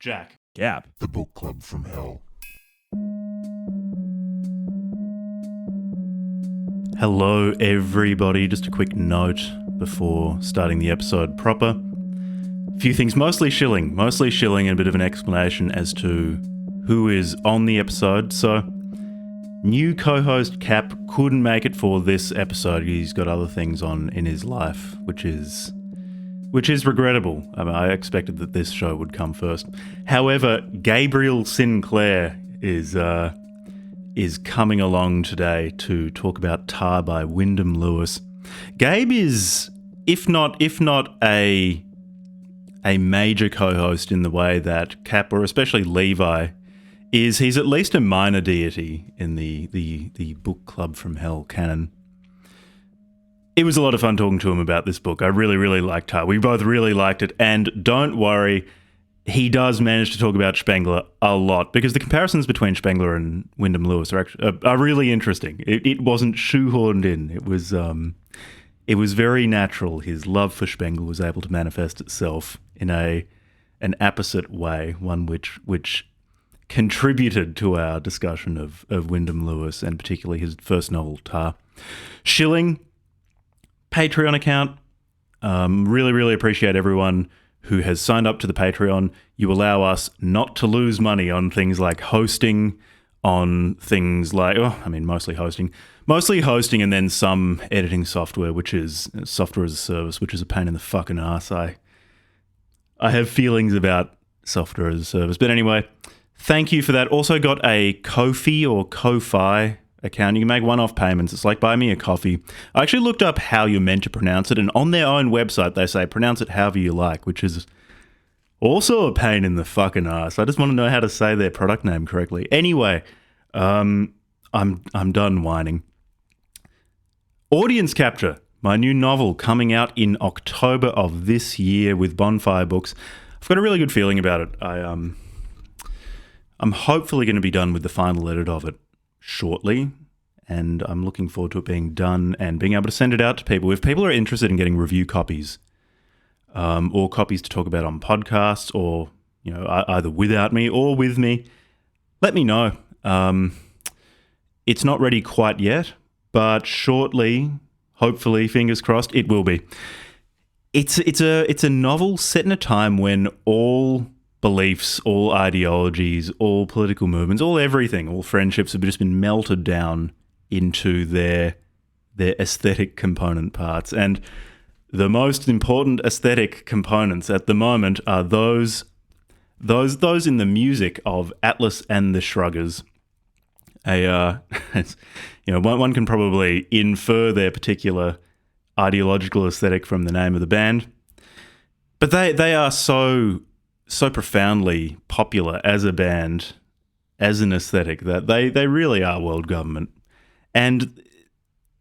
Jack. Gap. The book club from hell. Hello, everybody. Just a quick note before starting the episode proper. A few things, mostly shilling and a bit of an explanation as to who is on the episode. So, new co-host Cap couldn't make it for this episode. He's got other things on in his life, which is regrettable. I mean, I expected that this show would come first. However, Gabriel Sinclair is coming along today to talk about Tarr by Wyndham Lewis. Gabe is, if not a major co-host in the way that Cap, or especially Levi, is, he's at least a minor deity in the book club from hell canon. It was a lot of fun talking to him about this book. I really, really liked Tarr. We both really liked it. And don't worry, he does manage to talk about Spengler a lot, because the comparisons between Spengler and Wyndham Lewis are really interesting. It wasn't shoehorned in. It was very natural. His love for Spengler was able to manifest itself in an opposite way, one which contributed to our discussion of Wyndham Lewis, and particularly his first novel, Tarr. Shilling, Patreon account. Really, really appreciate everyone who has signed up to the Patreon. You allow us not to lose money on things like hosting, on things like, mostly hosting and then some editing software, which is software as a service, which is a pain in the fucking ass. I have feelings about software as a service. But anyway, thank you for that. Also got a Ko-fi or Ko-fi account. You can make one-off payments. It's like buy me a coffee. I actually looked up how you're meant to pronounce it, and on their own website they say pronounce it however you like, which is also a pain in the fucking ass. I just want to know how to say their product name correctly. Anyway, I'm done whining. Audience Capture, my new novel coming out in October of this year with Bonfire Books. I've got a really good feeling about it. I'm hopefully going to be done with the final edit of it shortly, and I'm looking forward to it being done and being able to send it out to people. If people are interested in getting review copies, or copies to talk about on podcasts, or either without me or with me, let me know. It's not ready quite yet, but shortly, hopefully, fingers crossed, it will be. It's a novel set in a time when all beliefs, all ideologies, all political movements, all everything, all friendships have just been melted down into their aesthetic component parts. And the most important aesthetic components at the moment are those in the music of Atlas and the Shruggers. One can probably infer their particular ideological aesthetic from the name of the band, but they are so profoundly popular as a band, as an aesthetic, that they really are world government. And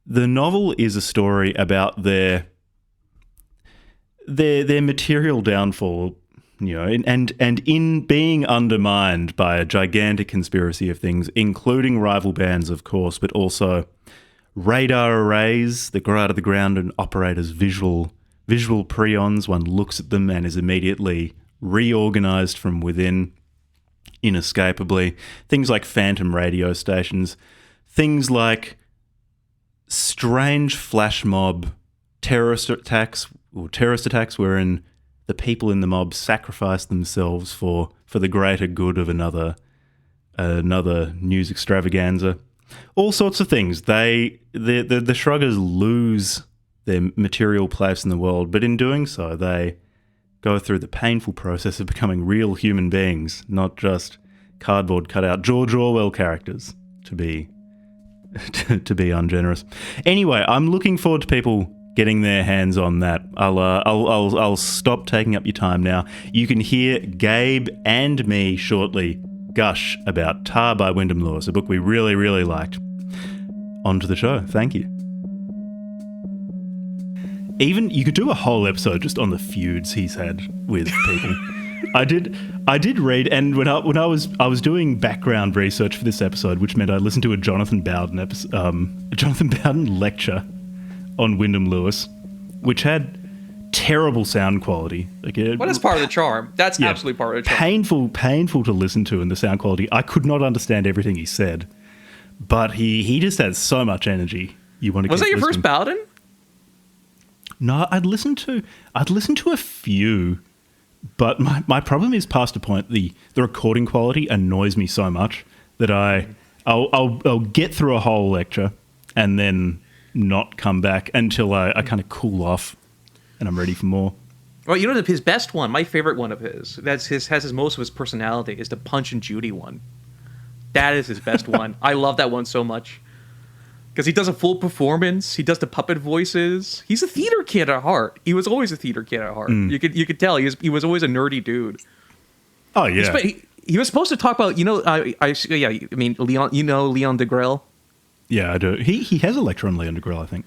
the novel is a story about their material downfall, and in being undermined by a gigantic conspiracy of things, including rival bands, of course, but also radar arrays that grow out of the ground and operate as visual prions. One looks at them and is immediately reorganized from within, inescapably. Things like phantom radio stations, things like strange flash mob terrorist attacks wherein the people in the mob sacrifice themselves for the greater good of another news extravaganza. All sorts of things. The Shruggers lose their material place in the world, but in doing so, they go through the painful process of becoming real human beings, not just cardboard cutout George Orwell characters, to be ungenerous. Anyway, I'm looking forward to people getting their hands on that. I'll stop taking up your time now. You can hear Gabe and me shortly gush about Tarr by Wyndham Lewis, a book we really, really liked. On to the show. Thank you. Even you could do a whole episode just on the feuds he's had with people. I did read, and when I was doing background research for this episode, which meant I listened to a Jonathan Bowden lecture on Wyndham Lewis, which had terrible sound quality. Well, that's part of the charm. That's absolutely part of the charm. Painful to listen to in the sound quality. I could not understand everything he said, but he just has so much energy. You want to. Was that your first Bowden? No, I'd listened to a few, but my problem is past a point. The recording quality annoys me so much that I'll get through a whole lecture and then not come back until I kind of cool off and I'm ready for more. Well, you know, his best one, my favorite one of his, has most of his personality, is the Punch and Judy one. That is his best one. I love that one so much. Because he does a full performance. He does the puppet voices. He's a theater kid at heart. He was always a theater kid at heart. You could tell he was always a nerdy dude. Oh yeah. He was supposed to talk about Leon. Leon deGrasse. Yeah, I do. He has a lecture on Leon deGrasse, I think.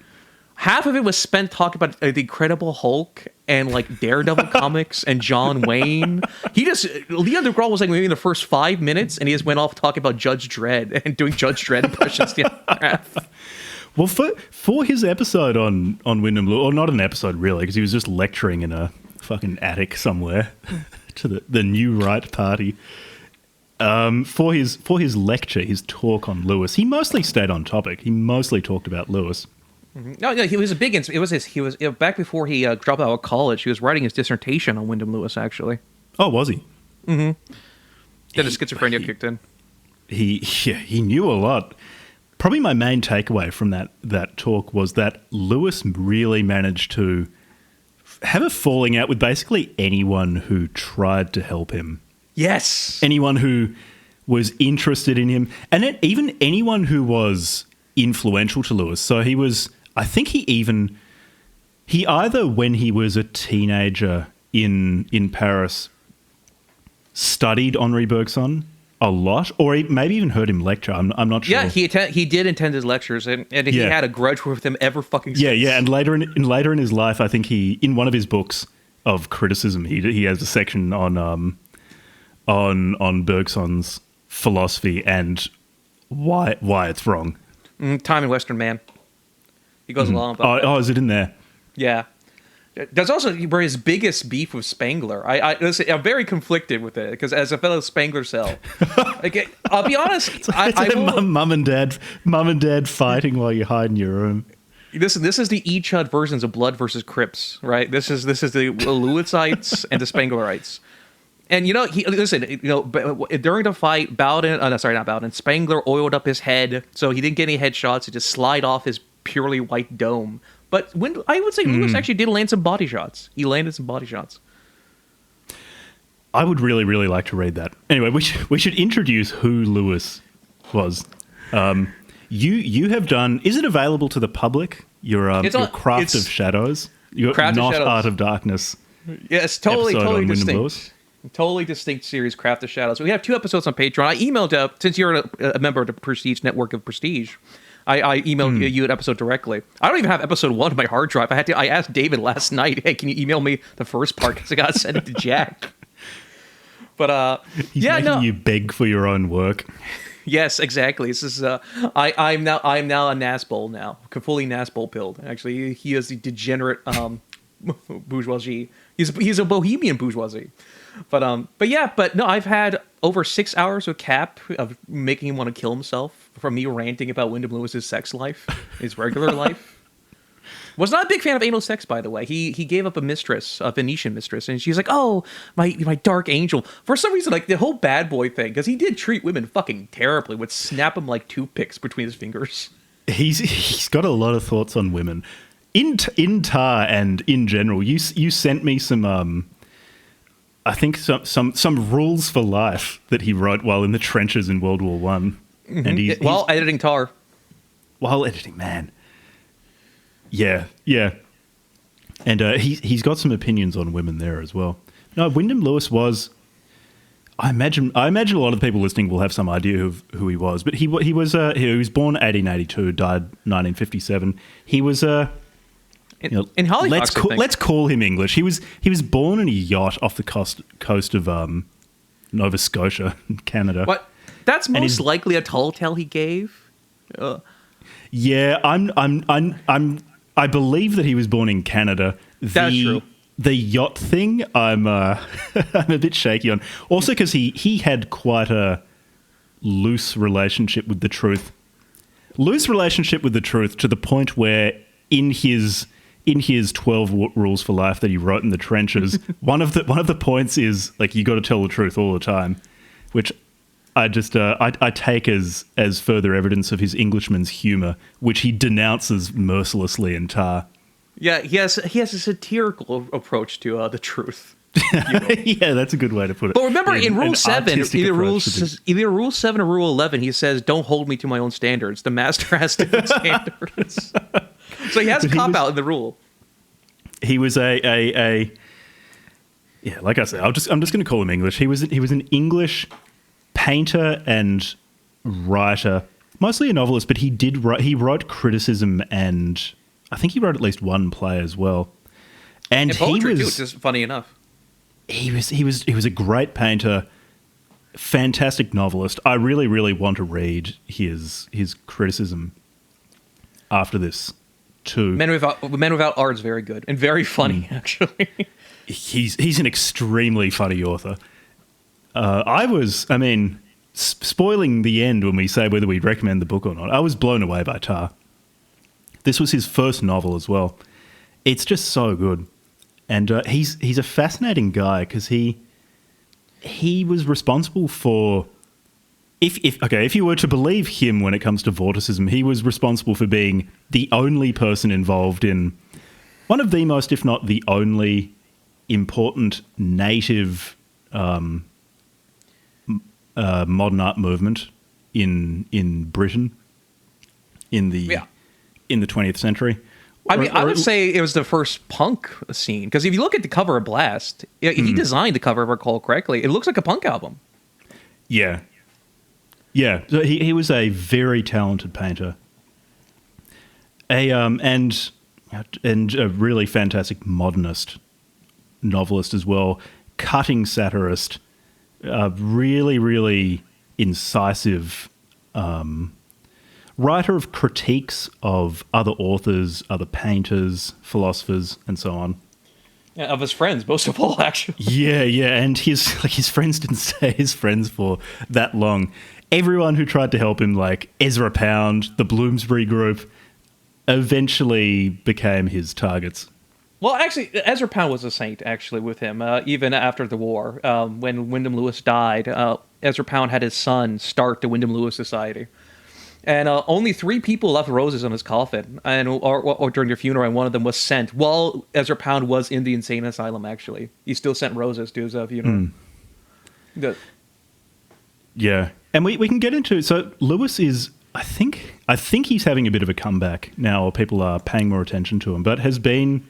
Half of it was spent talking about the Incredible Hulk and like Daredevil comics and John Wayne. Leon deGrasse was like maybe in the first 5 minutes, and he just went off talking about Judge Dredd and doing Judge Dredd impressions. Well, for his episode on Wyndham Lewis, or not an episode really, because he was just lecturing in a fucking attic somewhere to the New Right Party. For his lecture, his talk on Lewis, he mostly stayed on topic. He mostly talked about Lewis. No, he was a big. It was back before he dropped out of college. He was writing his dissertation on Wyndham Lewis, actually. Oh, was he? Mm-hmm. Then his schizophrenia kicked in. He knew a lot. Probably my main takeaway from that talk was that Lewis really managed to have a falling out with basically anyone who tried to help him. Yes. Anyone who was interested in him, and even anyone who was influential to Lewis. So I think he either when he was a teenager in Paris studied Henri Bergson a lot, or maybe even heard him lecture. I'm not sure. Yeah, he did attend his lectures, and he had a grudge with him ever fucking since. Yeah, and later in his life, I think in one of his books of criticism, he has a section on Bergson's philosophy and why it's wrong. Time and Western Man. He goes along about that. Oh, is it in there? Yeah. There's also where his biggest beef with Spengler. I'm very conflicted with it because as a fellow Spengler cell, I'll be honest. Mum and dad fighting while you hide in your room. This is the Chud versions of Blood versus Crips, right? This is the Lewisites and the Spenglerites. And during the fight, Spengler oiled up his head, so he didn't get any headshots. He just slid off his purely white dome. But I would say Lewis actually did land some body shots. He landed some body shots. I would really, really like to read that. Anyway, we should introduce who Lewis was. You have done. Is it available to the public? Your Craft of Shadows. Your Craft not of Shadows. Art of Darkness. Yeah, it's totally distinct. Lewis. Totally distinct series, Craft of Shadows. We have 2 episodes on Patreon. I emailed since you're a member of the Prestige Network of Prestige. I emailed you an episode directly. I don't even have episode 1 on my hard drive. I asked David last night, hey, can you email me the first part because I got to send it to Jack. But He's making you beg for your own work. Yes, exactly. This is I'm now a Nasbol now, fully Nasbol pilled. Actually, he is the degenerate bourgeoisie. He's a bohemian bourgeoisie. But no, I've had over 6 hours with Cap of making him want to kill himself from me ranting about Wyndham Lewis's sex life, his regular life. Was not a big fan of anal sex, by the way. He gave up a Venetian mistress, and she's like, "Oh, my dark angel." For some reason, like the whole bad boy thing, because he did treat women fucking terribly. Would snap them like toothpicks between his fingers. He's got a lot of thoughts on women in Tarr and in general. You sent me some I think some rules for life that he wrote while in the trenches in World War One, and while editing Tarr. While editing, man. Yeah, and he's got some opinions on women there as well. No, Wyndham Lewis was. I imagine a lot of the people listening will have some idea of who he was, but he was born 1882, died 1957. He was in Halifax. Let's call him English. He was born in a yacht off the coast of Nova Scotia, Canada. What? That's most likely a tall tale he gave. Yeah, I believe that he was born in Canada. That's true. The yacht thing, I'm I'm a bit shaky on. Also because he had quite a loose relationship with the truth. Loose relationship with the truth to the point where in his 12 rules for life that he wrote in the trenches, one of the points is like you got to tell the truth all the time, which I just I take as further evidence of his Englishman's humour, which he denounces mercilessly in Tarr. Yeah, he has a satirical approach to the truth. Yeah, that's a good way to put it. But remember, in Rule 7, either Rule 7 or Rule 11, he says, "Don't hold me to my own standards. The master has different standards." So he has a cop-out in the rule. He was a yeah, like I said, I'm just going to call him English. He was an English painter and writer, mostly a novelist, but he wrote criticism, and I think he wrote at least one play as well. And poetry too, just funny enough. He was a great painter, fantastic novelist. I really, really want to read his criticism after this too. Men Without Art is very good and very funny, actually. He's an extremely funny author. Spoiling the end when we say whether we'd recommend the book or not, I was blown away by Tarr. This was his first novel as well. It's just so good. And he's a fascinating guy because he was responsible for, if you were to believe him when it comes to Vorticism, he was responsible for being the only person involved in one of the most, if not the only, important native modern art movement in Britain in the 20th century. I would say it was the first punk scene, because if you look at the cover of Blast, he designed the cover, if I recall correctly. It looks like a punk album. Yeah. Yeah, so he was a very talented painter. And a really fantastic modernist novelist as well, cutting satirist, really, really incisive writer of critiques of other authors, other painters, philosophers, and so on. Yeah, of his friends, most of all, actually. Yeah, and his friends didn't stay his friends for that long. Everyone who tried to help him, like Ezra Pound, the Bloomsbury Group, eventually became his targets. Well, actually, Ezra Pound was a saint, actually, with him, even after the war. When Wyndham Lewis died, Ezra Pound had his son start the Wyndham Lewis Society. And only 3 people left roses on his coffin, or during their funeral, and one of them was sent while Ezra Pound was in the insane asylum. Actually, he still sent roses to his funeral. Yeah, and we can get into, so Lewis is, I think he's having a bit of a comeback now. People are paying more attention to him, but has been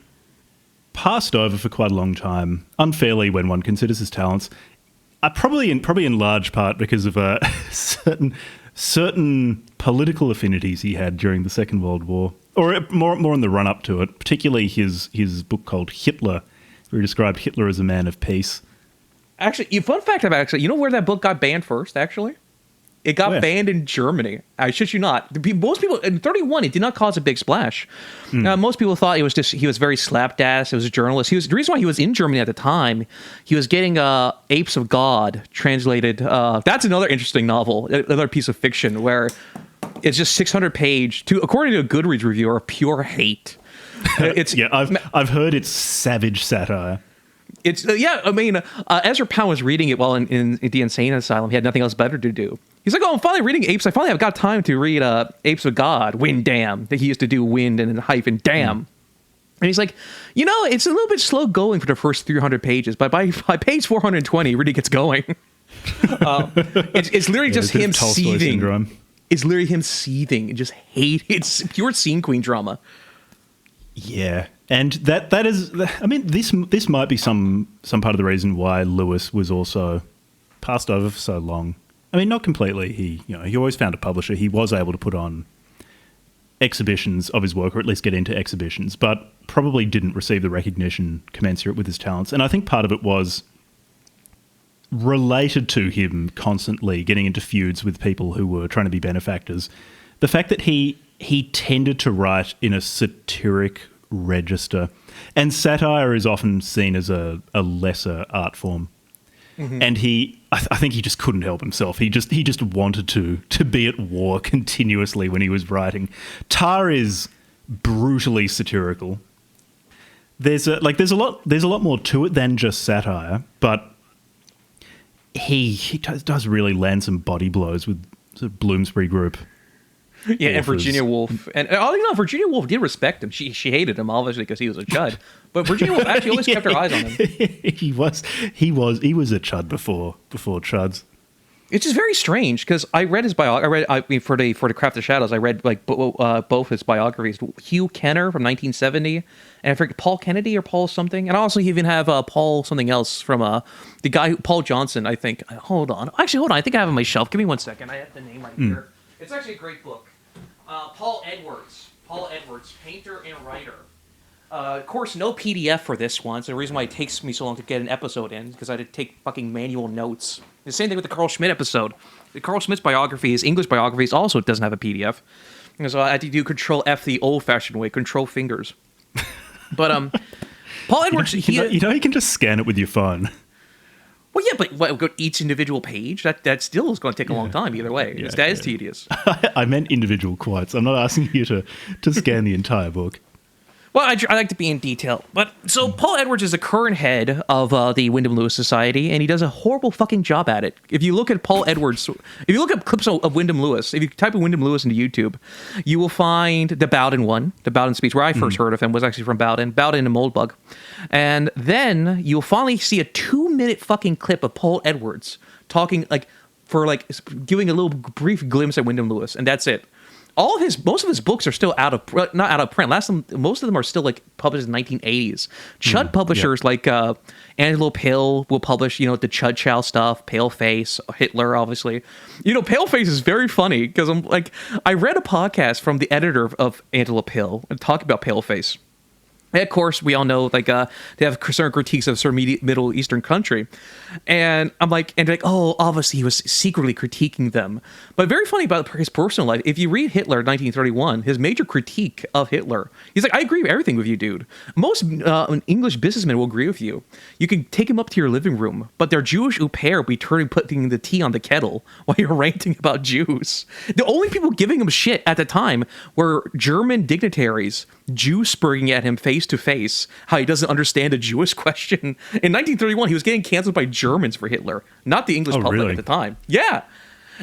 passed over for quite a long time, unfairly when one considers his talents. Probably in large part because of certain political affinities he had during the Second World War, or more in the run-up to it, particularly his book called Hitler, where he described Hitler as a man of peace. Actually, fun fact about you know where that book got banned first, actually? It got banned in Germany. I shit you not. Most people, in 1931, it did not cause a big splash. Most people thought it was just, he was very slapdash. It was a journalist. The reason why he was in Germany at the time, he was getting Apes of God translated. That's another interesting novel, another piece of fiction where it's just 600-page, according to a Goodreads reviewer, pure hate. I've heard it's savage satire. It's Ezra Pound was reading it while in the insane asylum. He had nothing else better to do. He's like, I'm finally reading Apes. I finally have got time to read Apes of God, Wind Damn. That he used to do wind and hyphen damn. And he's like, it's a little bit slow going for the first 300 pages, but by page 420, it really gets going. It's literally just him seething. Syndrome. It's literally him seething and just hate. It's pure scene queen drama. Yeah. And that is, I mean, this might be some part of the reason why Lewis was also passed over for so long. I mean, not completely. He always found a publisher. He was able to put on exhibitions of his work, or at least get into exhibitions, but probably didn't receive the recognition commensurate with his talents. And I think part of it was related to him constantly getting into feuds with people who were trying to be benefactors. The fact that he tended to write in a satiric register. And satire is often seen as a lesser art form. Mm-hmm. And I think he just couldn't help himself. He just wanted to be at war continuously when he was writing. Tarr is brutally satirical. There's a lot more to it than just satire, but he does really land some body blows with sort of Bloomsbury Group. Yeah, and Virginia Woolf. And Virginia Woolf did respect him. She hated him, obviously, because he was a chud. But Virginia Woolf actually always kept her eyes on him. He was a chud before chuds. It's just very strange, because I read his biography. For the Craft of Shadows, I read both his biographies. Hugh Kenner from 1970, and I forget Paul Kennedy or Paul something. And I also even have Paul something else from the guy Paul Johnson. I think. Hold on. I think I have it on my shelf. Give me 1 second. I have the name right here. It's actually a great book. Paul Edwards, painter and writer. Of course, no PDF for this one. So the reason why it takes me so long to get an episode in is because I had to take fucking manual notes. The same thing with the Carl Schmitt episode. The Carl Schmitt's biography, his English biographies, also doesn't have a PDF. And so I had to do Control F the old-fashioned way, control fingers. But Paul Edwards, you can just scan it with your phone. Well, yeah, but each individual page, that still is going to take a long time either way. Yeah, that is tedious. I meant individual quotes. I'm not asking you to scan the entire book. Well, I like to be in detail. But so Paul Edwards is the current head of the Wyndham Lewis Society, and he does a horrible fucking job at it. If you look at Paul Edwards, if you look at clips of Wyndham Lewis, if you type in Wyndham Lewis into YouTube, you will find the Bowden one, the Bowden speech, where I first heard of him was actually from Bowden and Moldbug. And then you'll finally see a 2-minute fucking clip of Paul Edwards talking giving a little brief glimpse at Wyndham Lewis, and that's it. Most of his books are still not out of print. Most of them are still published in the 1980s. Chud publishers like Antelope Hill will publish, the Chud Chow stuff, Paleface, Hitler, obviously. Paleface is very funny because I read a podcast from the editor of Antelope Hill and talking about Paleface. And of course, we all know they have certain critiques of a certain Middle Eastern country, and I'm like, oh, obviously he was secretly critiquing them. But very funny about his personal life. If you read Hitler, 1931, his major critique of Hitler, he's like, I agree with everything with you, dude. Most English businessmen will agree with you. You can take him up to your living room, but their Jewish au pair be putting the tea on the kettle while you're ranting about Jews. The only people giving him shit at the time were German dignitaries, Jews spurring at him face to face how he doesn't understand the Jewish question. In 1931, he was getting canceled by Germans for Hitler, not the English public really? at the time. Yeah.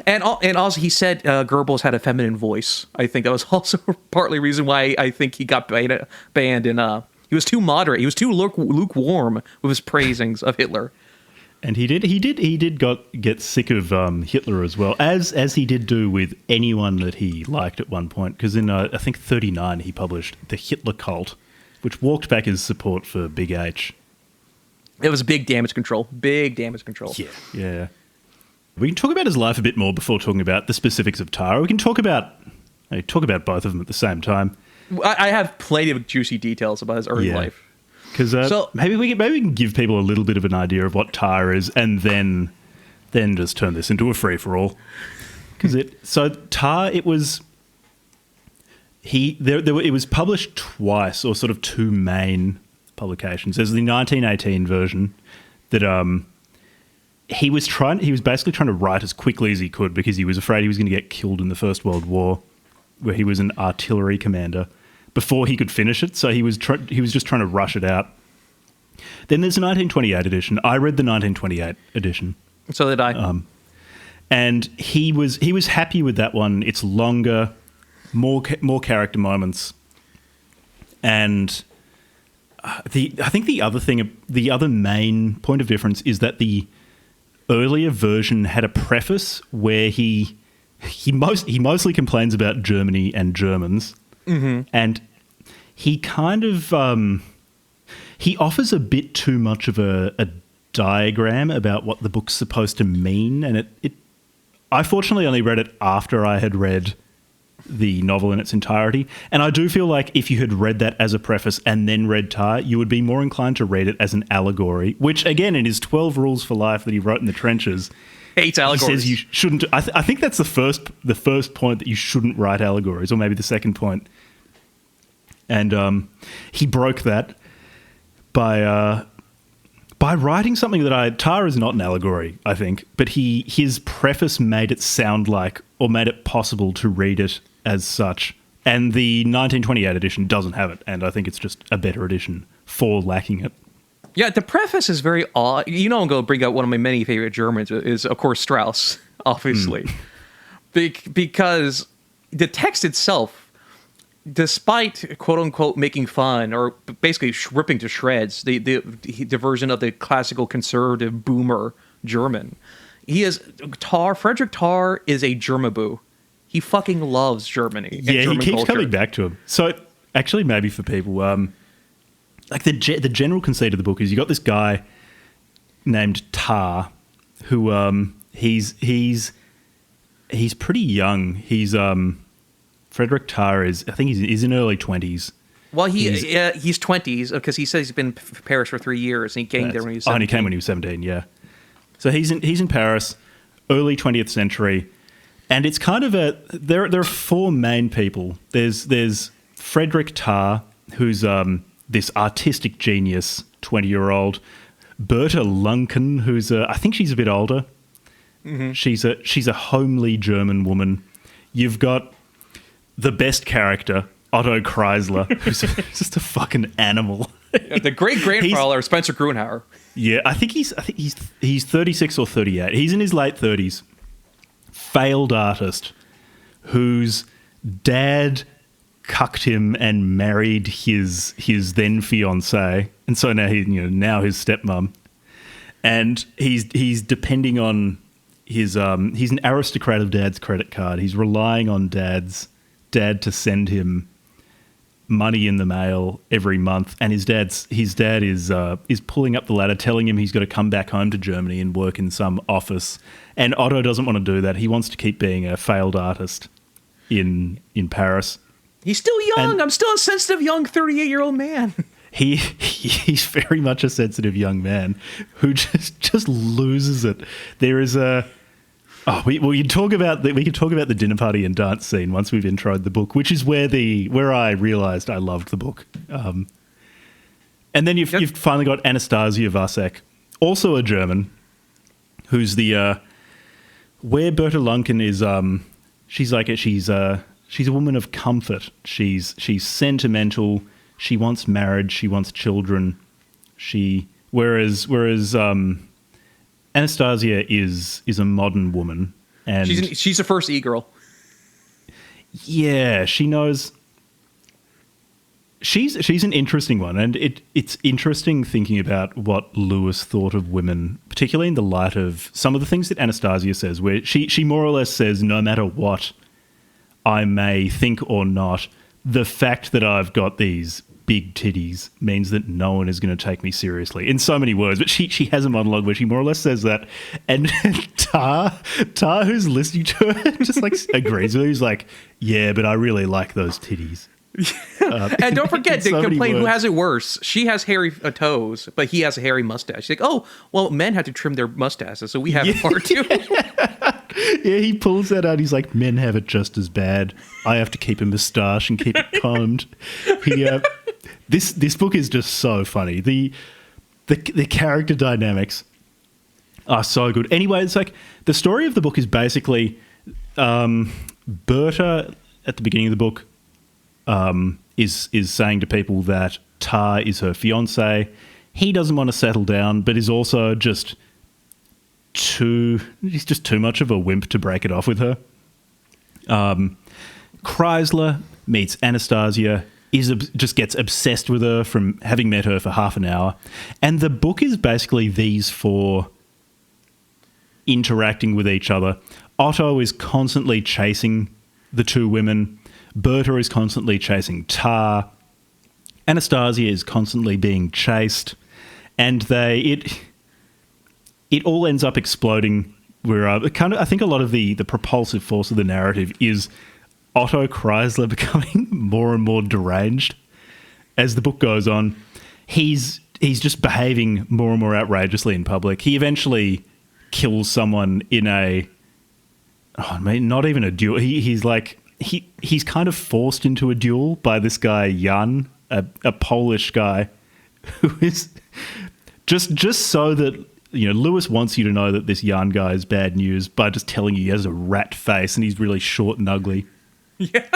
And also he said Goebbels had a feminine voice. I think that was also partly reason why I think he got banned. And he was too moderate. He was too lukewarm with his praisings of Hitler. And he did get sick of Hitler as well, as he did do with anyone that he liked at one point. Because in I think 1939 he published The Hitler Cult, which walked back his support for Big H. It was big damage control. Big damage control. Yeah. We can talk about his life a bit more before talking about the specifics of Tarr. We can talk about both of them at the same time. I have plenty of juicy details about his early life. Because maybe we can give people a little bit of an idea of what Tarr is, and then just turn this into a free for all. Because Tarr, it was it was published twice, or sort of two main publications. There's the 1918 version that he was basically trying to write as quickly as he could because he was afraid he was going to get killed in the First World War, where he was an artillery commander, before he could finish it. So he was just trying to rush it out. Then there's a 1928 edition. I read the 1928 edition. So did I. And he was happy with that one. It's longer, more character moments, and I think the other main point of difference is that the earlier version had a preface where he mostly complains about Germany and Germans, and he kind of he offers a bit too much of a diagram about what the book's supposed to mean, and I fortunately only read it after I had read the novel in its entirety, and I do feel like if you had read that as a preface and then read Tarr, you would be more inclined to read it as an allegory, which again in his 12 Rules for Life that he wrote in the trenches, hates allegories. He says you shouldn't. I think that's the first point, that you shouldn't write allegories, or maybe the second point. And he broke that by writing something that Tarr is not an allegory, I think, but his preface made it sound like, or made it possible to read it as such. And the 1928 edition doesn't have it, and I think it's just a better edition for lacking it. Yeah, the preface is very odd. I'm going to bring out one of my many favorite Germans is, of course, Strauss, obviously. Because the text itself, despite quote-unquote making fun or basically ripping to shreds the version of the classical conservative boomer German, Frederick Tarr is a Germaboo. He fucking loves Germany. Yeah, German he keeps culture. coming back to him. So actually, maybe for people, like the general conceit of the book is you got this guy named Tarr, who he's pretty young. He's Frederick Tarr is, I think he's in early 20s. Well, he's 20s because he says he's been in Paris for 3 years and he came there when he was 17. Oh, and he came when he was 17, yeah. So he's in Paris, early 20th century. And it's kind of there are four main people. There's Frederick Tarr, who's this artistic genius, 20-year-old. Berta Lunken, who's I think she's a bit older. Mm-hmm. She's a homely German woman. You've got the best character, Otto Kreisler, who's just a fucking animal. The great grandfather of Spencer Grunhauer. Yeah, I think he's 36 or 38. He's in his late 30s. Failed artist whose dad cucked him and married his then fiancée, and so now his stepmom, and he's depending on he's an aristocrat of dad's credit card. He's relying on dad to send him money in the mail every month, and his dad is pulling up the ladder, telling him he's got to come back home to Germany and work in some office. And Otto doesn't want to do that. He wants to keep being a failed artist in Paris. He's still young. And I'm still a sensitive young 38-year-old man. He's very much a sensitive young man who just loses it. There is we can talk about the dinner party and dance scene once we've introed the book, which is where I realised I loved the book. And then you've finally got Anastasia Vasek, also a German, who's where Berta Lunken is. She's a woman of comfort. She's sentimental. She wants marriage. She wants children. Whereas Anastasia is a modern woman, and she's a first e-girl. Yeah, she knows. She's an interesting one, and it's interesting thinking about what Lewis thought of women, particularly in the light of some of the things that Anastasia says, where she more or less says, no matter what I may think or not, the fact that I've got these big titties means that no one is going to take me seriously, in so many words. But she has a monologue where she more or less says that, and Tarr, who's listening to her, just like agrees with her. He's like, yeah, but I really like those titties. And don't forget to complain who has it worse. She has hairy toes, but he has a hairy mustache. She's like, oh, well, men have to trim their mustaches, so we have it part too. Yeah, he pulls that out. He's like, men have it just as bad. I have to keep a moustache and keep it combed. This book is just so funny. The character dynamics are so good. Anyway, it's like the story of the book is basically Berta at the beginning of the book is saying to people that Tarr is her fiancé. He doesn't want to settle down, but is also just he's just too much of a wimp to break it off with her. Kreisler meets Anastasia, just gets obsessed with her from having met her for half an hour. And the book is basically these four interacting with each other. Otto is constantly chasing the two women. Berta is constantly chasing Tarr. Anastasia is constantly being chased. And it all ends up exploding where I think a lot of the propulsive force of the narrative is Otto Kreisler becoming more and more deranged as the book goes on. He's just behaving more and more outrageously in public. He eventually kills someone in not even a duel. He's like he's kind of forced into a duel by this guy Jan, a Polish guy, who is just so that Lewis wants you to know that this Jan guy is bad news by just telling you he has a rat face and he's really short and ugly. Yeah.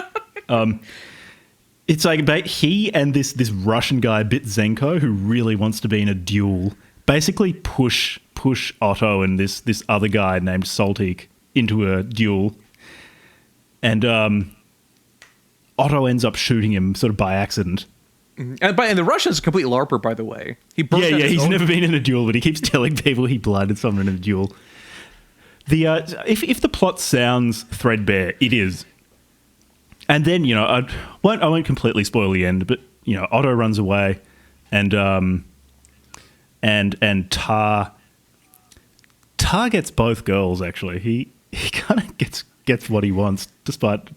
It's like he and this Russian guy Bitzenko, who really wants to be in a duel, basically push Otto and this other guy named Soltik into a duel. And Otto ends up shooting him sort of by accident. And the Russian's a complete LARPer, by the way. He's never been in a duel, but he keeps telling people he blinded someone in a duel. If the plot sounds threadbare, it is. And then, I won't completely spoil the end, but, Otto runs away and Tarr gets both girls, actually. He kind of gets what he wants, despite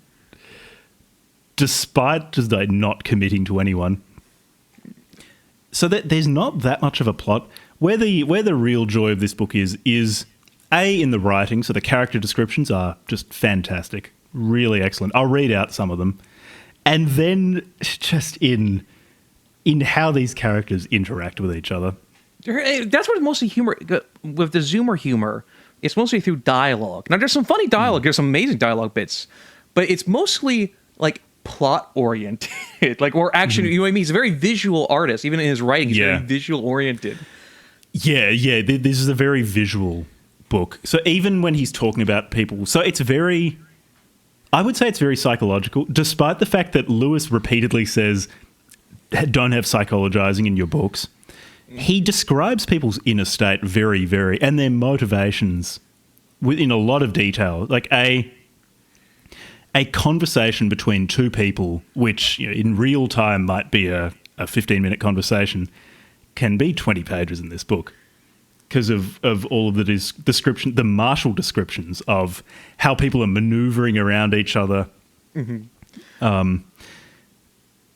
just like not committing to anyone. So that there's not that much of a plot. Where the real joy of this book is A, in the writing, so the character descriptions are just fantastic. Really excellent. I'll read out some of them. And then just in how these characters interact with each other. That's what mostly humor, with the Zoomer humor, it's mostly through dialogue. Now, there's some funny dialogue. There's some amazing dialogue bits. But it's mostly, like, plot-oriented. Like, or action, you know what I mean? He's a very visual artist. Even in his writing, he's very visual-oriented. Yeah. This is a very visual book. So even when he's talking about people... So it's very... I would say it's very psychological, despite the fact that Lewis repeatedly says, don't have psychologizing in your books. He describes people's inner state very, very, and their motivations in a lot of detail. Like a conversation between two people, which in real time might be a 15-minute conversation, can be 20 pages in this book. Because of all of the description, the martial descriptions of how people are maneuvering around each other. Mm-hmm.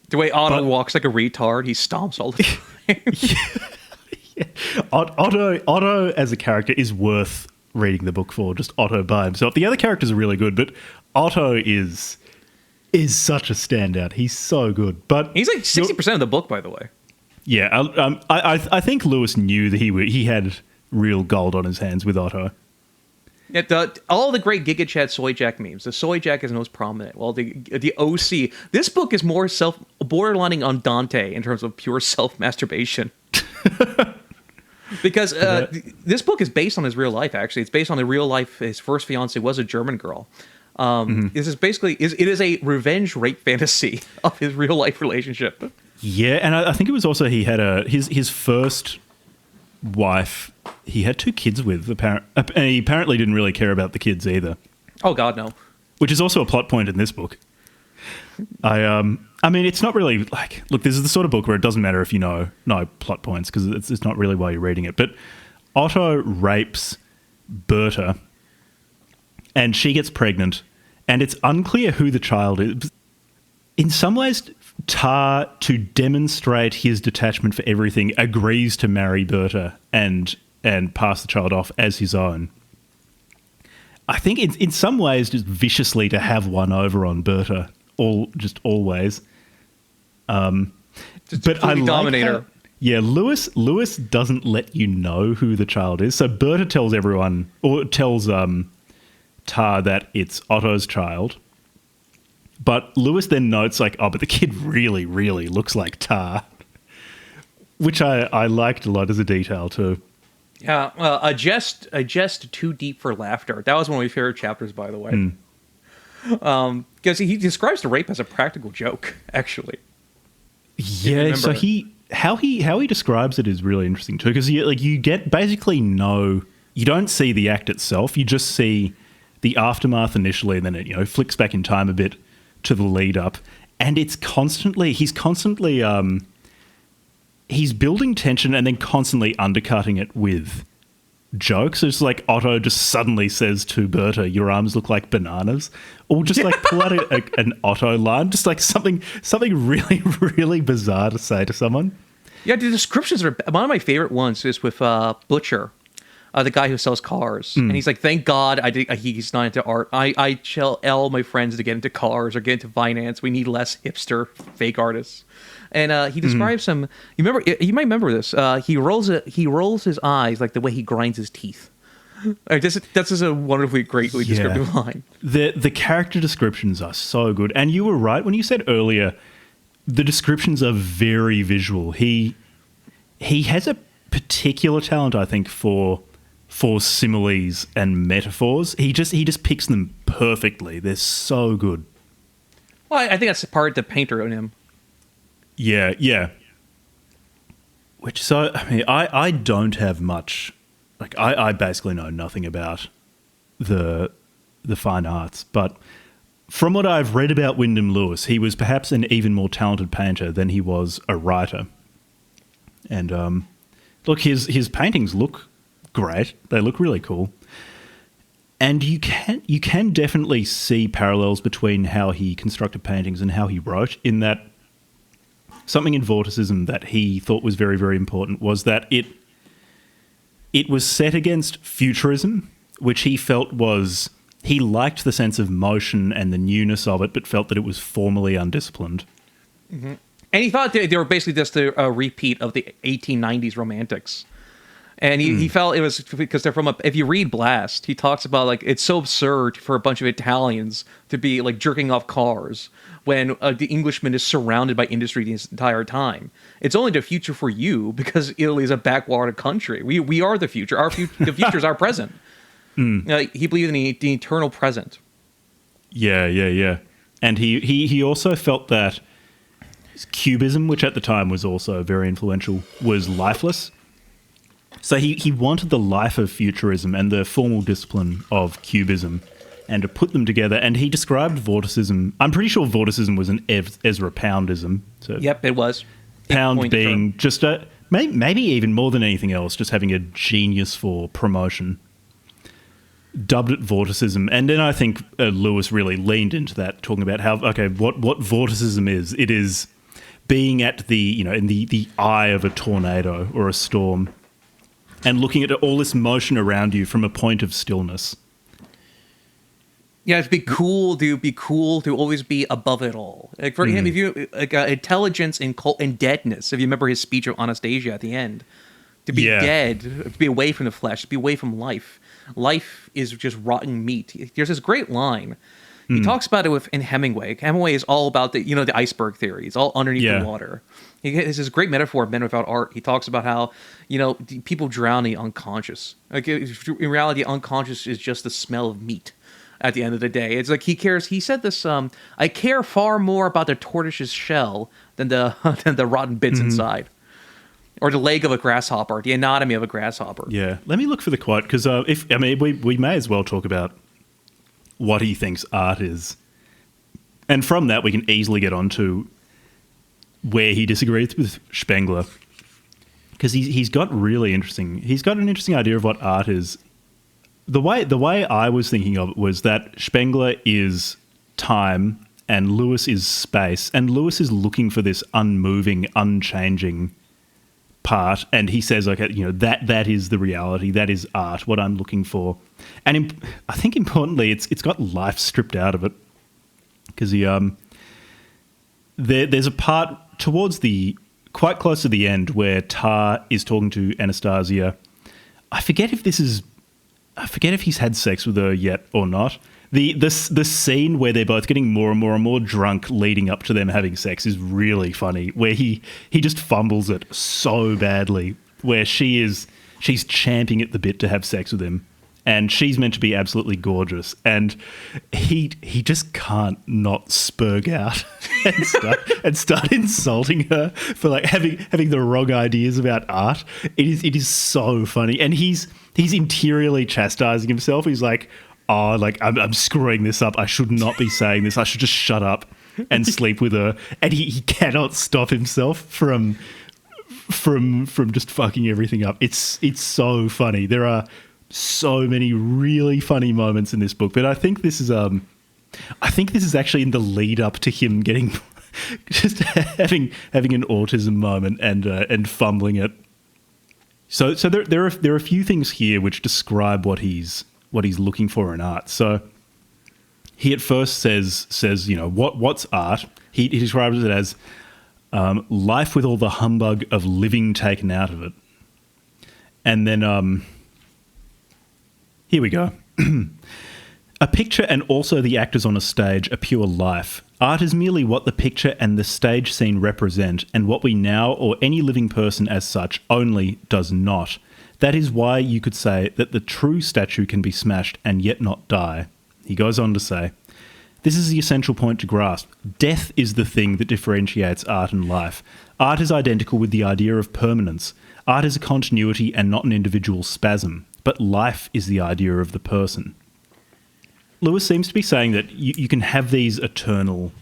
The way Otto walks like a retard, he stomps all the time. Otto as a character is worth reading the book for. Just Otto by himself. The other characters are really good, but Otto is such a standout. He's so good. But he's like 60% of the book, by the way. Yeah, I think Lewis knew that he had real gold on his hands with Otto. Yeah, all the great Giga Chad Soy Jack memes. The Soy Jack is the most prominent. Well, the OC. This book is more borderlining on Dante in terms of pure self-masturbation. Because this book is based on his real life, actually. It's based on the real life. His first fiancée was a German girl. This is basically... It is a revenge rape fantasy of his real life relationship. Yeah, and I think it was also he had his first wife. He had 2 kids with, and he apparently didn't really care about the kids either. Oh God, no. Which is also a plot point in this book. I mean, it's not really like, look, this is the sort of book where it doesn't matter if you know plot points because it's not really why you're reading it. But Otto rapes Berta, and she gets pregnant, and it's unclear who the child is. In some ways, Tarr, to demonstrate his detachment for everything, agrees to marry Berta and pass the child off as his own. I think in some ways just viciously to have one over on Berta, always. But I like dominator. Lewis doesn't let you know who the child is. So Berta tells everyone, or tells Tarr that it's Otto's child. But Lewis then notes, like, oh, but the kid really, really looks like Tarr, which I liked a lot as a detail too. Yeah, a jest too deep for laughter. That was one of my favorite chapters, by the way. Because he describes the rape as a practical joke, actually. Yeah, so how he describes it is really interesting too, because you get basically you don't see the act itself, you just see the aftermath initially, and then it flicks back in time a bit to the lead up, and he's constantly he's building tension and then constantly undercutting it with jokes. It's like Otto just suddenly says to Berta, "Your arms look like bananas," or just like pull out an Otto line, just like something really, really bizarre to say to someone. Yeah, the descriptions are one of my favorite ones. Is with Butcher. the guy who sells cars, and he's like, "Thank God he's not into art. I tell all my friends to get into cars or get into finance. We need less hipster fake artists." And he describes some. You might remember this. He rolls his eyes like the way he grinds his teeth. That's just a wonderfully greatly descriptive line. The character descriptions are so good, and you were right when you said earlier. The descriptions are very visual. He has a particular talent, I think, for similes and metaphors. He just picks them perfectly. They're so good. Well, I think that's part of the painter in him. Yeah. Which, so, I mean, I don't have much, like, I basically know nothing about the fine arts, but from what I've read about Wyndham Lewis, he was perhaps an even more talented painter than he was a writer. And, look, his paintings look great. They look really cool. And you can definitely see parallels between how he constructed paintings and how he wrote, in that something in Vorticism that he thought was very, very important was that it was set against futurism, which he felt was... He liked the sense of motion and the newness of it, but felt that it was formally undisciplined. Mm-hmm. And he thought they were basically just a repeat of the 1890s romantics. And he felt it was because they're from if you read Blast, he talks about, like, it's so absurd for a bunch of Italians to be, like, jerking off cars when the Englishman is surrounded by industry the entire time. It's only the future for you because Italy is a backwater country. We are the future. The future is our present. He believed in the eternal present. Yeah. And he also felt that Cubism, which at the time was also very influential, was lifeless. So he wanted the life of futurism and the formal discipline of Cubism, and to put them together. And he described Vorticism. I'm pretty sure Vorticism was an Ezra Poundism. So yep, it was. Pound being just maybe even more than anything else, just having a genius for promotion. Dubbed it Vorticism, and then I think Lewis really leaned into that, talking about how what Vorticism is. It is being at in the eye of a tornado or a storm, and looking at all this motion around you from a point of stillness. Yeah, it'd be cool to always be above it all. Like for him, if you intelligence and deadness. If you remember his speech of Anastasia at the end, to be dead, to be away from the flesh, to be away from life. Life is just rotten meat. There's this great line. He talks about it in Hemingway. Hemingway is all about the iceberg theory. It's all underneath the water. He has this great metaphor of men without art. He talks about how, people drown in the unconscious. Like, in reality, unconscious is just the smell of meat at the end of the day. It's like he said this, I care far more about the tortoise's shell than the rotten bits inside. Or the leg of a grasshopper, the anatomy of a grasshopper. Yeah, let me look for the quote, because we may as well talk about what he thinks art is, and from that we can easily get on to where he disagrees with Spengler, because he's got really interesting. He's got an interesting idea of what art is. The way I was thinking of it was that Spengler is time and Lewis is space, and Lewis is looking for this unmoving, unchanging part, and he says, okay, that is the reality, that is art, what I'm looking for. And I think importantly, it's got life stripped out of it, because there's a part towards quite close to the end where Tarr is talking to Anastasia. I forget if he's had sex with her yet or not. The scene where they're both getting more and more and more drunk leading up to them having sex is really funny, where he just fumbles it so badly, where she's champing at the bit to have sex with him, and she's meant to be absolutely gorgeous, and he just can't not spurg out and start insulting her for, like, having the wrong ideas about art. It is so funny, and he's interiorly chastising himself. He's like, oh, like, I'm screwing this up. I should not be saying this. I should just shut up and sleep with her. And he cannot stop himself from just fucking everything up. It's so funny. There are so many really funny moments in this book, but I think this is actually in the lead up to him getting just having an autism moment and fumbling it. So there are a few things here which describe what he's looking for in art. So he at first says what's art? He describes it as life with all the humbug of living taken out of it. And then here we go. A picture and also the actors on a stage are pure life. Art is merely what the picture and the stage scene represent, and what we now, or any living person as such, only does not. That is why you could say that the true statue can be smashed and yet not die. He goes on to say, this is the essential point to grasp. Death is the thing that differentiates art and life. Art is identical with the idea of permanence. Art is a continuity and not an individual spasm. But life is the idea of the person. Lewis seems to be saying that you can have these eternal,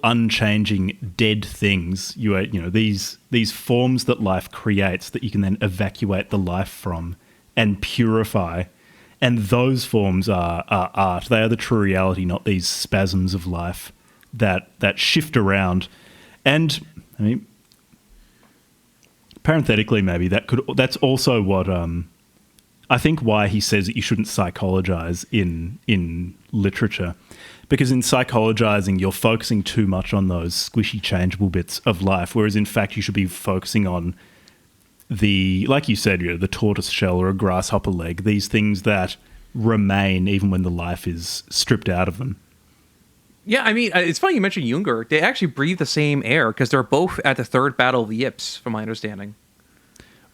unchanging, dead things. These forms that life creates that you can then evacuate the life from and purify. And those forms are art. They are the true reality, not these spasms of life that shift around. And I mean, parenthetically, maybe that's also what I think why he says that you shouldn't psychologize in literature, because in psychologizing you're focusing too much on those squishy, changeable bits of life, whereas in fact you should be focusing on the, like you said, the tortoise shell or a grasshopper leg, these things that remain even when the life is stripped out of them. Yeah, I mean, it's funny you mentioned Junger. They actually breathe the same air because they're both at the third Battle of the Ypres, from my understanding.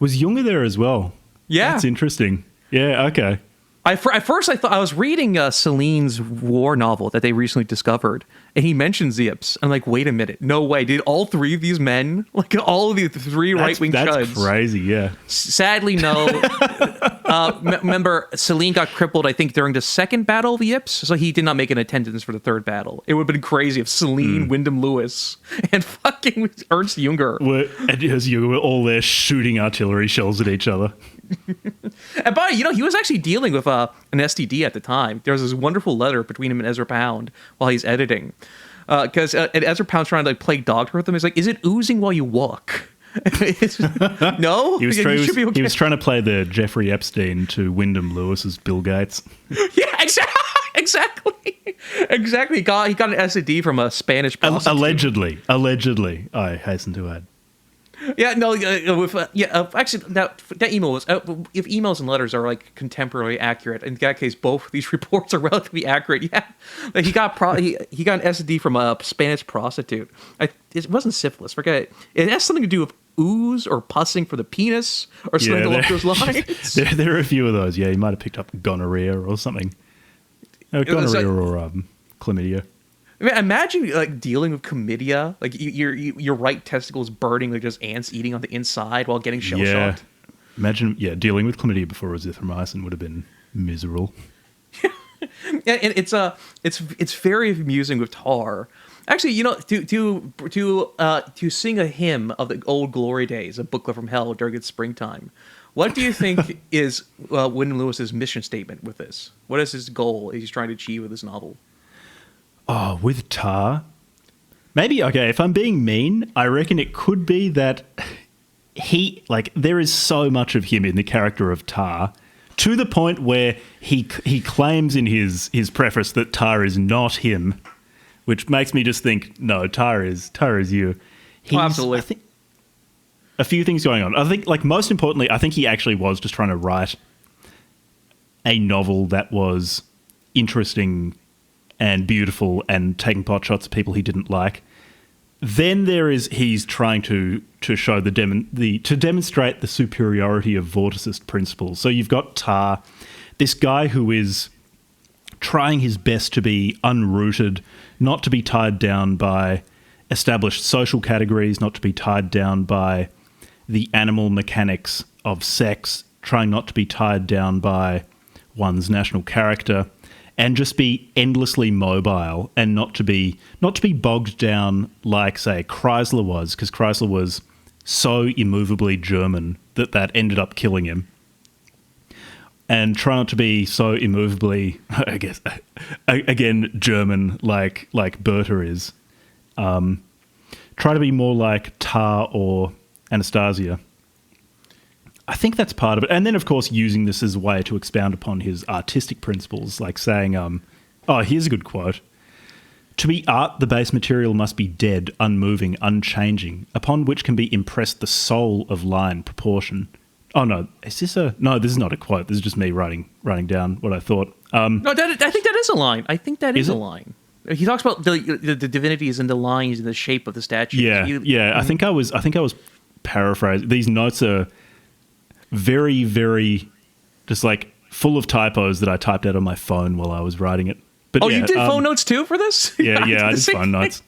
Was Junger there as well? Yeah. That's interesting. Yeah, okay. At first, I thought I was reading Celine's war novel that they recently discovered, and he mentions Ypres. I'm like, wait a minute, no way! Did all three of these men, like all of the three right-wing chuds? That's crazy. Yeah. Sadly, no. Remember, Celine got crippled, I think, during the second Battle of the Ypres, so he did not make an attendance for the third battle. It would have been crazy if Celine, Wyndham Lewis, and fucking Ernst Junger were all there shooting artillery shells at each other. And by he was actually dealing with an STD at the time. There was this wonderful letter between him and Ezra Pound while he's editing, because Ezra Pound's trying to play doctor with him. He's like, "Is it oozing while you walk?" No, he was trying to play the Jeffrey Epstein to Wyndham Lewis's Bill Gates. Yeah, exactly. He got an STD from a Spanish prostitute. Allegedly, I hasten to add. Yeah, no, actually, that email was, if emails and letters are like contemporarily accurate, in that case, both these reports are relatively accurate. Yeah, like he got an STD from a Spanish prostitute. It wasn't syphilis. Forget it. It has something to do with ooze or pussing for the penis or something along those lines. There are a few of those. Yeah, he might have picked up gonorrhea or something. Gonorrhea or chlamydia. I mean, imagine like dealing with chlamydia, like your right testicle is burning, like just ants eating on the inside while getting shell shocked. Imagine, dealing with chlamydia before azithromycin would have been miserable. Yeah, and it's very amusing with Tarr. Actually, to sing a hymn of the old glory days, a booklet from hell during its springtime. What do you think is Wyndham Lewis's mission statement with this? What is his goal he's trying to achieve with this novel? Oh, with Tarr? Maybe, okay, if I'm being mean, I reckon it could be that there is so much of him in the character of Tarr, to the point where he claims in his preface that Tarr is not him, which makes me just think, no, Tarr is you. Absolutely. I think a few things going on. I think, most importantly, I think he actually was just trying to write a novel that was interesting and beautiful and taking pot shots at people he didn't like. Then he's trying to show to demonstrate the superiority of Vorticist principles. So you've got Tarr, this guy who is trying his best to be unrooted, not to be tied down by established social categories, not to be tied down by the animal mechanics of sex, trying not to be tied down by one's national character, and just be endlessly mobile and not to be bogged down like, say, Chrysler was, because Chrysler was so immovably German that ended up killing him. And try not to be so immovably, I guess, again, German like Berta is. Try to be more like Tarr or Anastasia. I think that's part of it. And then, of course, using this as a way to expound upon his artistic principles, like saying, here's a good quote. To be art, the base material must be dead, unmoving, unchanging, upon which can be impressed the soul of line, proportion. Oh, no, is this no, this is not a quote. This is just me writing down what I thought. No, I think that is a line. I think that is a line. He talks about the divinities and the lines and the shape of the statue. Yeah. I think I was paraphrasing. These notes are very, very just like full of typos that I typed out on my phone while I was writing it. But you did phone notes too for this? Yeah, I did phone notes.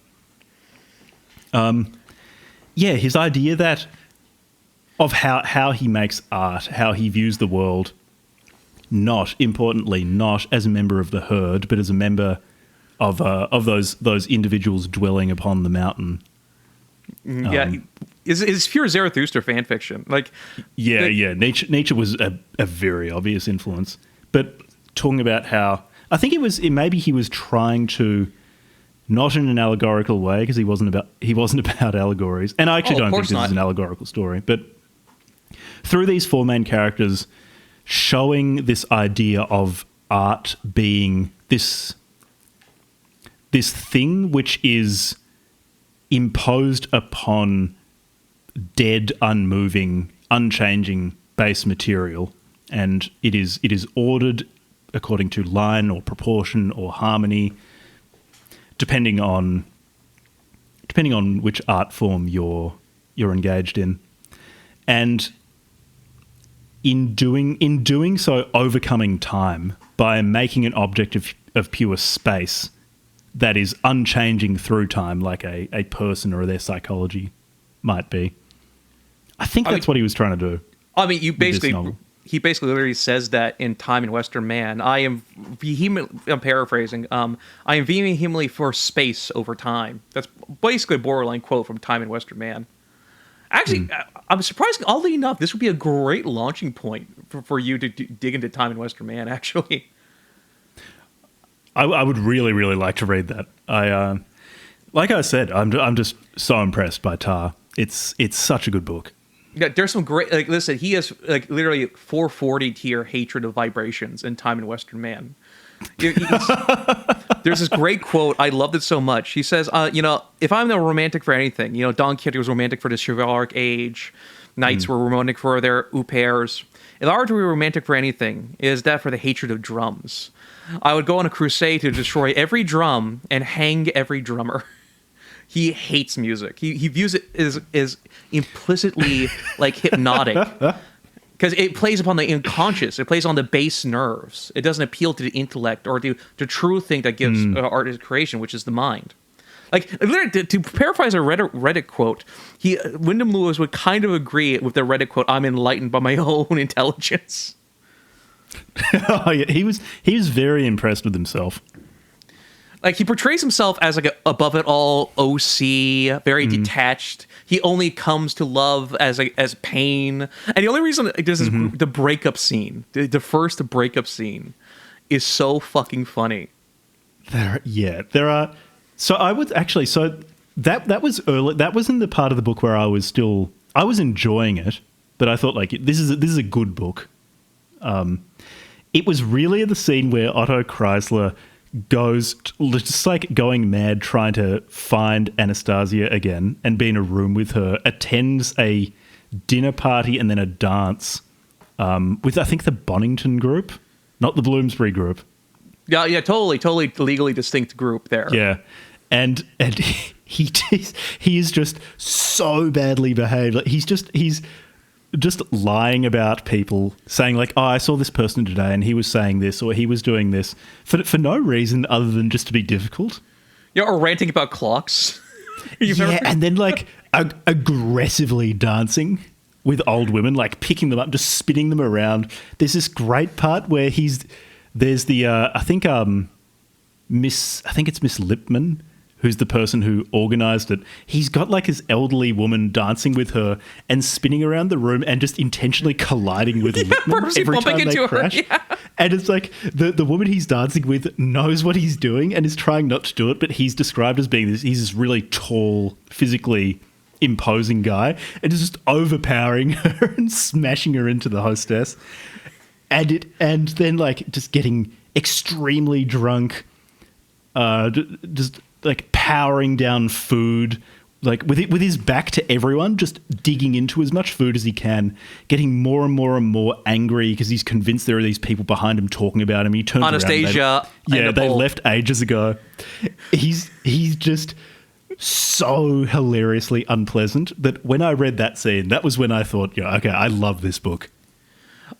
His idea of how he makes art, how he views the world, not as a member of the herd, but as a member of those individuals dwelling upon the mountain. It's pure Zarathustra fan fiction. Nietzsche was a very obvious influence. But talking about how I think maybe he was trying to, not in an allegorical way, because he wasn't about allegories, and I actually don't think this is an allegorical story, but through these four main characters, showing this idea of art being this thing which is imposed upon dead, unmoving, unchanging base material, and it is ordered according to line or proportion or harmony, depending on which art form you're engaged in, and in doing so, overcoming time by making an object of pure space that is unchanging through time, like a person or their psychology might be. I think that's what he was trying to do. I mean, he basically literally says that in Time and Western Man. I'm paraphrasing. I am vehemently for space over time. That's basically a borderline quote from Time and Western Man. Actually, I'm surprised. Oddly enough, this would be a great launching point for you to dig into Time and Western Man. Actually, I would really, really like to read that. Like I said, I'm just so impressed by Tarr. It's such a good book. Yeah, there's some great, listen, he has literally 440 tier hatred of vibrations in Time and Western Man. There's this great quote. I loved it so much. He says, if I'm no romantic for anything, Don Quixote was romantic for the chivalric age. Knights were romantic for their au pairs. If I were to be romantic for anything, it is that for the hatred of drums. I would go on a crusade to destroy every drum and hang every drummer. He hates music. He views it as implicitly hypnotic because it plays upon the unconscious. It plays on the base nerves. It doesn't appeal to the intellect or to the true thing that gives art its creation, which is the mind. To paraphrase a Reddit quote, Wyndham Lewis would kind of agree with the Reddit quote, "I'm enlightened by my own intelligence." Oh yeah, he was very impressed with himself. He portrays himself as a above it all OC, very detached. He only comes to love as pain, and the only reason this is the breakup scene, the first breakup scene, is so fucking funny. There are. So I would actually. So that was early. That was in the part of the book where I was enjoying it, but I thought this is a good book. It was really the scene where Otto Kreisler goes just going mad trying to find Anastasia again and be in a room with her, attends a dinner party and then a dance with, I think, the Bonington group, not the Bloomsbury group. Yeah, totally legally distinct group there. Yeah, and he is just so badly behaved. He's just lying about people, saying I saw this person today and he was saying this or he was doing this for no reason other than just to be difficult. Yeah, or ranting about clocks. And then aggressively dancing with old women, picking them up, just spinning them around. There's this great part where there's the I think it's Miss Lipman, who's the person who organised it. He's got his elderly woman dancing with her and spinning around the room and just intentionally colliding with Lipman every time they crash. Yeah. And it's the woman he's dancing with knows what he's doing and is trying not to do it, but he's described as being he's this really tall, physically imposing guy and is just overpowering her and smashing her into the hostess. And then like just getting extremely drunk, just like powering down food, like with his back to everyone, just digging into as much food as he can, getting more and more and more angry because he's convinced there are these people behind him talking about him. He turns Anastasia, around. They left ages ago. He's just so hilariously unpleasant that when I read that scene, that was when I thought, yeah, okay, I love this book.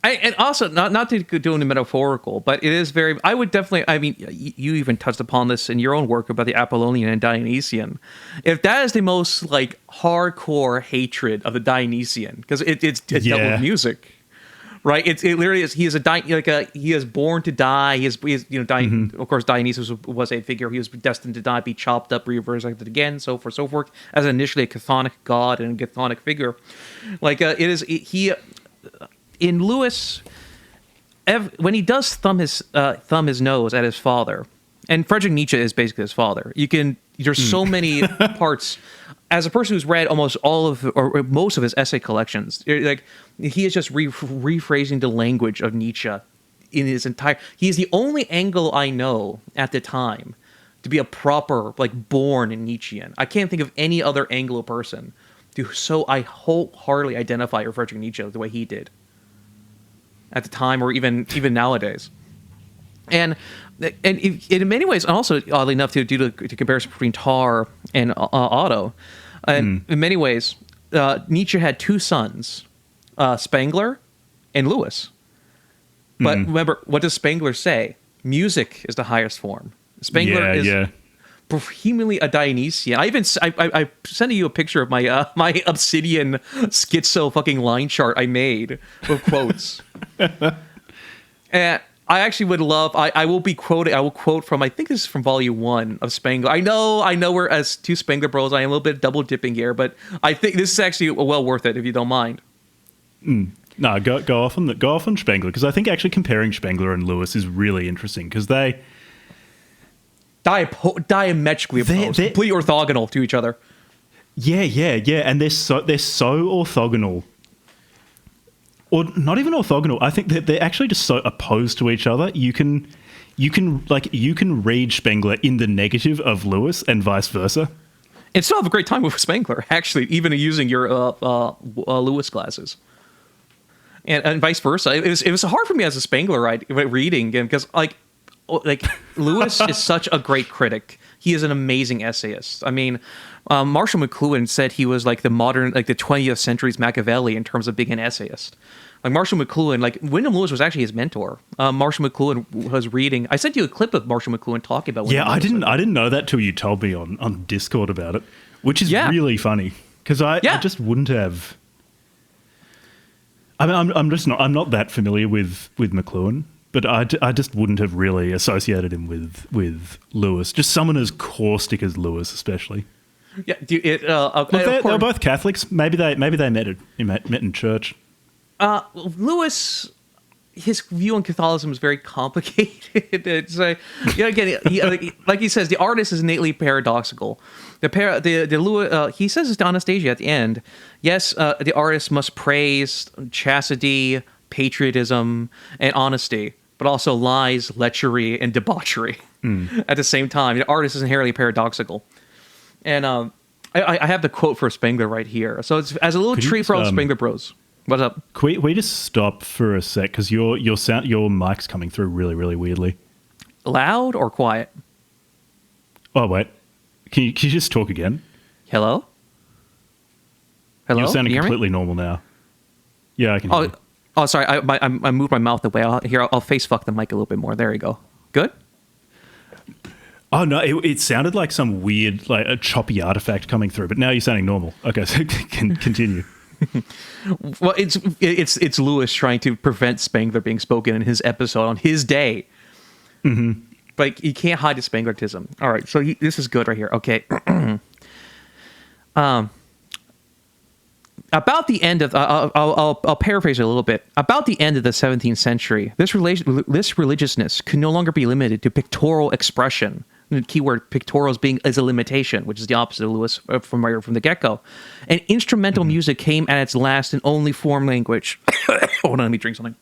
And also, not to do the metaphorical, but it is very. I would definitely. I mean, you even touched upon this in your own work about the Apollonian and Dionysian. If that is the most like hardcore hatred of the Dionysian, because it's dealt with music, right? It literally is. He is he is born to die. He is Of course, Dionysus was a figure. He was destined to die, be chopped up, resurrected again, so forth, so forth. As initially a chthonic god and a chthonic figure, in Lewis, when he does thumb his nose at his father, and Friedrich Nietzsche is basically his father. There's so many parts. As a person who's read almost all of or most of his essay collections, like he is just rephrasing the language of Nietzsche in his entire. He is the only Anglo I know at the time to be a proper born Nietzschean. I can't think of any other Anglo person I wholeheartly identify with Friedrich Nietzsche the way he did at the time, or even nowadays. And in many ways, and also oddly enough, to do the comparison between Tarr and Otto, in many ways, Nietzsche had two sons, Spengler and Lewis. But remember, what does Spengler say? Music is the highest form. Spengler is vehemently a Dionysian. I sent you a picture of my my obsidian schizo fucking line chart I made with quotes. And I actually would love. I will quote from. I think this is from Volume 1 of Spengler. I know we're as two Spengler bros. I am a little bit double dipping here, but I think this is actually well worth it if you don't mind. No, go off on Spengler, because I think actually comparing Spengler and Lewis is really interesting because they diametrically opposed, completely orthogonal to each other. Yeah, and they're so orthogonal. Or not even orthogonal. I think that they're actually just so opposed to each other. You can read Spengler in the negative of Lewis and vice versa. And still have a great time with Spengler, actually, even using your Lewis glasses. And vice versa. It was hard for me as a Spengler reading, because Lewis is such a great critic. He is an amazing essayist. I mean, Marshall McLuhan said he was like the 20th century's Machiavelli in terms of being an essayist. Like Marshall McLuhan, Wyndham Lewis was actually his mentor. Marshall McLuhan was reading. I sent you a clip of Marshall McLuhan talking about. Wyndham Lewis. I didn't know that till you told me on Discord about it, which is really funny because I just wouldn't have. I mean, I'm not that familiar with McLuhan. But I just wouldn't have really associated him with Lewis. Just someone as caustic as Lewis, especially. Yeah, they were both Catholics. Maybe they met in church. Lewis, his view on Catholicism is very complicated. It's again, like he says, the artist is innately paradoxical. He says this to Anastasia at the end. Yes, the artist must praise chastity, patriotism, and honesty, but also lies, lechery, and debauchery at the same time. The artist is inherently paradoxical. And I have the quote for Spengler right here. So it's as a little treat for all Spengler bros. What's up? Can we just stop for a sec, because your mic's coming through really, really weirdly. Loud or quiet? Oh, wait. Can you just talk again? Hello? You're sounding completely normal now. Yeah, I can hear you. Oh, sorry. I moved my mouth away. I'll face fuck the mic a little bit more. There you go. Good? Oh, no. It sounded like some weird, a choppy artifact coming through, but now you're sounding normal. Okay, so continue. Well, it's Lewis trying to prevent Spengler being spoken in his episode on his day. Mm-hmm. But he can't hide his Spenglertism. All right, so this is good right here. Okay. About the end of, I'll paraphrase it a little bit. About the end of the 17th century, this religiousness could no longer be limited to pictorial expression, the keyword pictorials being as a limitation, which is the opposite of Lewis from the get-go. And instrumental music came at its last and only form language. Hold on, let me drink something.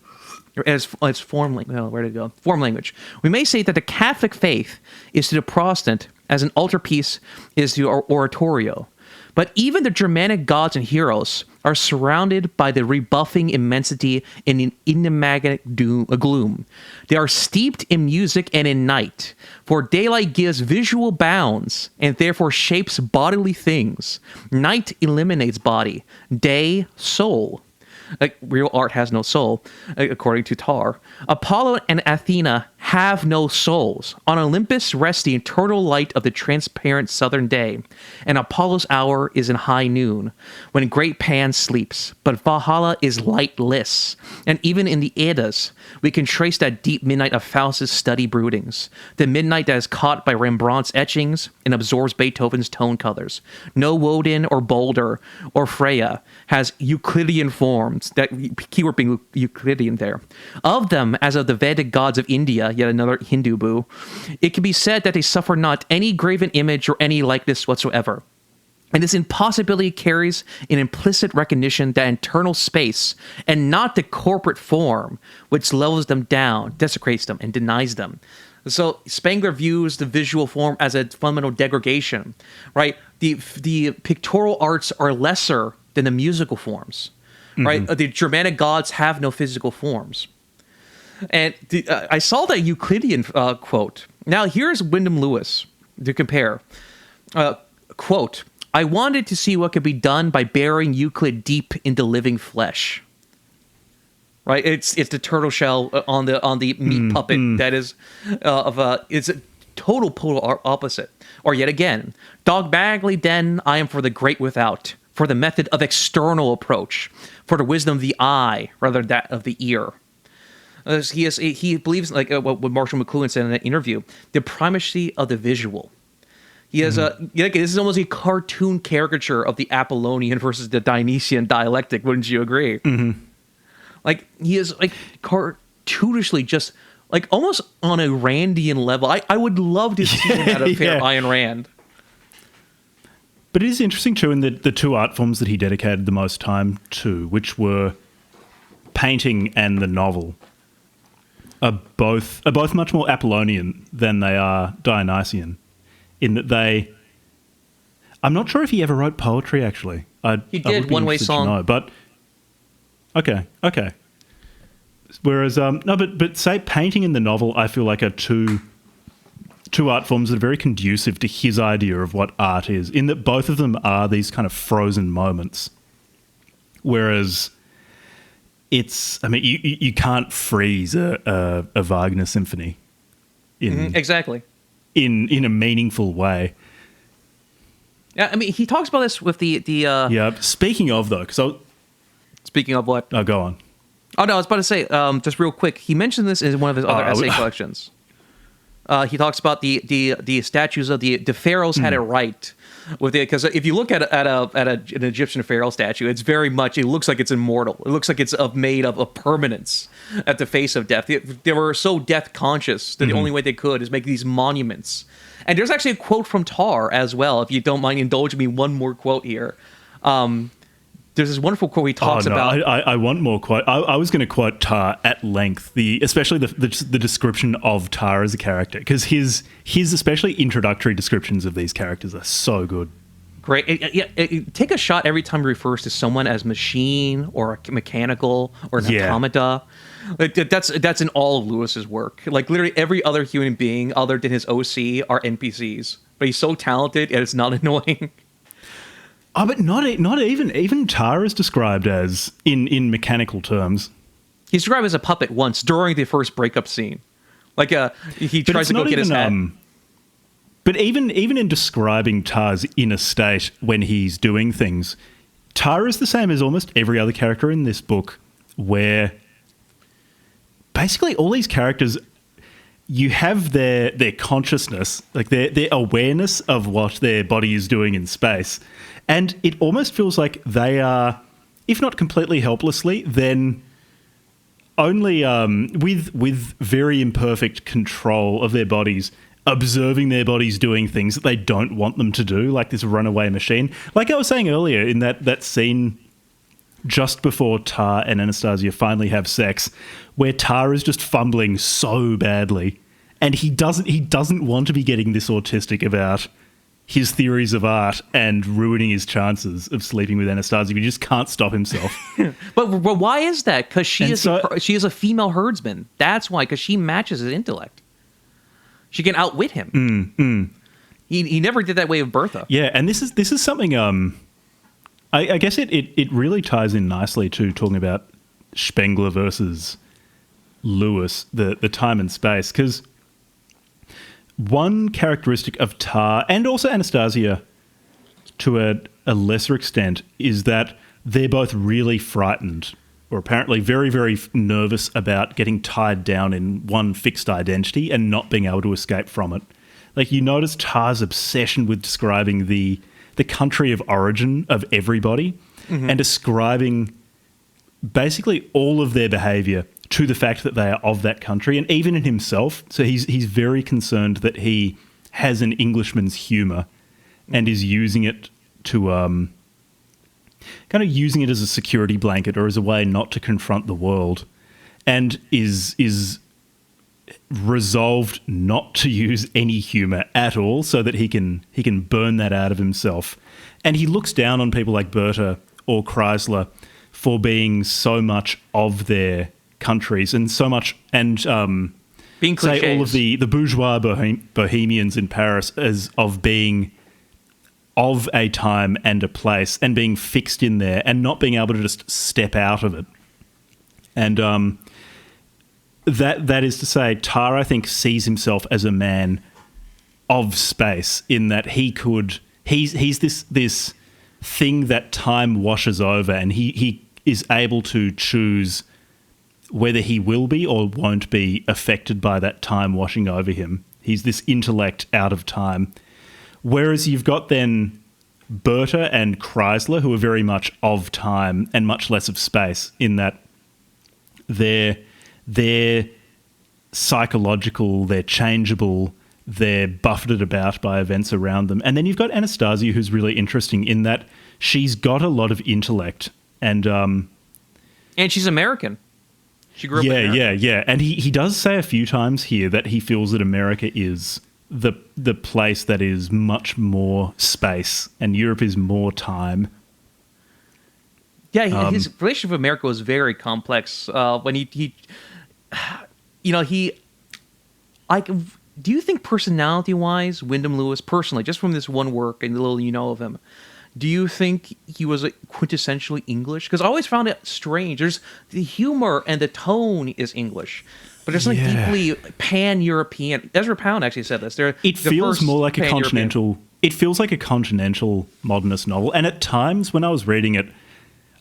As form language. Oh, where did it go? Form language. We may say that the Catholic faith is to the Protestant as an altarpiece is to oratorio. But even the Germanic gods and heroes are surrounded by the rebuffing immensity and in enigmatic gloom. They are steeped in music and in night, for daylight gives visual bounds and therefore shapes bodily things. Night eliminates body, day soul. Like, real art has no soul, according to Tarr. Apollo and Athena have no souls. On Olympus rests the eternal light of the transparent southern day, and Apollo's hour is in high noon, when great Pan sleeps. But Valhalla is lightless, and even in the Eddas, we can trace that deep midnight of Faust's study broodings, the midnight that is caught by Rembrandt's etchings and absorbs Beethoven's tone colors. No Woden or Boulder or Freya has Euclidean forms, that keyword being Euclidean there. Of them, as of the Vedic gods of India, yet another Hindu boo, it can be said that they suffer not any graven image or any likeness whatsoever. And this impossibility carries an implicit recognition that internal space, and not the corporate form, which levels them down, desecrates them, and denies them. So Spengler views the visual form as a fundamental degradation, right? The pictorial arts are lesser than the musical forms, right? The Germanic gods have no physical forms. And I saw that Euclidean quote. Now, here's Wyndham Lewis to compare. Quote, I wanted to see what could be done by burying Euclid deep into living flesh. Right? It's the turtle shell on the meat puppet that is it's a total polar opposite. Or yet again, dogmatically then I am for the great without, for the method of external approach, for the wisdom of the eye rather than that of the ear. He believes, like what Marshall McLuhan said in that interview, the primacy of the visual. He has this is almost a cartoon caricature of the Apollonian versus the Dionysian dialectic. Wouldn't you agree? Like, he is like cartoonishly just like almost on a Randian level. I would love to see him at a fair Ayn Rand. But it is interesting too in the two art forms that he dedicated the most time to, which were painting and the novel, are both much more Apollonian than they are Dionysian. In that I'm not sure if he ever wrote poetry. Actually, he did One Way Song. Know, but okay. Whereas but say painting and the novel, I feel like are two art forms that are very conducive to his idea of what art is. In that both of them are these kind of frozen moments, whereas you can't freeze a Wagner symphony exactly. In a meaningful way. Yeah, I mean, he talks about this with the yeah. Speaking of though, speaking of what? Oh, go on. Oh no, I was about to say just real quick. He mentioned this in one of his other essay collections. He talks about the statues of the pharaohs had it right with it, because if you look at an Egyptian pharaoh statue, it's very much, it looks like it's immortal. It looks like it's made of a permanence at the face of death. They were so death conscious that the only way they could is make these monuments. And there's actually a quote from Tarr as well, if you don't mind indulging me one more quote here. There's this wonderful quote he talks about. I want more quote. I was going to quote Tarr at length, especially the description of Tarr as a character, because his especially introductory descriptions of these characters are so good. Great. Take a shot every time he refers to someone as machine or mechanical or an automata. That's in all of Lewis's work. Like, literally every other human being other than his OC are NPCs. But he's so talented and it's not annoying. Oh, but not even Tarr is described as in mechanical terms. He's described as a puppet once during the first breakup scene. Like he tries to go get his head. But even in describing Tarr's inner state when he's doing things, Tarr is the same as almost every other character in this book, where basically all these characters, you have their consciousness, like their awareness of what their body is doing in space. And it almost feels like they are, if not completely helplessly, then only with very imperfect control of their bodies, observing their bodies doing things that they don't want them to do, like this runaway machine. Like I was saying earlier in that scene just before Tarr and Anastasia finally have sex, where Tarr is just fumbling so badly, and he doesn't want to be getting this autistic about his theories of art and ruining his chances of sleeping with Anastasia, but he just can't stop himself. but why is that? Because she is a female herdsman. That's why, because she matches his intellect. She can outwit him. He never did that way with Bertha. Yeah, and this is something. I guess it really ties in nicely to talking about Spengler versus Lewis, the time and space, because one characteristic of Tarr and also Anastasia to a lesser extent is that they're both really frightened, or apparently very, very nervous about getting tied down in one fixed identity and not being able to escape from it. Like, you notice Tarr's obsession with describing the country of origin of everybody and describing basically all of their behaviour to the fact that they are of that country, and even in himself. So he's very concerned that he has an Englishman's humour and is using it to kind of using it as a security blanket or as a way not to confront the world, and is resolved not to use any humour at all so that he can burn that out of himself. And he looks down on people like Bertha or Chrysler for being so much of their countries and so much, and being cliches. Say all of the bourgeois bohemians in Paris as of being of a time and a place and being fixed in there and not being able to just step out of it. And that is to say, Tarr, I think, sees himself as a man of space, in that he's this thing that time washes over, and he is able to choose whether he will be or won't be affected by that time washing over him. He's this intellect out of time. Whereas you've got then Bertha and Chrysler, who are very much of time and much less of space, in that they're psychological, they're changeable, they're buffeted about by events around them. And then you've got Anastasia, who's really interesting in that she's got a lot of intellect, and she's American. She grew up in America. Yeah. And he does say a few times here that he feels that America is the place that is much more space and Europe is more time. Yeah, his relationship with America was very complex. When do you think personality-wise, Wyndham Lewis, personally, just from this one work and the little you know of him, do you think he was quintessentially English? Because I always found it strange. There's the humor and the tone is English, but there's something deeply pan-European. Ezra Pound actually said this. It feels more like a continental. It feels like a continental modernist novel, and at times when I was reading it,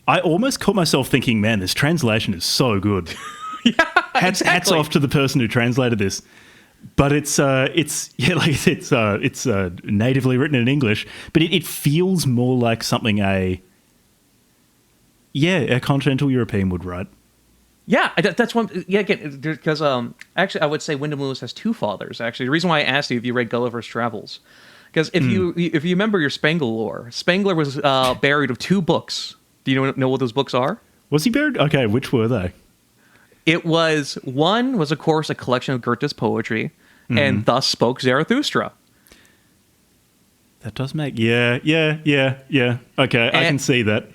I almost caught myself thinking, "Man, this translation is so good." Hats off to the person who translated this. But it's natively written in English, but it feels more like something a continental European would write. Yeah, that's one. Yeah, again, because actually, I would say Wyndham Lewis has two fathers. Actually, the reason why I asked you if you read Gulliver's Travels, because if you remember your Spengler lore, Spengler was buried with two books. Do you know what those books are? Was he buried? Okay, which were they? One was, of course, a collection of Goethe's poetry, and Thus Spoke Zarathustra. That does make... Yeah. Okay, I can see that.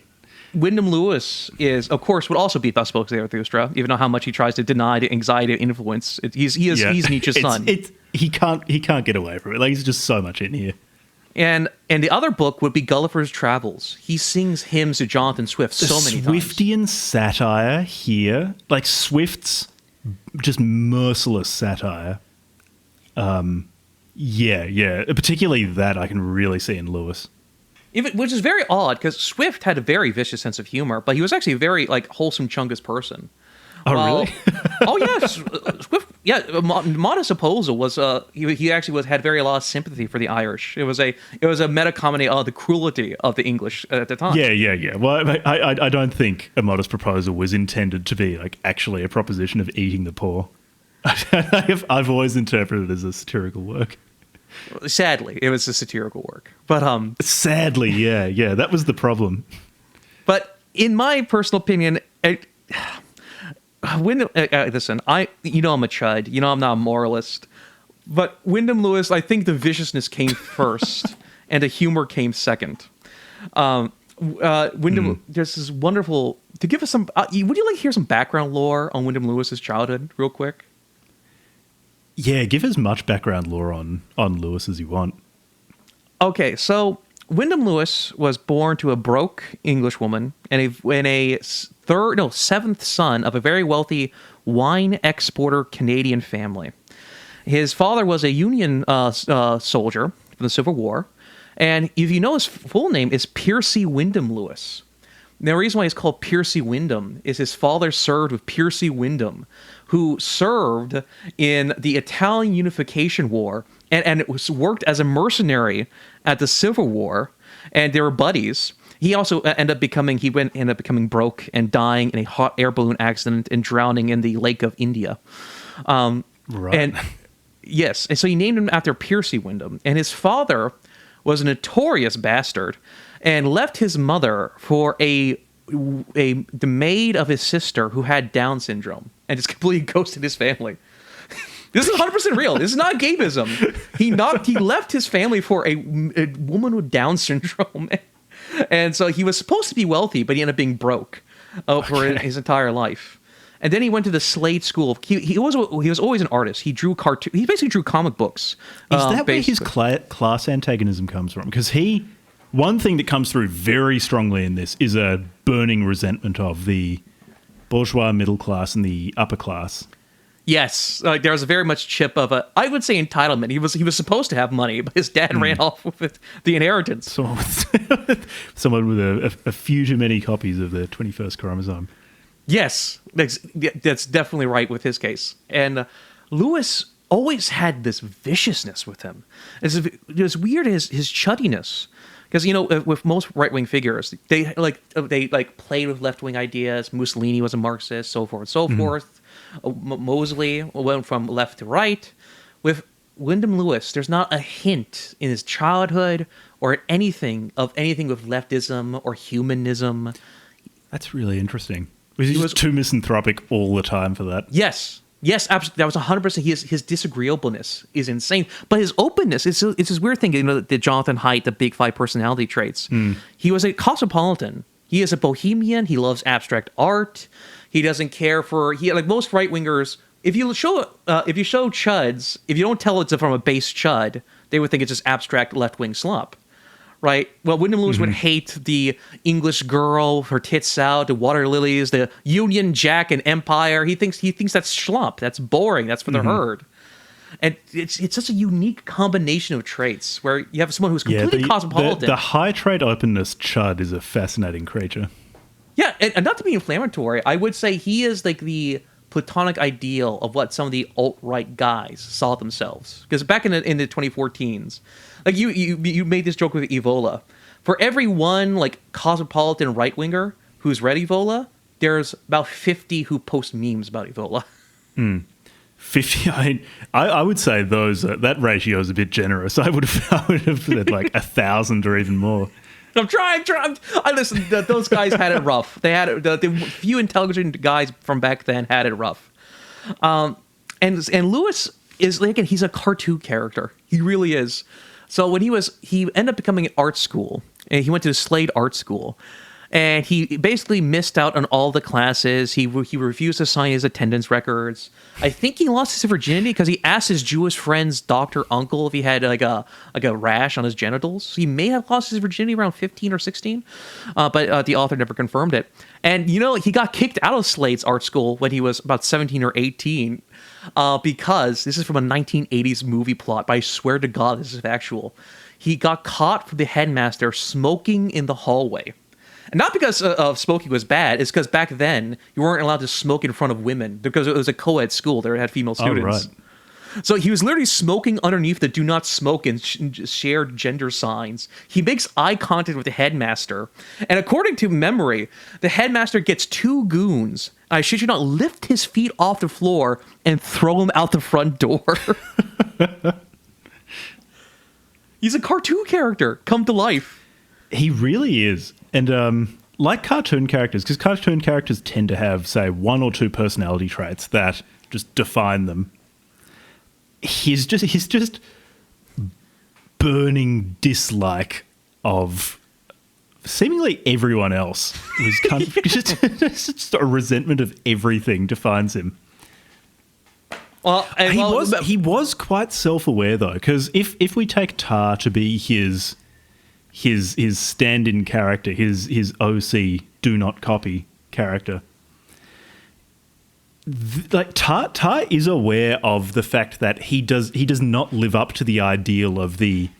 Wyndham Lewis would also be Thus Spoke Zarathustra, even though how much he tries to deny the anxiety and influence. He's Nietzsche's son. He can't get away from it. Like, he's just so much in here. And the other book would be Gulliver's Travels. He sings hymns to Jonathan Swift so many times. Swiftian satire here, like Swift's just merciless satire. Particularly that I can really see in Lewis. Which is very odd, because Swift had a very vicious sense of humor, but he was actually a very wholesome Chungus person. Really? Oh yes, Swift. Yeah, Modest Proposal was he actually had very lot of sympathy for the Irish. It was a meta comedy of the cruelty of the English at the time. Yeah. Well, I don't think A Modest Proposal was intended to be actually a proposition of eating the poor. I've always interpreted it as a satirical work. Sadly, it was a satirical work. But Sadly, yeah, that was the problem. But in my personal opinion, listen, I'm a chud. I'm not a moralist. But Wyndham Lewis, I think the viciousness came first, and the humor came second. Wyndham, there's this wonderful. To give us some, would you like to hear some background lore on Wyndham Lewis's childhood, real quick? Yeah, give as much background lore on Lewis as you want. Okay, so Wyndham Lewis was born to a broke English woman and a seventh son of a very wealthy wine exporter Canadian family. His father was a Union soldier from the Civil War, and if you know his full name is Percy Wyndham Lewis. Now, the reason why he's called Percy Wyndham is his father served with Percy Wyndham, who served in the Italian Unification War and it worked as a mercenary at the Civil War, and they were buddies. He also ended up becoming broke and dying in a hot air balloon accident and drowning in the Lake of India. Right. And yes, and so he named him after Percy Wyndham, and his father was a notorious bastard and left his mother for the maid of his sister who had Down syndrome and just completely ghosted his family. This is 100% real. This is not gaysism. He left his family for a woman with Down syndrome. And so he was supposed to be wealthy, but he ended up being broke for his entire life. And then he went to the Slade School. He was always an artist. He drew cartoon. He basically drew comic books. Is that where his class antagonism comes from? Because one thing that comes through very strongly in this is a burning resentment of the bourgeois middle class and the upper class. Yes, there was a very much chip of I would say entitlement. He was supposed to have money, but his dad ran off with the inheritance. Someone with a few too many copies of the 21st chromosome. Yes, that's definitely right with his case. And Lewis always had this viciousness with him. It's weird his chuddiness. Because with most right-wing figures, they played with left-wing ideas. Mussolini was a Marxist, so forth and so forth. Mosley went from left to right. With Wyndham Lewis, there's not a hint in his childhood or anything with leftism or humanism. That's really interesting. He was too misanthropic all the time for that. Yes, absolutely. That was 100%. His disagreeableness is insane, but his openness it's this weird thing. The Jonathan Haidt, the Big Five personality traits. He was a cosmopolitan. He is a bohemian. He loves abstract art. He doesn't care for like most right wingers. If you show chuds, if you don't tell it's from a base chud, they would think it's just abstract left wing slop. Right. Well, Wyndham Lewis would hate the English girl, her tits out, the water lilies, the Union Jack and Empire. He thinks that's schlump. That's boring. That's for the herd. And it's such a unique combination of traits where you have someone who's completely cosmopolitan. The high trait openness chud is a fascinating creature. Yeah, and not to be inflammatory, I would say he is like the platonic ideal of what some of the alt-right guys saw themselves. Because back in the 2014s, like you made this joke with Evola. For every one like cosmopolitan right winger who's read Evola, there's about 50 who post memes about Evola. 50. I would say that ratio is a bit generous. I would have said like 1,000 or even more. I'm trying. I listen. Those guys had it rough. They had it. The few intelligent guys from back then had it rough. And Lewis is like he's a cartoon character. He really is. So when he ended up becoming an art school, and he went to the Slade Art School, and he basically missed out on all the classes. He refused to sign his attendance records. I think he lost his virginity because he asked his Jewish friend's doctor uncle if he had like a rash on his genitals. He may have lost his virginity around 15 or 16, but the author never confirmed it. And he got kicked out of Slade's art school when he was about 17 or 18 because this is from a 1980s movie plot. But I swear to God, this is factual. He got caught from the headmaster smoking in the hallway. And not because smoking was bad, it's because back then you weren't allowed to smoke in front of women because it was a co-ed school. They had female students. Oh, right. So he was literally smoking underneath the do not smoke and shared gender signs. He makes eye contact with the headmaster. And according to memory, the headmaster gets two goons I shit you not, lift his feet off the floor and throw him out the front door. He's a cartoon character come to life. He really is. And like cartoon characters, because cartoon characters tend to have, say, one or two personality traits that just define them. He's just burning dislike of seemingly everyone else. Who's kind of just a resentment of everything defines him. Well, he was quite self-aware though, because if we take Tarr to be his stand-in character, his OC do not copy character, Tarr is aware of the fact that he does not live up to the ideal of the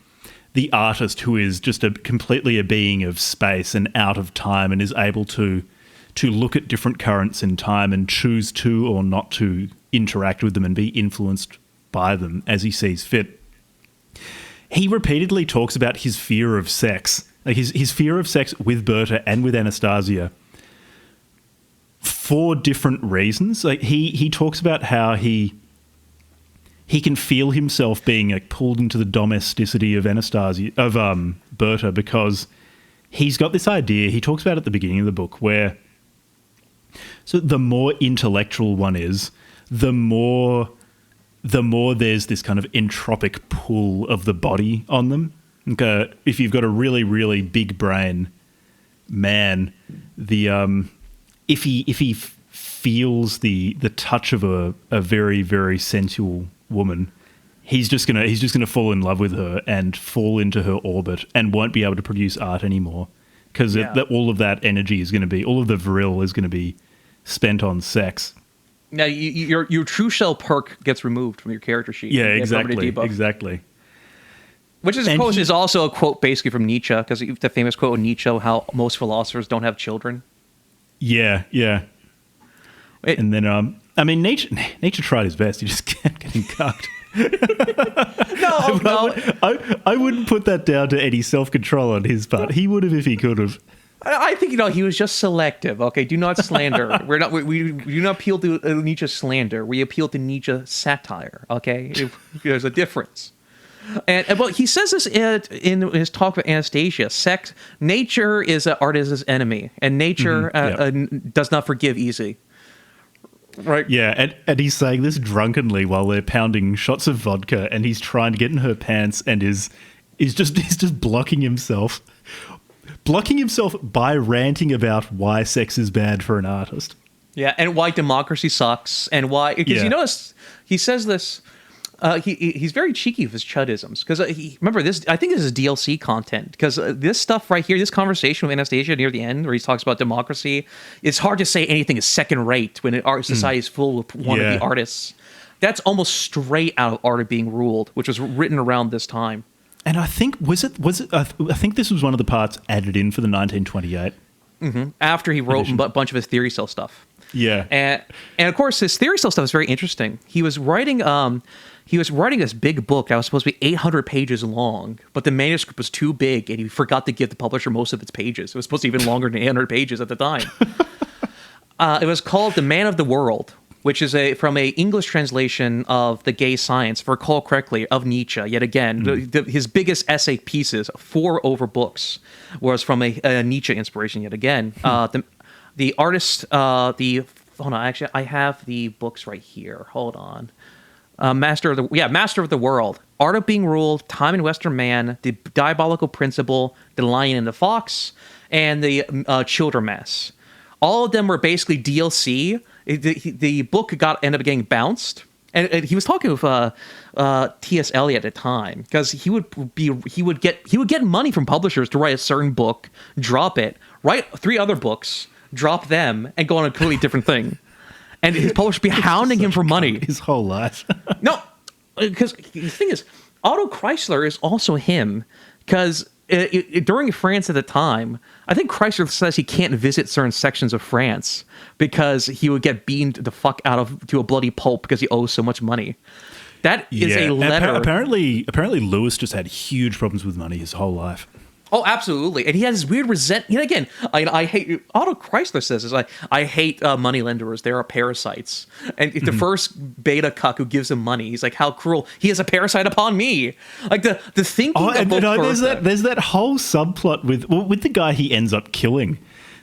artist who is just completely a being of space and out of time and is able to look at different currents in time and choose to or not to interact with them and be influenced by them as he sees fit. He repeatedly talks about his fear of sex, like his fear of sex with Berta and with Anastasia, for different reasons. Like he talks about how he can feel himself being like pulled into the domesticity of Berta, because he's got this idea. He talks about at the beginning of the book where, so the more intellectual one is, the more there's this kind of entropic pull of the body on them. Like if you've got a really, really big brain man, if he feels the touch of a very, very sensual woman, he's just gonna fall in love with her and fall into her orbit and won't be able to produce art anymore, because all of that energy is going to be, all of the viril is going to be spent on sex. Now, your true shell perk gets removed from your character sheet. Yeah, exactly. Which is also a quote basically from Nietzsche, because the famous quote of Nietzsche, how most philosophers don't have children. Yeah. And then, I mean, Nietzsche tried his best. He just kept getting cucked. No. I wouldn't put that down to any self-control on his part. He would have if he could have. I think, he was just selective. Okay, do not slander. We do not appeal to Nietzsche slander. We appeal to Nietzsche satire. Okay, there's a difference. And well, he says this in his talk with Anastasia. Nature is an artist's enemy, and nature does not forgive easy. Right. Yeah, and he's saying this drunkenly while they're pounding shots of vodka, and he's trying to get in her pants, and is just blocking himself by ranting about why sex is bad for an artist. Yeah, and why democracy sucks, and why, because you notice he says this. He's very cheeky with his chudisms, because remember this. I think this is DLC content, because this stuff right here, this conversation with Anastasia near the end, where he talks about democracy, it's hard to say anything is second rate when art society is full of wannabe artists. That's almost straight out of Art of Being Ruled, which was written around this time. And I think was it? I think this was one of the parts added in for the 1928. Mm-hmm. After he wrote a bunch of his theory cell stuff. Yeah, and of course his theory cell stuff is very interesting. He was writing this big book that was supposed to be 800 pages long, but the manuscript was too big, and he forgot to give the publisher most of its pages. It was supposed to be even longer than 800 pages at the time. It was called The Man of the World, which is from a English translation of The Gay Science, if I recall correctly, of Nietzsche. Yet again, his biggest essay pieces, 4 over books, was from a Nietzsche inspiration. Yet again, the artist, hold on, actually, I have the books right here. Hold on. Master of the World, Art of Being Ruled, Time and Western Man, The Diabolical Principle, The Lion and the Fox, and the Childermass. All of them were basically DLC. The book ended up getting bounced, and he was talking with T.S. Eliot at the time, because he would get money from publishers to write a certain book, drop it, write 3 other books, drop them, and go on a completely different thing. And his publisher would be hounding him for money his whole life. No, because the thing is, Otto Chrysler is also him, because during France at the time, I think Chrysler says he can't visit certain sections of France because he would get beamed the fuck to a bloody pulp because he owes so much money. That is a letter. Apparently, Lewis just had huge problems with money his whole life. Oh, absolutely. And he has this weird resentment. Again, I hate, Otto Chrysler says this, I hate moneylenders. They are parasites. And the first beta cuck who gives him money, he's like, how cruel. He is a parasite upon me. Like the thinking of both there's that whole subplot with the guy he ends up killing.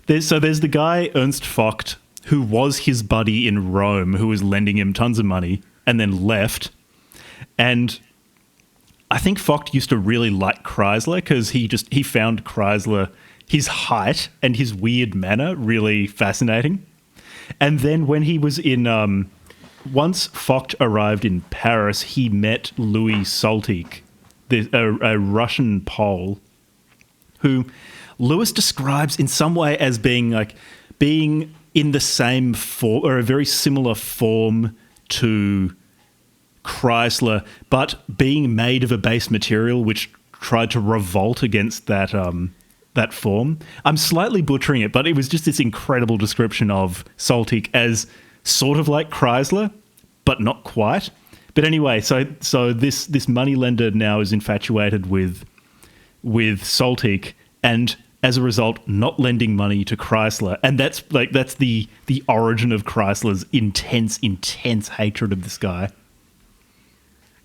There's the guy, Ernst Vogt, who was his buddy in Rome, who was lending him tons of money and then left. And I think Vogt used to really like Chrysler because he found Chrysler, his height and his weird manner, really fascinating. And then when he was in, once Vogt arrived in Paris, he met Louis Soltike, a Russian Pole, who Lewis describes in some way as being in the same form or a very similar form to Chrysler, but being made of a base material which tried to revolt against that form. I'm slightly butchering it, but it was just this incredible description of Soltike as sort of like Chrysler, but not quite. But anyway, so this moneylender now is infatuated with Soltike, and as a result, not lending money to Chrysler, and that's the origin of Chrysler's intense hatred of this guy.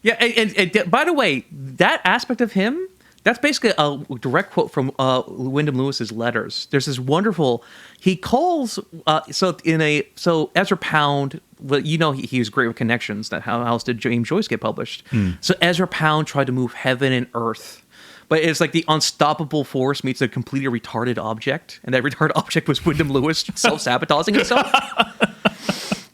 Yeah, and by the way, that aspect of him, that's basically a direct quote from Wyndham Lewis's letters. There's this wonderful, he calls, Ezra Pound, well, he was great with connections. How else did James Joyce get published? So Ezra Pound tried to move heaven and earth. But it's like the unstoppable force meets a completely retarded object. And that retarded object was Wyndham Lewis self-sabotaging himself.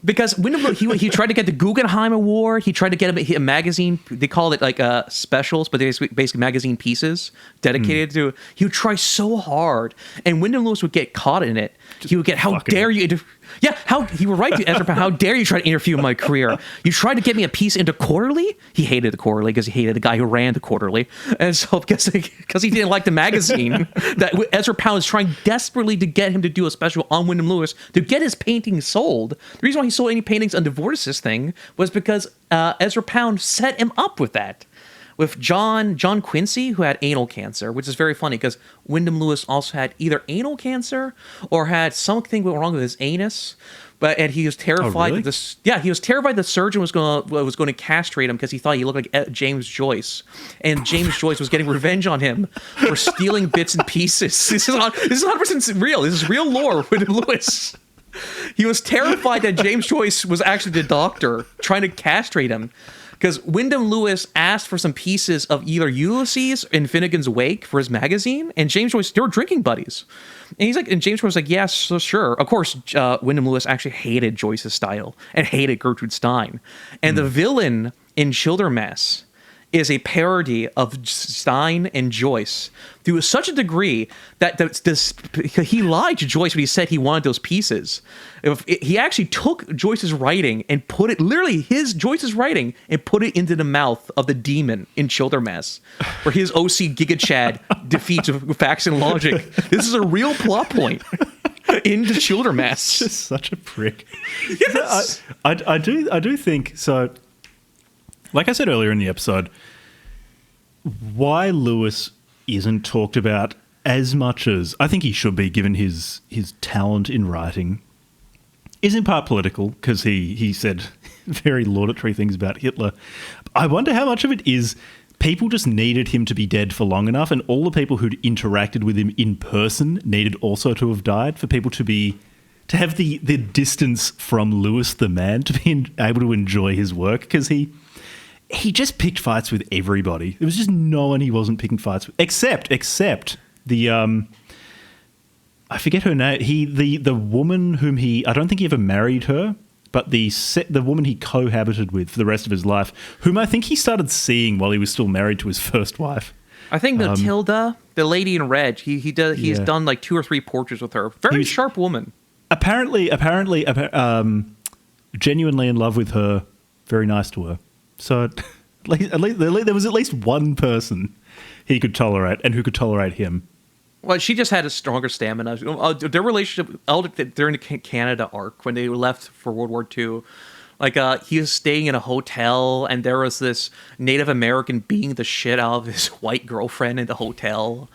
Because Wyndham Lewis, he tried to get the Guggenheim Award. He tried to get a magazine. They called it like specials, but they basically magazine pieces dedicated to. He would try so hard, and Wyndham Lewis would get caught in it. He would get, how dare you? He would write to Ezra Pound, how dare you try to interfere with my career? You tried to get me a piece into Quarterly? He hated the Quarterly because he hated the guy who ran the Quarterly. And so because he didn't like the magazine, that Ezra Pound is trying desperately to get him to do a special on Wyndham Lewis to get his paintings sold. The reason why he sold any paintings on the Vorticist thing was because Ezra Pound set him up with that. With John Quincy, who had anal cancer, which is very funny because Wyndham Lewis also had either anal cancer or had something wrong with his anus. And he was terrified. Oh, really? He was terrified the surgeon was going to castrate him because he thought he looked like James Joyce, and James Joyce was getting revenge on him for stealing bits and pieces. This is 100% real. This is real lore. Wyndham Lewis. He was terrified that James Joyce was actually the doctor trying to castrate him. Because Wyndham Lewis asked for some pieces of either Ulysses in Finnegan's Wake for his magazine, and James Joyce, they were drinking buddies. And James Joyce was like, yes, so sure. Of course, Wyndham Lewis actually hated Joyce's style and hated Gertrude Stein. And the villain in Childermass is a parody of Stein and Joyce to such a degree that he lied to Joyce when he said he wanted those pieces. He actually took Joyce's writing and put it, literally Joyce's writing, and put it into the mouth of the demon in Childermass, where his OC Giga Chad defeats facts and logic. This is a real plot point into Childermass. Just such a prick. Yes. I do think so. Like I said earlier in the episode, why Lewis isn't talked about as much as I think he should be, given his talent in writing, is in part political, because he said very laudatory things about Hitler. I wonder how much of it is people just needed him to be dead for long enough, and all the people who'd interacted with him in person needed also to have died for people to have the distance from Lewis the man to be able to enjoy his work, because he just picked fights with everybody. There was just no one he wasn't picking fights with, except the I forget her name. The woman whom I don't think he ever married her, but the woman he cohabited with for the rest of his life, whom I think he started seeing while he was still married to his first wife. I think Matilda, the lady in red, he's done like 2 or 3 portraits with her. Very sharp woman. Apparently, genuinely in love with her. Very nice to her. So at least there was at least one person he could tolerate, and who could tolerate him. Well, she just had a stronger stamina. Their relationship, during the Canada arc, when they left for World War II, Like, he was staying in a hotel, and there was this Native American beating the shit out of his white girlfriend in the hotel.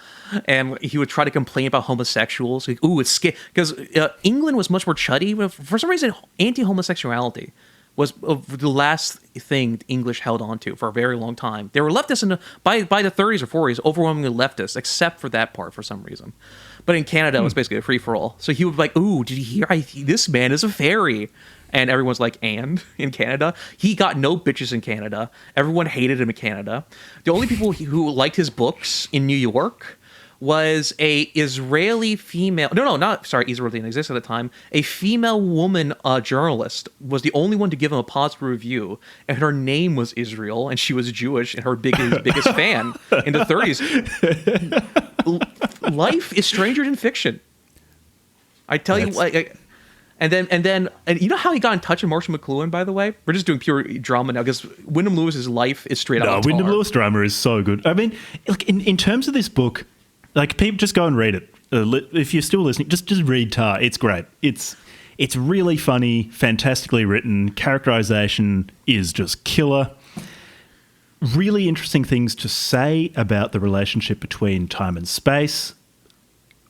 And he would try to complain about homosexuals. Like, ooh, it's scary. Because England was much more chuddy. But for some reason, anti-homosexuality was the last thing the English held on to for a very long time. They were leftists by the 30s or 40s, overwhelmingly leftist, except for that part for some reason. But in Canada, it was basically a free-for-all. So he would be like, ooh, did you hear? This man is a fairy. And everyone's like, and? In Canada? He got no bitches in Canada. Everyone hated him in Canada. The only people who liked his books in New York was a Israeli female... Israel didn't exist at the time. A female woman journalist was the only one to give him a positive review. And her name was Israel, and she was Jewish, and her biggest fan in the 30s. Life is stranger than fiction. I tell you what... And you know how he got in touch with Marshall McLuhan, by the way? We're just doing pure drama now, because Wyndham Lewis's life is straight out of Tarr. Wyndham Lewis drama is so good. I mean, look, in terms of this book, like, people just go and read it. If you're still listening, just read Tarr. It's great. It's really funny, fantastically written. Characterization is just killer. Really interesting things to say about the relationship between time and space,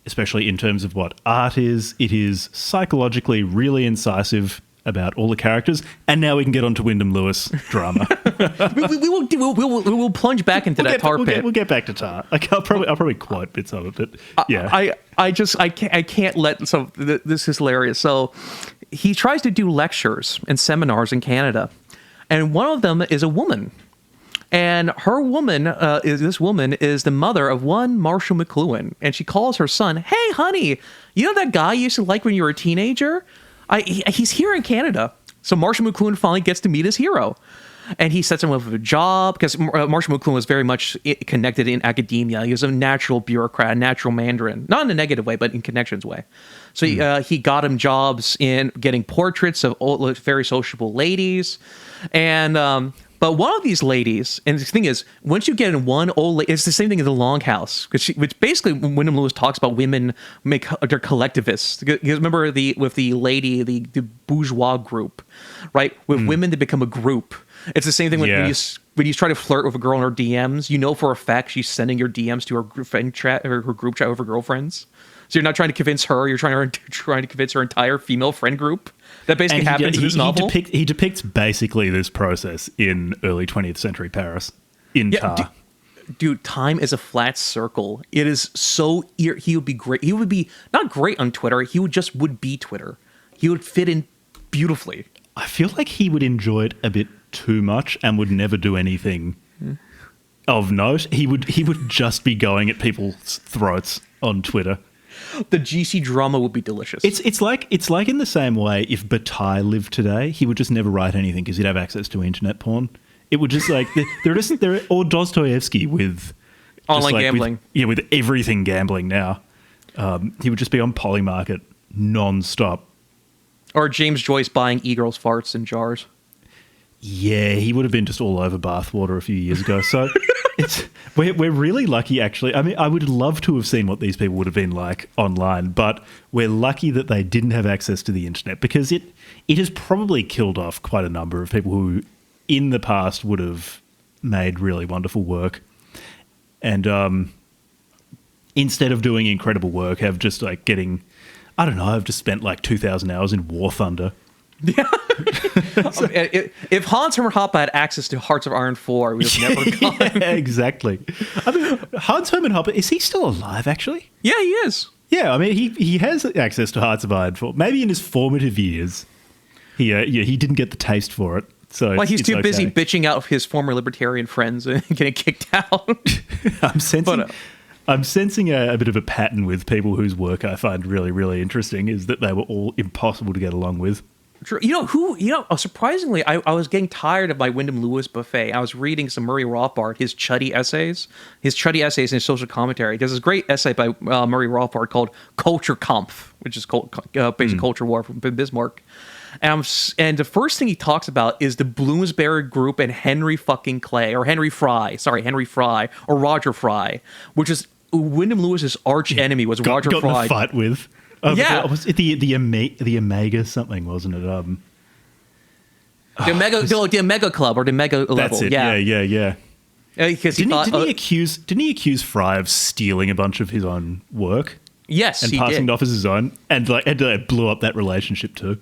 especially in terms of what art is. It is psychologically really incisive about all the characters. And now we can get on to Wyndham Lewis drama. we will plunge back into that Tarr pit. We'll get back to Tarr. Like, I'll probably quote bits of it, but yeah. I can't let... So this is hilarious. So he tries to do lectures and seminars in Canada. And one of them is a woman. And her woman, this woman is the mother of one Marshall McLuhan. And she calls her son, hey, honey, you know that guy you used to like when you were a teenager? He's here in Canada. So Marshall McLuhan finally gets to meet his hero. And he sets him up with a job, because Marshall McLuhan was very much connected in academia. He was a natural bureaucrat, a natural Mandarin. Not in a negative way, but in connections way. So he got him jobs in getting portraits of old, very sociable ladies. And... But one of these ladies, and the thing is, once you get in one old lady, it's the same thing as the Longhouse, which basically Wyndham Lewis talks about women they're collectivists. Because remember with the lady, the bourgeois group, right? With women, they become a group. It's the same thing when you try to flirt with a girl in her DMs. You know for a fact she's sending your DMs to her friend chat or her group chat with her girlfriends. So you're not trying to convince her; you're trying to convince her entire female friend group. That basically happens in this novel. He depicts basically this process in early 20th century Paris in Tarr. Dude, time is a flat circle. It is so... He would be great. He would be not great on Twitter. He would be Twitter. He would fit in beautifully. I feel like he would enjoy it a bit too much and would never do anything of note. He would just be going at people's throats on Twitter. The GC drama would be delicious. It's like in the same way if Bataille lived today, he would just never write anything because he'd have access to internet porn. It would just like or Dostoevsky with online gambling. With everything gambling now. He would just be on Polymarket non-stop. Or James Joyce buying e-girls farts in jars. Yeah, he would have been just all over bathwater a few years ago. So we're really lucky, actually. I mean, I would love to have seen what these people would have been like online, but we're lucky that they didn't have access to the internet, because it has probably killed off quite a number of people who in the past would have made really wonderful work. And instead of doing incredible work, have just like getting... I don't know, I've just spent like 2,000 hours in War Thunder. Yeah. If Hans Hermann Hoppe had access to Hearts of Iron 4, we would have never gone. Yeah, exactly. I mean, Hans Hermann Hoppe, is he still alive, actually? Yeah, he is. Yeah, I mean, he has access to Hearts of Iron 4. Maybe in his formative years, he didn't get the taste for it. So well, he's too busy bitching out his former libertarian friends and getting kicked out. I'm sensing a bit of a pattern with people whose work I find really, really interesting, is that they were all impossible to get along with. Surprisingly, I was getting tired of my Wyndham Lewis buffet. I was reading some Murray Rothbard, his chuddy essays and his social commentary. There's this great essay by Murray Rothbard called Culture Kampf, which is basic culture war from Bismarck. And the first thing he talks about is the Bloomsbury Group and Henry Fry, or Roger Fry, which is Wyndham Lewis's arch enemy was Roger Fry. Got in a fight with. Was it the Omega something, wasn't it? the mega club or the mega level. That's it. Yeah. Because Didn't he accuse Fry of stealing a bunch of his own work? Yes, and he passing did. it off as his own, and blew up that relationship too.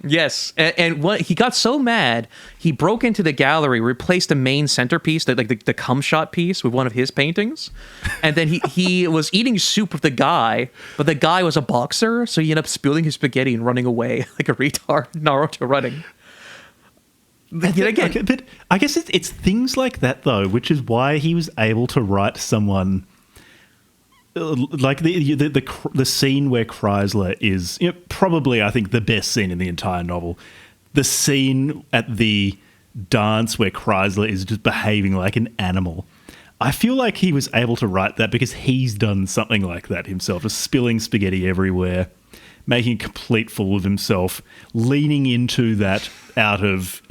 Yes, and what he got so mad, he broke into the gallery, replaced the main centerpiece, the cum shot piece, with one of his paintings, and then he was eating soup with the guy, but the guy was a boxer, so he ended up spilling his spaghetti and running away like a retard. Naruto running. But I guess it's things like that though, which is why he was able to write someone. Like the scene where Chrysler is probably, I think, the best scene in the entire novel. The scene at the dance where Chrysler is just behaving like an animal. I feel like he was able to write that because he's done something like that himself, just spilling spaghetti everywhere, making a complete fool of himself, leaning into that out of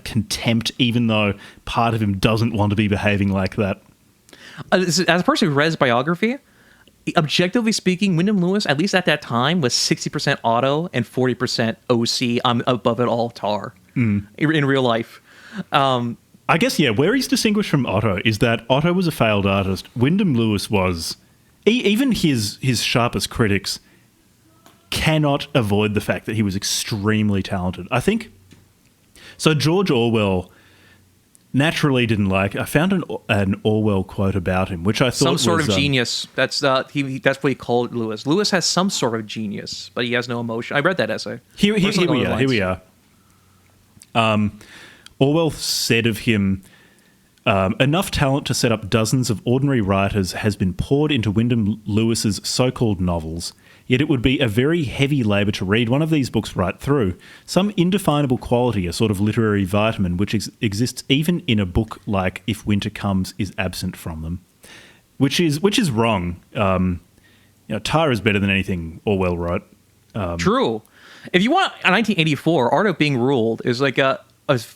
contempt, even though part of him doesn't want to be behaving like that. As a person who read his biography, objectively speaking, Wyndham Lewis, at least at that time, was 60% Otto and 40% OC. I'm above it all Tarr in real life. I guess, where he's distinguished from Otto is that Otto was a failed artist. Wyndham Lewis was, even his sharpest critics cannot avoid the fact that he was extremely talented. I think, so George Orwell naturally didn't like. I found an Orwell quote about him, which I thought some sort was, of genius. That's that's what he called Lewis. Lewis has some sort of genius, but he has no emotion. I read that essay. Here we are. Orwell said of him, enough talent to set up dozens of ordinary writers has been poured into Wyndham Lewis's so-called novels. Yet it would be a very heavy labour to read one of these books right through. Some indefinable quality, a sort of literary vitamin, which exists even in a book like If Winter Comes, is absent from them. Which is wrong. Tarr is better than anything Orwell wrote. True. If you want, 1984, Art of Being Ruled is like a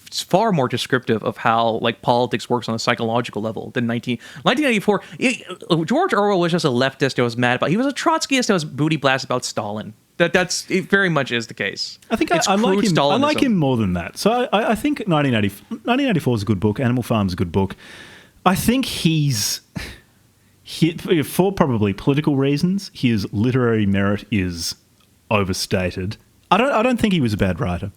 far more descriptive of how like politics works on a psychological level than 1984. George Orwell was just a leftist that was mad about. He was a Trotskyist that was booty blast about Stalin. It very much is the case. I think I like him. I like him more than that. So I think 1984 is a good book. Animal Farm is a good book. I think for probably political reasons, his literary merit is overstated. I don't think he was a bad writer.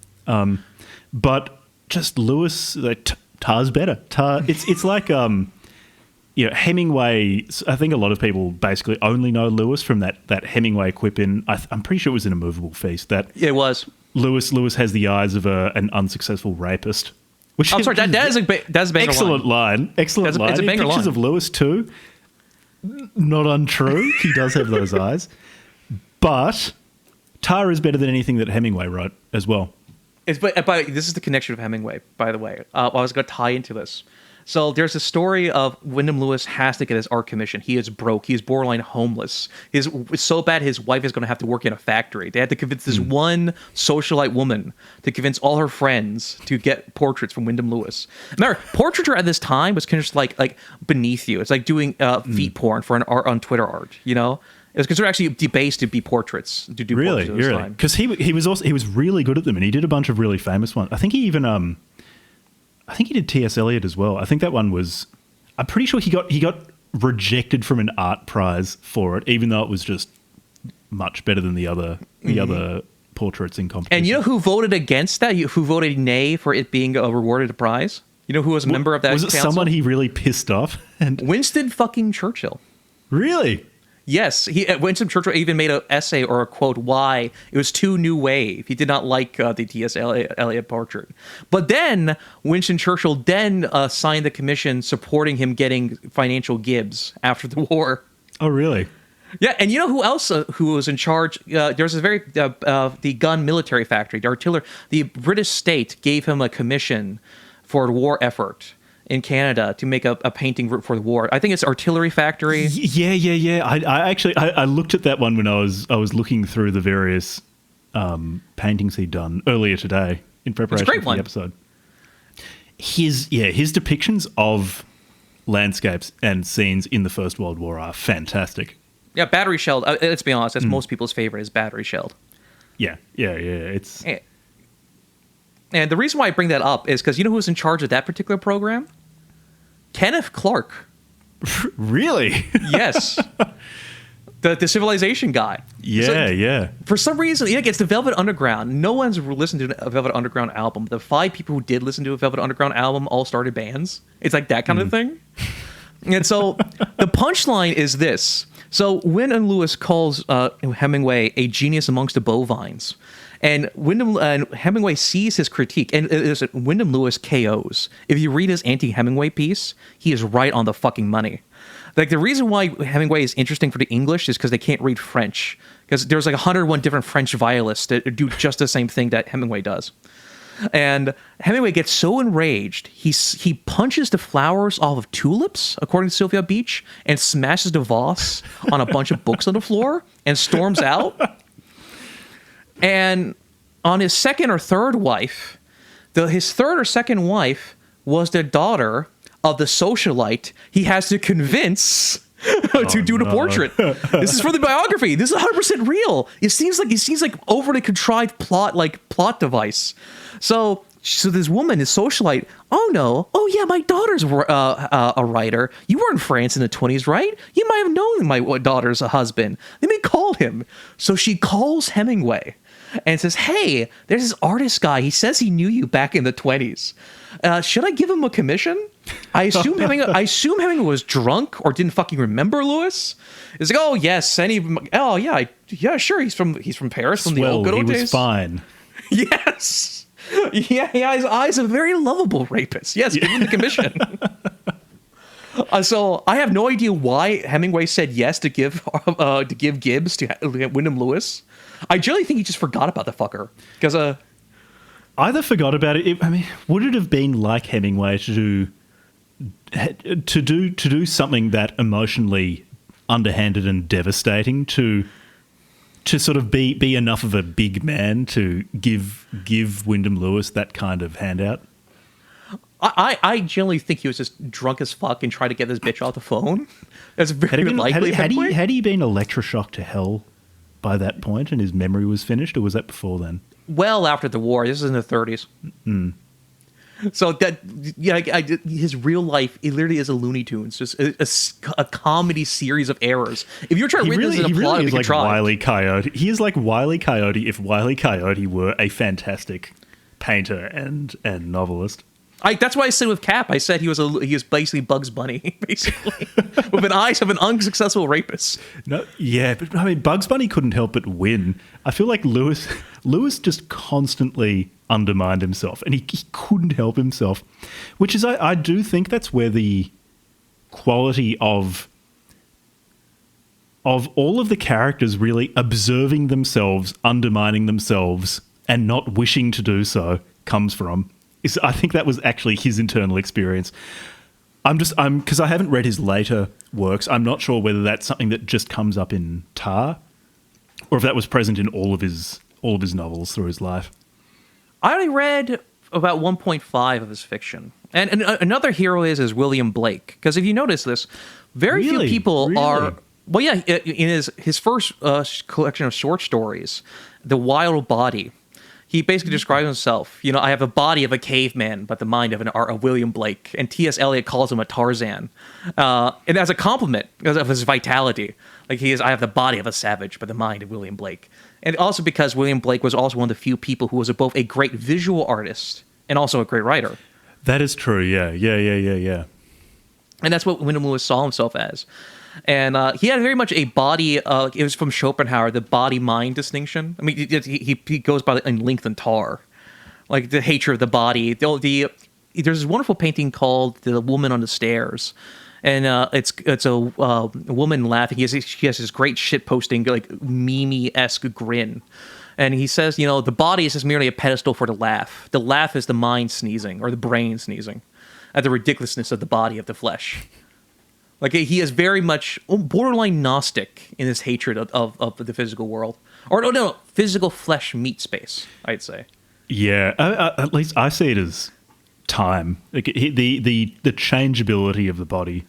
But just Lewis, Tarr's better. Tarr, it's like Hemingway. I think a lot of people basically only know Lewis from that Hemingway quip in. I'm pretty sure it was in A Movable Feast. That it was Lewis has the eyes of an unsuccessful rapist. Which I'm sorry, that's a banger excellent line. Excellent line. It's a banger pictures line. of Lewis too. Not untrue. He does have those eyes, but Tarr is better than anything that Hemingway wrote as well. But this is the connection of Hemingway, by the way. I was going to tie into this. So there's a story of Wyndham Lewis has to get his art commission. He is broke. He is borderline homeless. It's so bad his wife is going to have to work in a factory. They had to convince this one socialite woman to convince all her friends to get portraits from Wyndham Lewis. Remember, portraiture at this time was kind of just like beneath you. It's like doing feet porn for an art on Twitter art, It was considered actually debased to be portraits, to do portraits at this time. Because he was really good at them, and he did a bunch of really famous ones. I think he even he did T.S. Eliot as well. I think that one was. I'm pretty sure he got rejected from an art prize for it, even though it was just much better than the other portraits in competition. And you know who voted against that? Who voted nay for it being awarded a prize? You know who was a member of that? Was it council? someone he really pissed off? Winston fucking Churchill. Really? Yes, Winston Churchill even made an essay or a quote why it was too new wave. He did not like the T.S. Eliot portrait. But then Winston Churchill signed the commission supporting him getting financial gibs after the war. Oh, really? Yeah, and you know who else who was in charge? There was the gun military factory, the artillery. The British state gave him a commission for the war effort in Canada to make a painting for the war. I think it's Artillery Factory. Yeah. I actually looked at that one when I was looking through the various paintings he'd done earlier today in preparation for the episode. His depictions of landscapes and scenes in the First World War are fantastic. Yeah, battery shelled. Let's be honest, that's most people's favorite is battery shelled. Yeah. It's. And the reason why I bring that up is because you know who's in charge of that particular program? Kenneth Clark. Really? Yes. The Civilization guy. Yeah, yeah. For some reason, it's the Velvet Underground. No one's listened to a Velvet Underground album. The 5 people who did listen to a Velvet Underground album all started bands. It's like that kind of thing. And so the punchline is this. So Wyndham Lewis calls Hemingway a genius amongst the bovines. And Hemingway sees his critique, and Wyndham Lewis KOs. If you read his anti-Hemingway piece, he is right on the fucking money. Like, the reason why Hemingway is interesting for the English is because they can't read French. Because there's like 101 different French violists that do just the same thing that Hemingway does. And Hemingway gets so enraged, he punches the flowers off of tulips, according to Sylvia Beach, and smashes the vase on a bunch of books on the floor and storms out. And on his second or third wife, his third or second wife was the daughter of the socialite he has to convince to do the portrait. This is for the biography. This is 100% real. It seems like overly contrived plot device. So this woman is socialite. Oh no. Oh yeah, my daughter's a writer. You were in France in the 1920s, right? You might have known my daughter's a husband. Let me call him. So she calls Hemingway and says, hey, there's this artist guy. He says he knew you back in the 1920s. Should I give him a commission? I assume Hemingway was drunk or didn't fucking remember Lewis. It's like, oh yes, yeah, sure. He's from Paris, from the old good old days. He was fine. Yes. Yeah, his eyes a very lovable rapist. Yes, give him the commission. So I have no idea why Hemingway said yes to give Gibbs to Wyndham Lewis. I generally think he just forgot about the fucker because either forgot about it. I mean, would it have been like Hemingway to do something that emotionally underhanded and devastating to sort of be enough of a big man to give Wyndham Lewis that kind of handout? I generally think he was just drunk as fuck and tried to get this bitch off the phone. That's very likely. Had he been electroshocked to hell by that point and his memory was finished, or was that before then? Well, after the war. This is in the 1930s. Mm. So that, his real life, it literally is a Looney Tunes, just a comedy series of errors. If you're trying to read this in a plot, is like Wile E. Coyote. He is like Wile E. Coyote if Wile E. Coyote were a fantastic painter and novelist. That's why I said with Cap, I said he was basically Bugs Bunny, basically, with an eyes of an unsuccessful rapist. No, yeah, but I mean, Bugs Bunny couldn't help but win. I feel like Lewis just constantly undermined himself, and he couldn't help himself, which is, I do think that's where the quality of all of the characters really observing themselves, undermining themselves, and not wishing to do so comes from. I think that was actually his internal experience. Because I haven't read his later works. I'm not sure whether that's something that just comes up in Tarr, or if that was present in all of his novels through his life. I only read about 1.5 of his fiction, and another hero is William Blake. Because if you notice this, very few people are. Well, yeah, in his first collection of short stories, The Wild Body. He basically describes himself, I have a body of a caveman, but the mind of a William Blake. And T.S. Eliot calls him a Tarzan. And as a compliment of his vitality. Like I have the body of a savage, but the mind of William Blake. And also because William Blake was also one of the few people who was both a great visual artist and also a great writer. That is true, yeah. And that's what Wyndham Lewis saw himself as. And he had very much a body, it was from Schopenhauer, the body-mind distinction. I mean, he goes by in length and tar, like the hatred of the body. There's this wonderful painting called The Woman on the Stairs. And it's a woman laughing. She has this great shit-posting, like, meme-esque grin. And he says, the body is just merely a pedestal for the laugh. The laugh is the mind sneezing, or the brain sneezing, at the ridiculousness of the body of the flesh. Like, he is very much borderline Gnostic in his hatred of the physical world. Or, no, physical flesh meat space, I'd say. Yeah, at least I see it as time. Like, the changeability of the body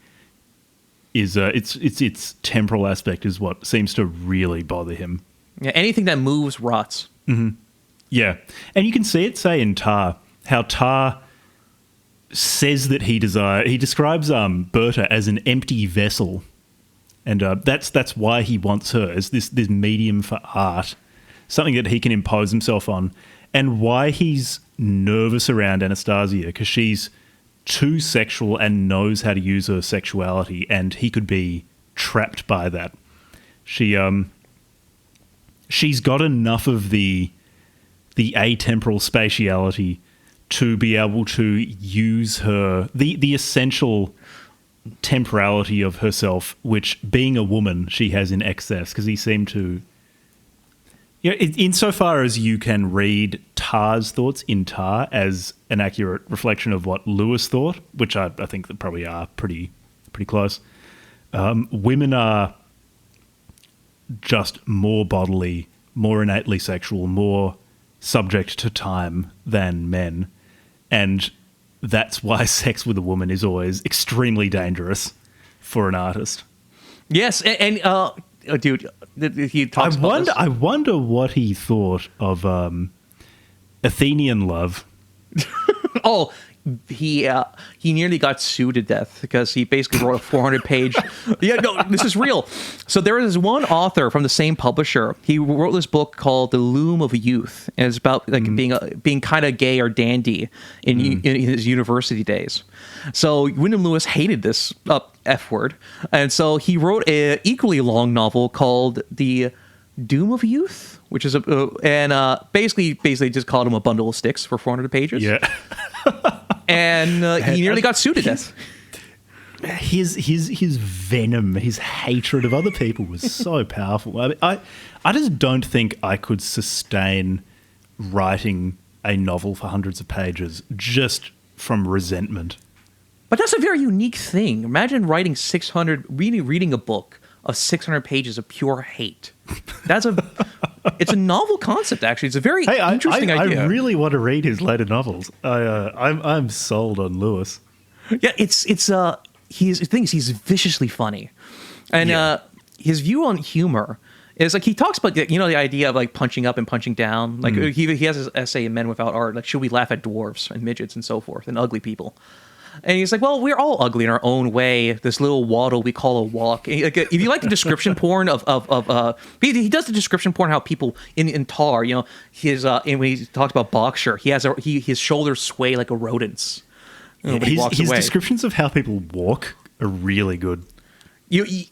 is, its temporal aspect is what seems to really bother him. Yeah, anything that moves rots. Mm-hmm. Yeah. And you can see it, say, in Tarr, how Tarr says that he describes Berta as an empty vessel. And that's why he wants her, as this medium for art, something that he can impose himself on, and why he's nervous around Anastasia, because she's too sexual and knows how to use her sexuality, and he could be trapped by that. She's got enough of the atemporal spatiality to be able to use her the essential temporality of herself, which, being a woman, she has in excess, because he seemed to... insofar as you can read Tarr's thoughts in Tarr as an accurate reflection of what Lewis thought, which I think that probably are pretty close, women are just more bodily, more innately sexual, more subject to time than men. And that's why sex with a woman is always extremely dangerous for an artist. Yes, and dude, he talks about this. I wonder what he thought of Athenian love. Oh, he nearly got sued to death because he basically wrote a 400-page... Yeah, no, this is real. So there is one author from the same publisher. He wrote this book called The Loom of Youth, and it's about like being kind of gay or dandy in his university days. So Wyndham Lewis hated this F word, and so he wrote an equally long novel called The Doom of Youth, which is basically just called him a bundle of sticks for 400 pages. Yeah. And he nearly got sued to death. His venom, his hatred of other people was so powerful. I just don't think I could sustain writing a novel for hundreds of pages just from resentment. But that's a very unique thing. Imagine writing reading a book of 600 pages of pure hate. It's a novel concept, actually. It's a very interesting idea. I really want to read his later novels. I'm sold on Lewis. Yeah, he's viciously funny, and his view on humor is like he talks about the idea of like punching up and punching down. Like he has his essay in Men Without Art, like should we laugh at dwarves and midgets and so forth and ugly people. And he's like, well, we're all ugly in our own way. This little waddle we call a walk. If you like the description porn he does the description porn how people in Tarr, and when he talks about Boxer, his shoulders sway like a rodent's. His descriptions of how people walk are really good.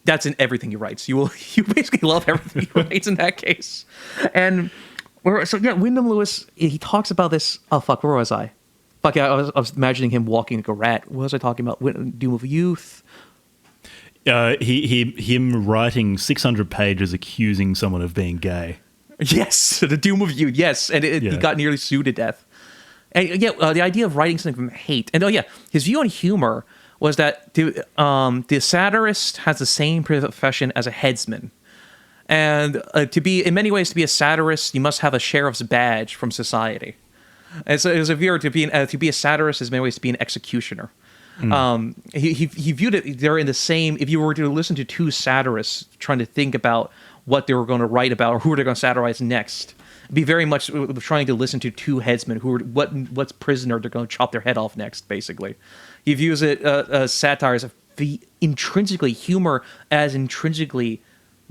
That's in everything he writes. You basically love everything he writes in that case. And Wyndham Lewis, he talks about this. Oh fuck, where was I? Fuck yeah, I was imagining him walking like a rat. What was I talking about? Doom of Youth. Him writing 600 pages accusing someone of being gay. Yes, the Doom of Youth. Yes, and he got nearly sued to death. And the idea of writing something from hate. And his view on humor was that the satirist has the same profession as a headsman. And in many ways, to be a satirist, you must have a sheriff's badge from society. And so it was a view to be a satirist is in many ways to be an executioner. He viewed it, they're in the same. If you were to listen to two satirists trying to think about what they were going to write about or who they're going to satirize next, it'd be very much trying to listen to two headsmen who are what's prisoner they're going to chop their head off next. Basically, he views it satire as intrinsically humor as intrinsically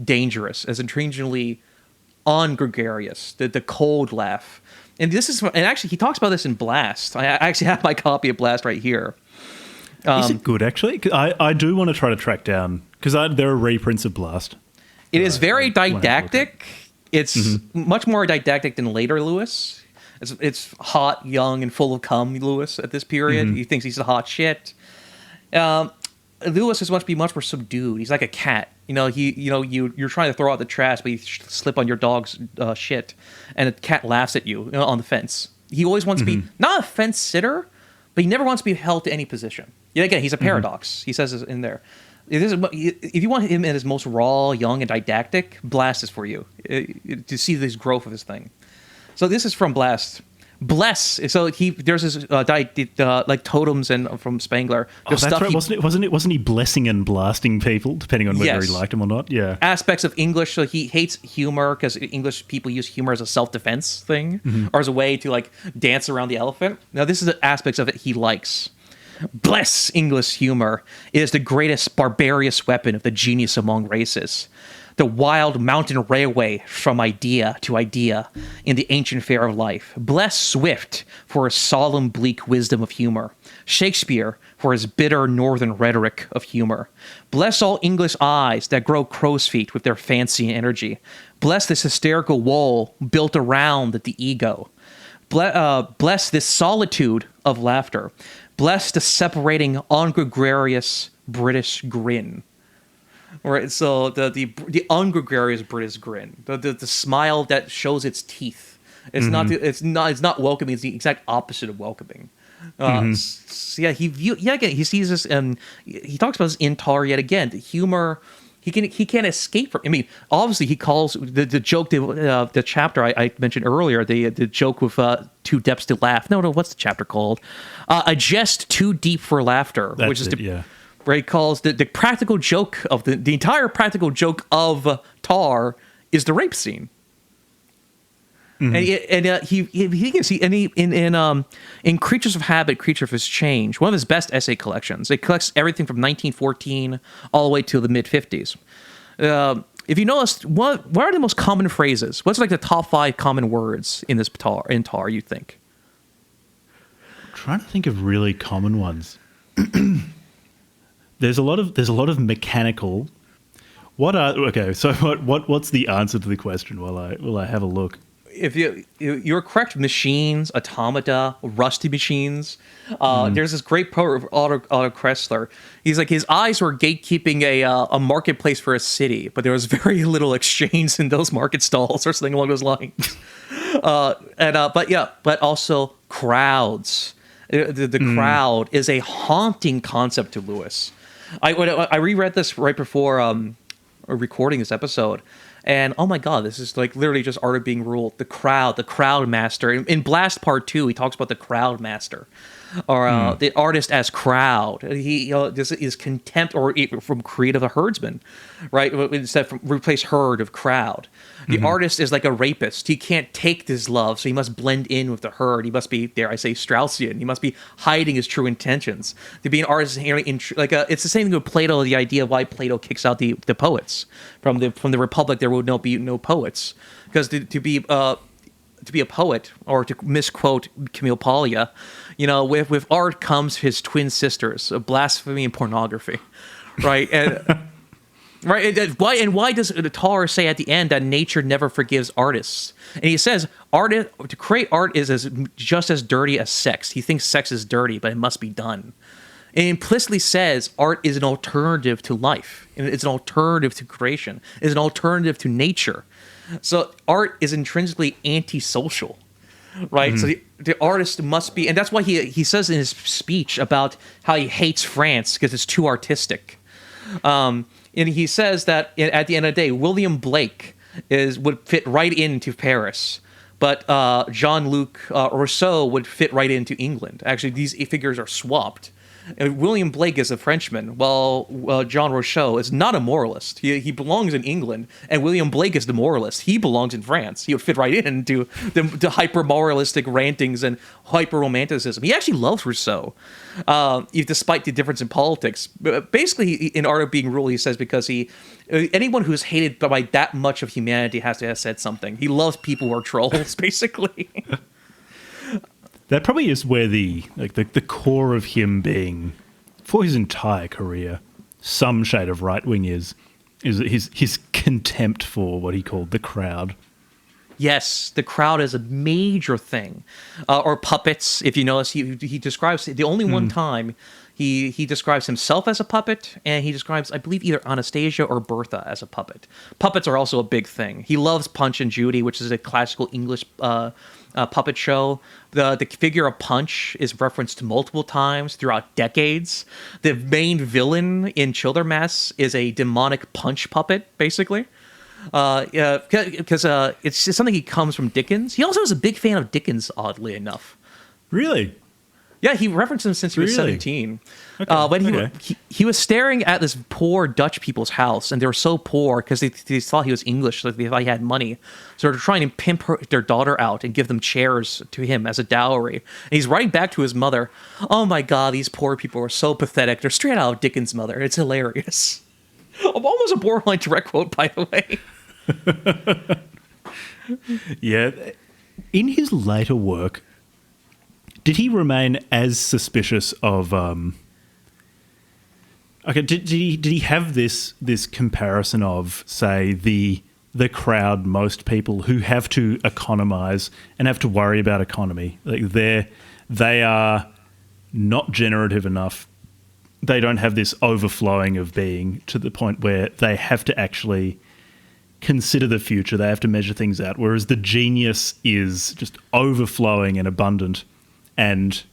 dangerous, as intrinsically ungregarious, the cold laugh. And actually he talks about this in Blast. I actually have my copy of Blast right here. Is it good, actually? I do want to try to track down, because there are reprints of Blast. It is very didactic. It's much more didactic than later Lewis. It's hot, young, and full of cum Lewis at this period. He thinks he's the hot shit. Lewis is much more subdued. He's like a cat. You're trying to throw out the trash, but you slip on your dog's shit, and the cat laughs at you, on the fence. He always wants to be not a fence sitter, but he never wants to be held to any position. Again, he's a paradox. He says this in there. If you want him in his most raw, young, and didactic, Blast is for you to see this growth of his thing. So this is from Blast. Bless. So there's this like totems and from Spengler. That's stuff right. Wasn't he blessing and blasting people depending on whether Yes. he liked them or not? Yeah. Aspects of English. So he hates humor because English people use humor as a self-defense thing or as a way to like dance around the elephant. Now this is the aspects of it he likes. Bless English humor. It is the greatest barbarous weapon of the genius among races. The wild mountain railway from idea to idea in the ancient fair of life. Bless Swift for his solemn, bleak wisdom of humor. Shakespeare for his bitter northern rhetoric of humor. Bless all English eyes that grow crow's feet with their fancy and energy. Bless this hysterical wall built around the ego. Bless this solitude of laughter. Bless the separating, ungregarious British grin. Right, so the ungregarious British grin, the smile that shows its teeth. It's not welcoming. It's the exact opposite of welcoming. So yeah, again he sees this and he talks about this in Tarr yet again. The humor he can't escape from. I mean, obviously he calls the joke the chapter I mentioned earlier the joke with two depths to laugh. No, what's the chapter called? A jest too deep for laughter, which is where he calls the practical joke of the entire practical joke of Tarr is the rape scene. And he can see in Creatures of Habit, Creature of His Change, one of his best essay collections. It collects everything from 1914 all the way to the mid 50s. If you notice, what are the most common phrases? What's like the top 5 common words in this Tarr? You think? I'm trying to think of really common ones. There's a lot of mechanical. So what's the answer to the question? While I have a look. If you're correct, machines, automata, rusty machines. There's this great poet, Otto Kressler. He's like his eyes were gatekeeping a marketplace for a city, but there was very little exchange in those market stalls or something along those lines. But also crowds. The crowd is a haunting concept to Lewis. I reread this right before recording this episode, and oh my god, this is like literally just Art of Being Ruled. The crowd master. In Blast Part 2, he talks about the crowd master, or the artist as crowd. This is contempt or from creative a herdsman, right? Instead from replace herd of crowd. The artist is like a rapist. He can't take this love, so he must blend in with the herd. He must be, dare I say, Straussian. He must be hiding his true intentions. To be an artist is inherently it's the same thing with Plato. The idea of why Plato kicks out the poets from the Republic. There would be no poets because to be a poet, or to misquote Camille Paglia, with art comes his twin sisters, blasphemy and pornography, right? And right, why does Tarr say at the end that nature never forgives artists? And he says to create art is just as dirty as sex. He thinks sex is dirty, but it must be done. It implicitly says art is an alternative to life. It's an alternative to creation. It's an alternative to nature. So art is intrinsically antisocial, right? So the artist must be, and that's why he says in his speech about how he hates France because it's too artistic. And he says that at the end of the day, William Blake would fit right into Paris, but Jean-Luc Rousseau would fit right into England. Actually, these figures are swapped. William Blake is a Frenchman, while Jean Rousseau is not a moralist. He belongs in England, and William Blake is the moralist. He belongs in France. He would fit right into the hyper-moralistic rantings and hyper-romanticism. He actually loves Rousseau, despite the difference in politics. Basically, in Art of Being Ruled, he says because anyone who's hated by that much of humanity has to have said something. He loves people who are trolls, basically. That probably is where the core of him being, for his entire career, some shade of right wing is his contempt for what he called the crowd. Yes, the crowd is a major thing, or puppets. If you notice, he describes the only one time he describes himself as a puppet, and he describes, I believe, either Anastasia or Bertha as a puppet. Puppets are also a big thing. He loves Punch and Judy, which is a classical English puppet show. The figure of Punch is referenced multiple times throughout decades. The main villain in Childermass is a demonic punch puppet, basically. Yeah, because it's just something he comes from Dickens. He also was a big fan of Dickens, oddly enough. Really? Yeah, he referenced him since he was 17. When he was staring at this poor Dutch people's house, and they were so poor because they thought he was English, so they thought he had money. So they're trying to pimp their daughter out and give them chairs to him as a dowry. And he's writing back to his mother, "Oh my God, these poor people are so pathetic. They're straight out of Dickens' mother. It's hilarious." Almost a borderline direct quote, by the way. Yeah. In his later work, did he remain as suspicious of? Did he have this comparison of, say, the crowd, most people who have to economize and have to worry about economy, like they are not generative enough. They don't have this overflowing of being to the point where they have to actually consider the future. They have to measure things out. Whereas the genius is just overflowing and abundant, and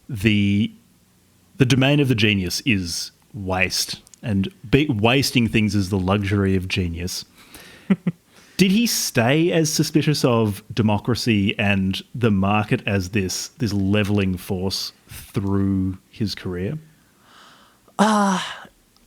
the domain of the genius is waste, and wasting things is the luxury of genius. Did he stay as suspicious of democracy and the market as this leveling force through his career?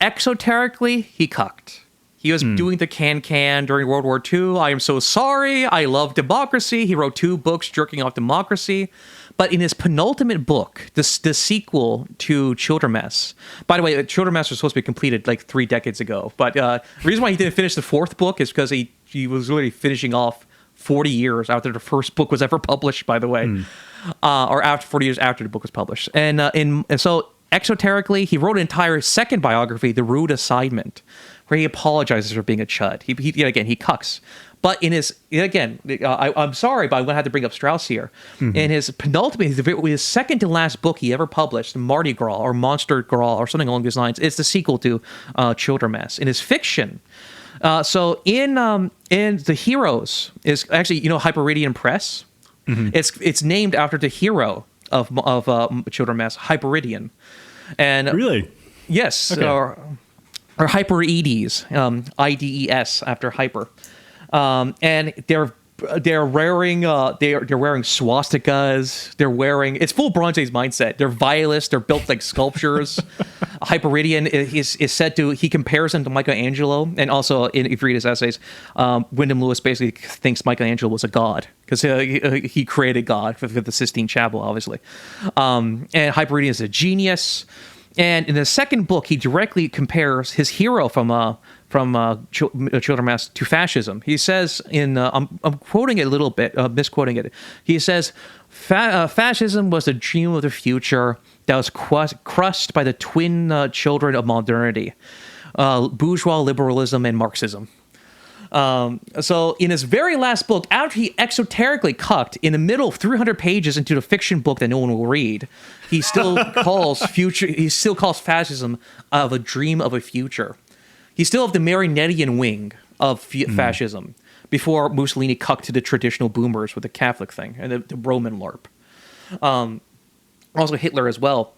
Exoterically, he cucked. He was doing the can during World War II. I am so sorry. I love democracy. He wrote 2 books jerking off democracy. But in his penultimate book, the sequel to Childermess, by the way, Childermess was supposed to be completed like 3 decades ago. But the reason why he didn't finish the 4th book is because he was really finishing off 40 years after the first book was ever published, by the way, or after 40 years after the book was published. And so exoterically, he wrote an entire second biography, The Rude Assignment, where he apologizes for being a chud. He cucks. But in his, again, I'm sorry, but I'm going to have to bring up Strauss here. In his penultimate, his second to last book he ever published, Mardi Gras or Monster Gras or something along these lines, it's the sequel to Childermess. In his fiction, so in The Heroes is actually, Hyperidian Press. It's named after the hero of Childermess, Hyperidian. And really? Yes. Okay. Or Hyperides, IDES after hyper. And they're wearing swastikas. They're wearing, it's full Bronze Age mindset. They're violists. They're built like sculptures. Hyperidian is said to, he compares him to Michelangelo, and also if you read his essays, Wyndham Lewis basically thinks Michelangelo was a god because he created God for the Sistine Chapel, obviously. And Hyperidian is a genius. And in the second book, he directly compares his hero from Childermass to fascism. He says I'm quoting it a little bit, misquoting it. He says, fascism was the dream of the future that was crushed by the twin children of modernity, bourgeois liberalism and Marxism. So in his very last book, after he exoterically cucked in the middle of 300 pages into the fiction book that no one will read, he still calls fascism of a dream of a future. He still have the Marinettian wing of fascism before Mussolini cucked to the traditional boomers with the Catholic thing and the Roman LARP. Also Hitler as well.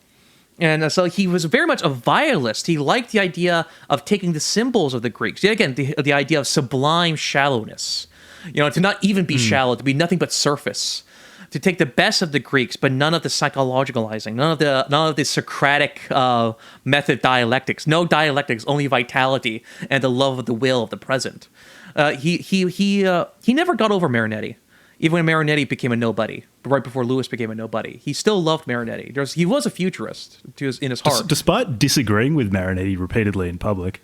And so he was very much a violist. He liked the idea of taking the symbols of the Greeks. Yet again, the idea of sublime shallowness. To not even be shallow, to be nothing but surface. To take the best of the Greeks, but none of the psychologicalizing, none of the Socratic method dialectics. No dialectics, only vitality and the love of the will of the present. He never got over Marinetti. Even when Marinetti became a nobody, right before Lewis became a nobody, he still loved Marinetti. He was a futurist in his heart. Despite disagreeing with Marinetti repeatedly in public.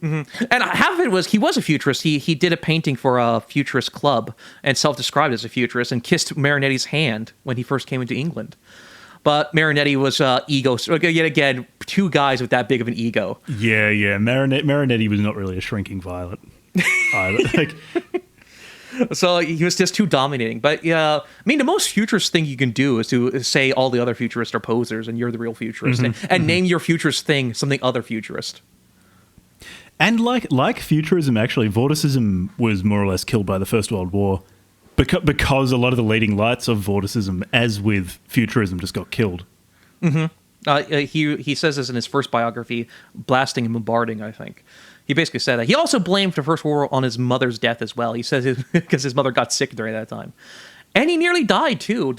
And half of it was he was a futurist. He did a painting for a futurist club and self-described as a futurist and kissed Marinetti's hand when he first came into England. But Marinetti was ego. Yet again, 2 guys with that big of an ego. Yeah. Marinetti was not really a shrinking violet either. So he was just too dominating. But the most futurist thing you can do is to say all the other futurists are posers and you're the real futurist, and name your futurist thing something other futurist. And like futurism, actually, Vorticism was more or less killed by the First World War because a lot of the leading lights of Vorticism, as with futurism, just got killed. He says this in his first biography, Blasting and Bombarding, I think. He basically said that. He also blamed the First World War on his mother's death as well. He says because his mother got sick during that time. And he nearly died too.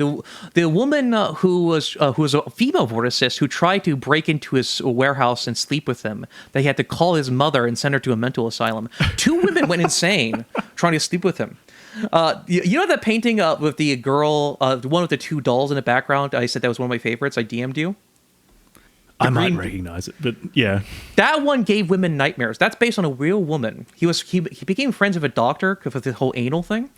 The woman who was a female vorticist who tried to break into his warehouse and sleep with him, they had to call his mother and send her to a mental asylum. 2 women went insane trying to sleep with him. You know that painting with the girl, the one with the 2 dolls in the background? I said that was one of my favorites. I DM'd you. I might recognize it, but yeah. That one gave women nightmares. That's based on a real woman. He became friends with a doctor because of the whole anal thing.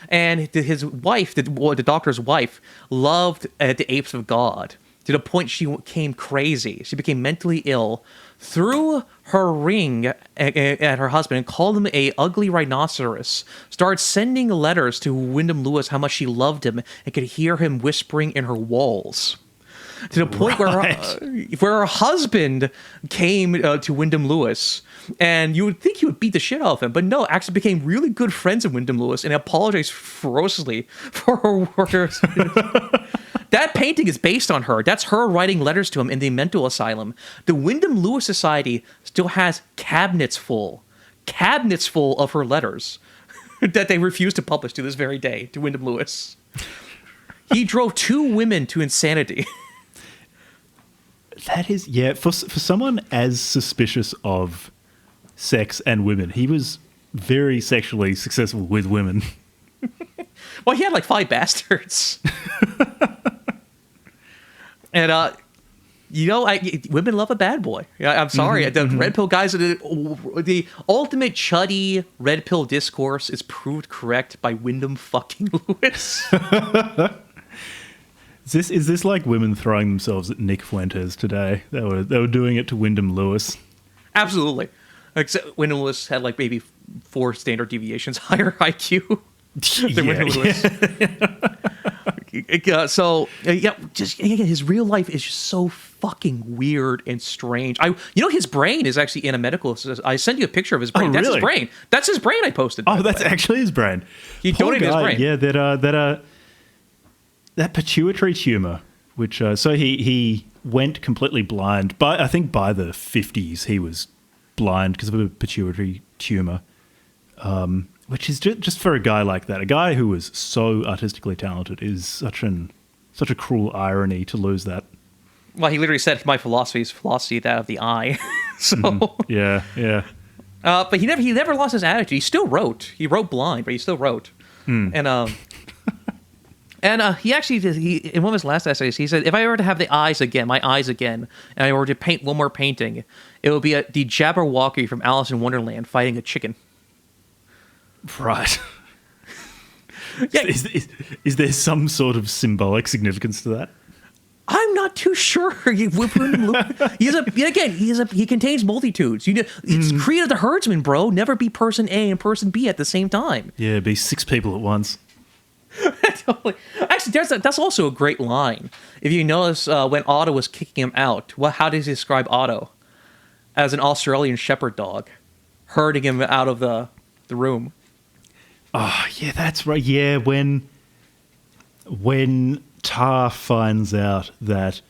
And his wife, the doctor's wife, loved the apes of God to the point she became crazy. She became mentally ill, threw her ring at her husband and called him a ugly rhinoceros, started sending letters to Wyndham Lewis how much she loved him and could hear him whispering in her walls. To the point where her husband came to Wyndham Lewis, and you would think he would beat the shit out of him, but no, actually became really good friends with Wyndham Lewis and apologized ferociously for her workers. That painting is based on her. That's her writing letters to him in the mental asylum. The Wyndham Lewis Society still has cabinets full of her letters that they refuse to publish to this very day to Wyndham Lewis. He drove 2 women to insanity. That is, yeah, for someone as suspicious of sex and women, he was very sexually successful with women. Well, he had like 5 bastards. And, women love a bad boy. I'm sorry. The red pill guys, the ultimate chuddy red pill discourse is proved correct by Wyndham fucking Lewis. Is this like women throwing themselves at Nick Fuentes today? They were doing it to Wyndham Lewis. Absolutely. Except Wyndham Lewis had like maybe 4 standard deviations higher IQ than Wyndham Lewis. His real life is just so fucking weird and strange. His brain is actually in a medical. I sent you a picture of his brain. Oh, That's really? His brain. That's his brain. I posted. Oh, that's actually his brain. He donated his brain. Yeah, that pituitary tumor, which so he went completely blind. I think by the 50s he was blind because of a pituitary tumor, which is just for a guy like that, a guy who was so artistically talented, is such a cruel irony to lose that. Well, he literally said, "My philosophy is philosophy that of the eye." So yeah. But he never lost his attitude. He still wrote. He wrote blind, but he still wrote. And he actually did, in one of his last essays, he said, if I were to have my eyes again, and I were to paint one more painting, it would be the Jabberwocky from Alice in Wonderland fighting a chicken. Right. Yeah. Is there some sort of symbolic significance to that? I'm not too sure. He contains multitudes. It's Creed of the Herdsman, bro. Never be person A and person B at the same time. Yeah, be 6 people at once. Totally. Actually, that's also a great line. If you notice, when Otto was kicking him out, how does he describe Otto? As an Australian shepherd dog, herding him out of the room. Oh, yeah, that's right. Yeah, when Tarr finds out that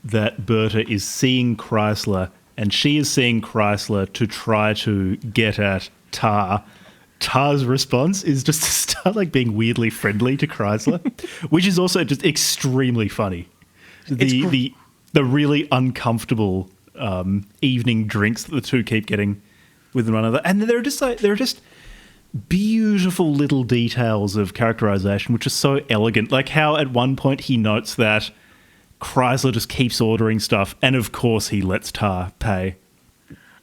Berta is seeing Chrysler, and she is seeing Chrysler to try to get at Tarr, Tar's response is just to start like being weirdly friendly to Chrysler, which is also just extremely funny. The really uncomfortable evening drinks that the two keep getting with one another, and there are just beautiful little details of characterization which are so elegant. Like how at one point he notes that Chrysler just keeps ordering stuff, and of course he lets Tarr pay.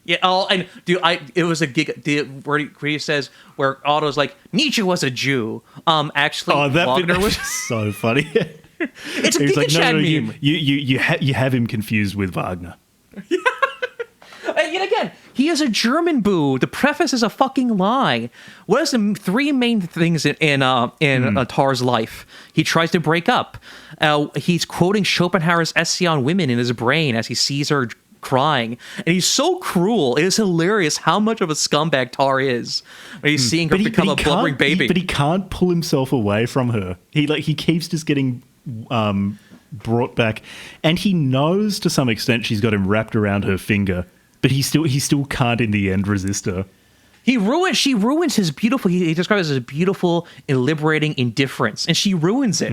Yeah, and dude, it was a gig where he says where Otto's like, Nietzsche was a Jew. Actually, that Wagner was so funny. It's a Giga-Chad meme. You have him confused with Wagner. And yet again, he is a German boo. The preface is a fucking lie. What is the 3 main things in Tarr's life? He tries to break up. He's quoting Schopenhauer's essay on women in his brain as he sees her crying, and he's so cruel. It is hilarious how much of a scumbag Tarr is when he's seeing her become a blubbering baby. But he can't pull himself away from her. He keeps just getting brought back, and he knows to some extent she's got him wrapped around her finger But he still can't in the end resist her. She ruins his beautiful, he describes it as a beautiful and liberating indifference, and she ruins it.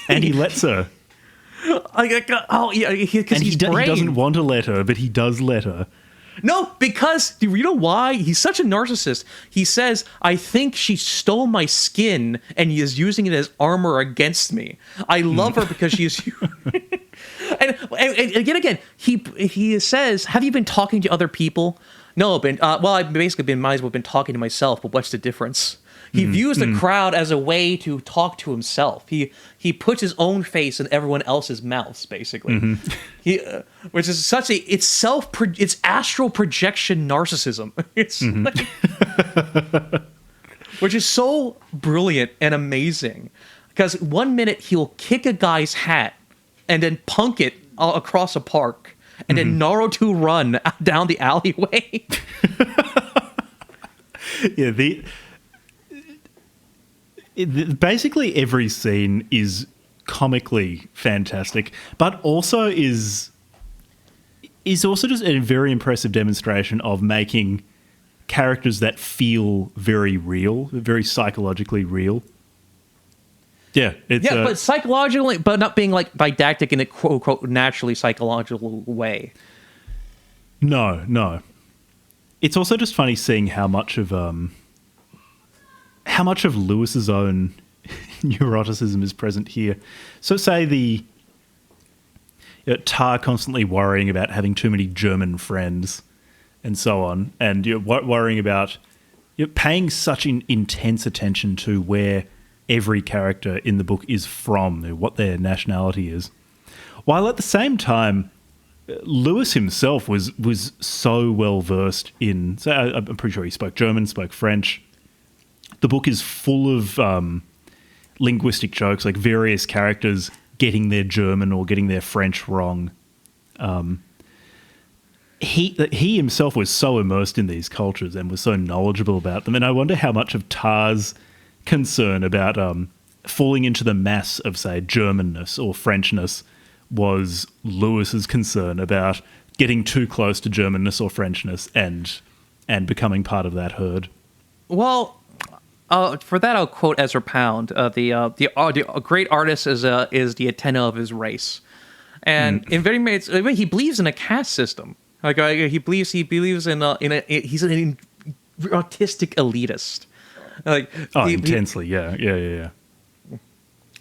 And he lets her. Because he doesn't want to let her, but he does let her. No, because, do you know why? He's such a narcissist. He says, I think she stole my skin and he is using it as armor against me. I love her because she is... and again, he says, have you been talking to other people? No, I've basically might as well been talking to myself, but what's the difference? He views the crowd as a way to talk to himself. He puts his own face in everyone else's mouths, basically. Which is it's astral projection narcissism. It's which is so brilliant and amazing. Because 1 minute he'll kick a guy's hat and then punk it across a park, and then Naruto run down the alleyway. Basically every scene is comically fantastic, but also is also just a very impressive demonstration of making characters that feel very real, very psychologically real. Yeah, but psychologically, but not being like didactic in a quote unquote naturally psychological way. No. It's also just funny seeing how much of Lewis's own neuroticism is present here. So say Tarr constantly worrying about having too many German friends and so on, and worrying about paying such intense attention to where every character in the book is from, what their nationality is. While at the same time, Lewis himself was so well versed in, so I'm pretty sure he spoke German, spoke French. The book is full of linguistic jokes, like various characters getting their German or getting their French wrong. He himself was so immersed in these cultures and was so knowledgeable about them. And I wonder how much of Tarr's concern about falling into the mass of, say, Germanness or Frenchness was Lewis's concern about getting too close to Germanness or Frenchness and becoming part of that herd. Well, for that, I'll quote Ezra Pound. The great artist is the antenna of his race, and in very ways, he believes in a caste system. Like he believes in he's an artistic elitist. Intensely, yeah.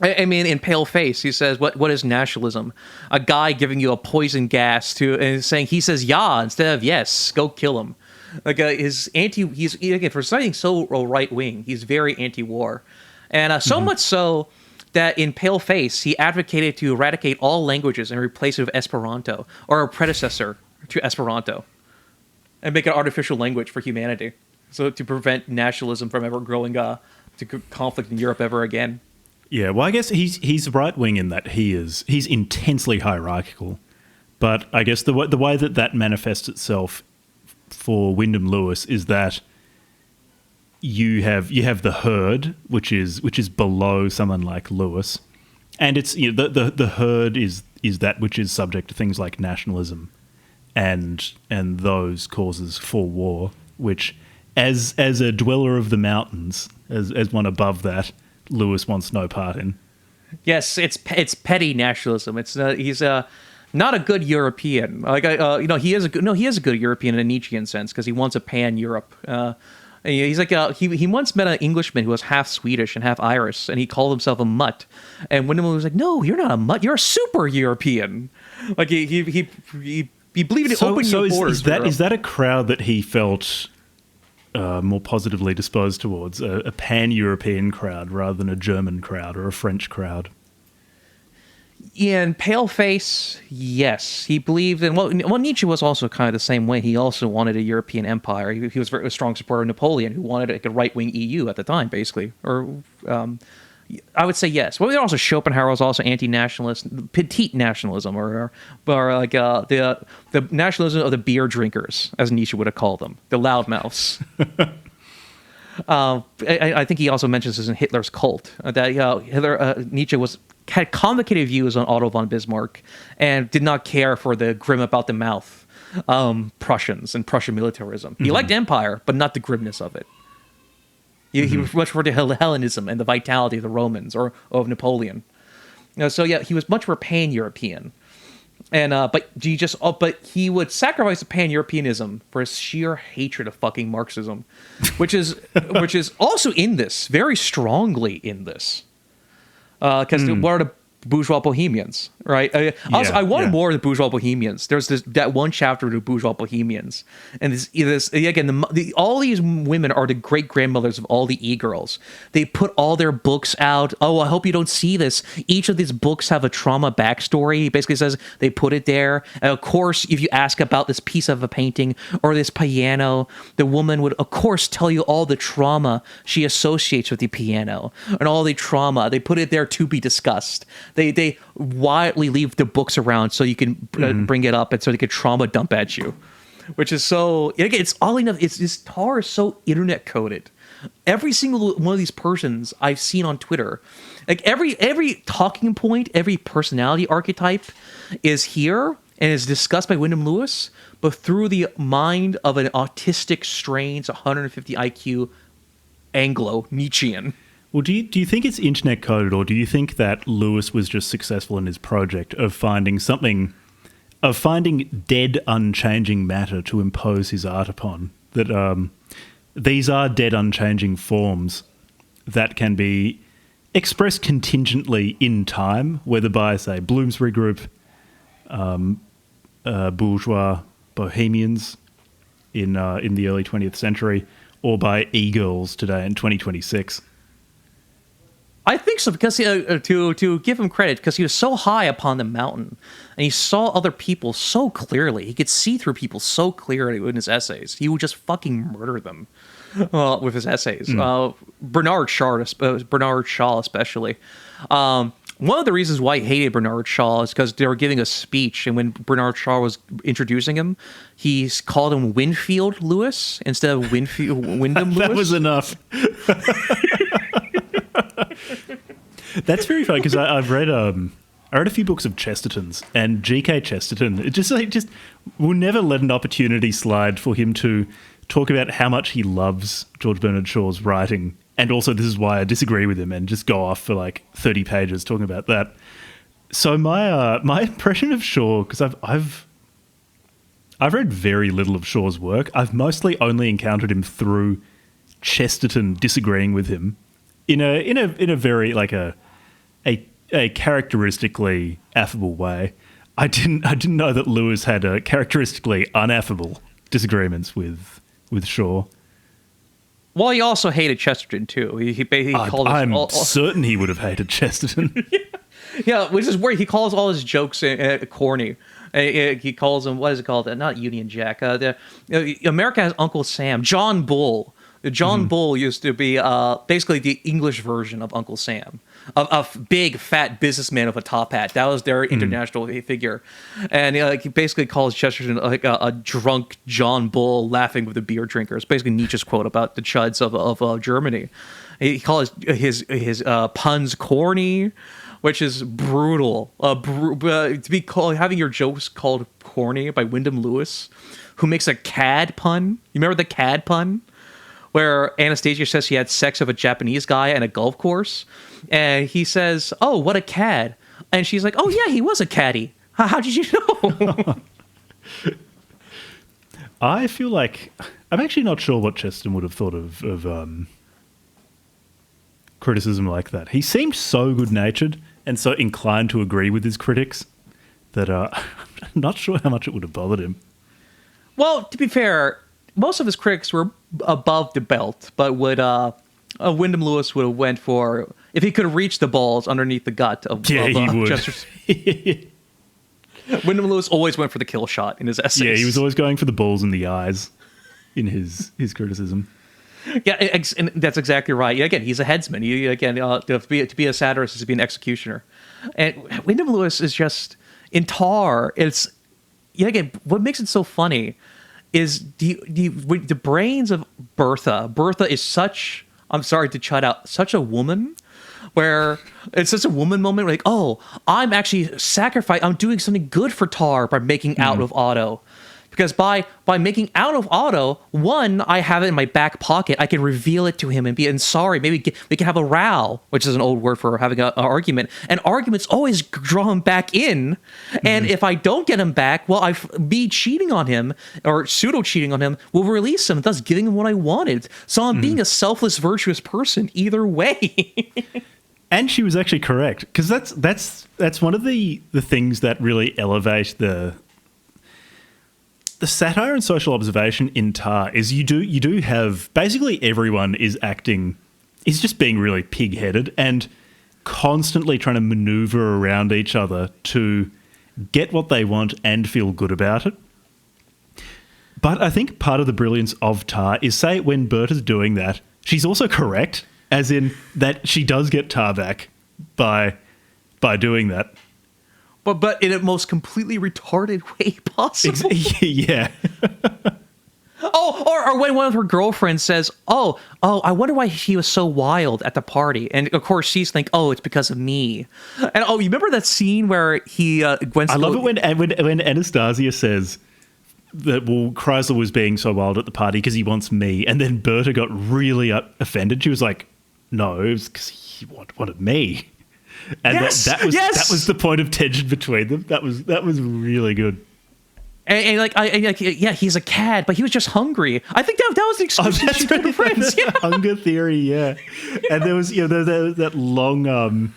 I mean, in Pale Face, he says, "What is nationalism? A guy giving you a poison gas and saying he says yeah instead of yes. Go kill him." Like he's again, for something so right wing, he's very anti-war, and so much so that in Pale Face he advocated to eradicate all languages and replace it with Esperanto or a predecessor to Esperanto, and make an artificial language for humanity, so to prevent nationalism from ever growing to conflict in Europe ever again. Yeah, well, I guess he's right wing in that he's intensely hierarchical, but I guess the way that manifests itself for Wyndham Lewis is that you have the herd, which is below someone like Lewis, and it's the herd is that which is subject to things like nationalism, and those causes for war, which as a dweller of the mountains, as one above that, Lewis wants no part in. Yes, it's petty nationalism. He's not a good European. Like he is a good European in a Nietzschean sense because he wants a pan Europe. He's like he once met an Englishman who was half Swedish and half Irish, and he called himself a mutt. And Wyndham was like, "No, you're not a mutt. You're a super European." Like he believed in opening the borders. Is that a crowd that he felt more positively disposed towards, a pan-European crowd rather than a German crowd or a French crowd? In Pale Face, yes. He believed in... Well, Nietzsche was also kind of the same way. He also wanted a European empire. He was a strong supporter of Napoleon, who wanted a right-wing EU at the time, basically. Or... I would say yes. Well, also Schopenhauer was also anti-nationalist, petite nationalism, or like the nationalism of the beer drinkers, as Nietzsche would have called them, the loudmouths. I think he also mentions this in Hitler's Cult, that Nietzsche had complicated views on Otto von Bismarck and did not care for the grim about the mouth. Prussians and Prussian militarism. He liked empire, but not the grimness of it. He was much more to Hellenism and the vitality of the Romans or of Napoleon. So yeah, he was much more pan-European. And but he would sacrifice the pan-Europeanism for his sheer hatred of fucking Marxism, which is also in this, very strongly in this. Because what are the bourgeois bohemians, right? I wanted more of the bourgeois bohemians. There's that one chapter of the bourgeois bohemians, and this again, all these women are the great grandmothers of all the e-girls. They put all their books out. Oh, I hope you don't see this. Each of these books have a trauma backstory. He basically says they put it there. And of course, if you ask about this piece of a painting or this piano, the woman would, of course, tell you all the trauma she associates with the piano and all the trauma. They put it there to be discussed. They widely leave the books around so you can bring it up and so they can trauma dump at you, which is so. Again, it's all enough. It's this Tarr is so internet coded. Every single one of these persons I've seen on Twitter, like every talking point, every personality archetype is here and is discussed by Wyndham Lewis, but through the mind of an autistic, strange, 150 IQ Anglo-Nietzschean. Well, do you think it's internet coded, or do you think that Lewis was just successful in his project of finding dead, unchanging matter to impose his art upon? That these are dead, unchanging forms that can be expressed contingently in time, whether by, say, Bloomsbury Group, bourgeois bohemians in the early 20th century, or by e-girls today in 2026. I think so, because to give him credit, because he was so high upon the mountain, and he saw other people so clearly. He could see through people so clearly in his essays. He would just fucking murder them with his essays. Bernard Shaw especially. One of the reasons why he hated Bernard Shaw is because they were giving a speech, and when Bernard Shaw was introducing him, he called him Winfield Lewis instead of Wyndham Lewis. That was enough. That's very funny, because I've read a few books of Chesterton's, and G.K. Chesterton it just will never let an opportunity slide for him to talk about how much he loves George Bernard Shaw's writing, and also this is why I disagree with him, and just go off for like 30 pages talking about that. So my impression of Shaw, because I've read very little of Shaw's work. I've mostly only encountered him through Chesterton disagreeing with him in a very like a characteristically affable way. I didn't know that Lewis had a characteristically unaffable disagreements with Shaw. Well, he also hated Chesterton too. He called. I'm certain he would have hated Chesterton. Yeah, which is weird. He calls all his jokes corny. He calls them, what is it called? Not Union Jack. America has Uncle Sam. John Bull. John Bull used to be basically the English version of Uncle Sam, a big fat businessman with a top hat. That was their international figure, and he basically calls Chesterton like a drunk John Bull laughing with the beer drinkers. Basically Nietzsche's quote about the chuds of Germany. He calls his puns corny, which is brutal. To be having your jokes called corny by Wyndham Lewis, who makes a cad pun. You remember the cad pun? Where Anastasia says she had sex with a Japanese guy at a golf course. And he says, "Oh, what a cad." And she's like, "Oh, yeah, he was a caddy. How did you know?" I feel like I'm actually not sure what Chesterton would have thought of criticism like that. He seemed so good-natured and so inclined to agree with his critics that I'm not sure how much it would have bothered him. Well, to be fair, most of his critics were above the belt, but Wyndham Lewis would have went for, if he could have reached the balls underneath the gut of he would. Wyndham Lewis always went for the kill shot in his essays. Yeah, he was always going for the balls in the eyes in his criticism. Yeah, and that's exactly right. Yeah, again, he's a headsman. To be a satirist is to be an executioner. And Wyndham Lewis is just, in Tarr, what makes it so funny is the brains of Bertha. Bertha is such, I'm sorry to chut out, such a woman, where it's such a woman moment, like, oh, I'm actually I'm doing something good for Tarr by making out with Otto. because by making out of Otto, one, I have it in my back pocket. I can reveal it to him and sorry. Maybe we can have a row, which is an old word for having an argument. And arguments always draw him back in. And if I don't get him back, well, me cheating on him or pseudo cheating on him will release him, thus giving him what I wanted. So I'm being a selfless, virtuous person either way. And she was actually correct, because that's one of the things that really elevate the satire and social observation in Tarr is you do have basically everyone is just being really pig-headed and constantly trying to maneuver around each other to get what they want and feel good about it. But I think part of the brilliance of Tarr is, say, when Berta's doing that, she's also correct, as in that she does get Tarr back by doing that. But in a most completely retarded way possible. Yeah. Or when one of her girlfriends says, oh, I wonder why he was so wild at the party. And of course she's like, oh, it's because of me. And you remember that scene where I love it when Anastasia says that, well, Chrysler was being so wild at the party because he wants me. And then Berta got really offended. She was like, no, it was because he wanted me. And that was the point of tension between them. That was really good. And he's a cad, but he was just hungry. I think that was the excuse she told her friends. Yeah. Hunger theory, yeah. And there was that long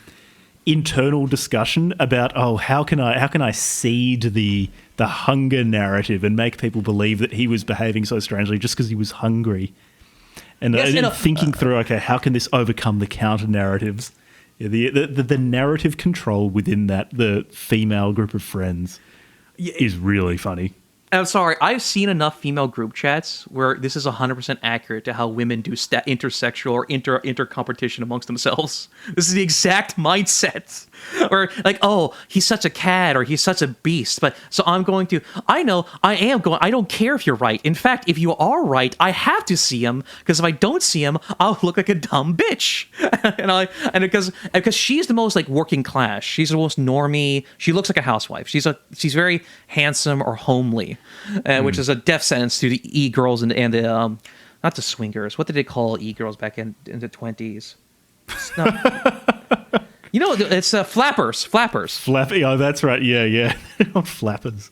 internal discussion about how can I seed the hunger narrative and make people believe that he was behaving so strangely just because he was hungry. And thinking through, okay, how can this overcome the counter narratives? Yeah, the narrative control within the female group of friends is really funny. I'm sorry, I've seen enough female group chats where this is 100% accurate to how women do intersexual or inter-competition amongst themselves. This is the exact mindset. Or like, oh, he's such a cad or he's such a beast. But so I don't care if you're right. In fact, if you are right, I have to see him, because if I don't see him, I'll look like a dumb bitch. and because she's the most like working class. She's the most normie. She looks like a housewife. She's very handsome or homely. Which is a death sentence to the e-girls and the not the swingers. What did they call e-girls back in the 20s? It's flappers. Oh, that's right. Yeah. Flappers.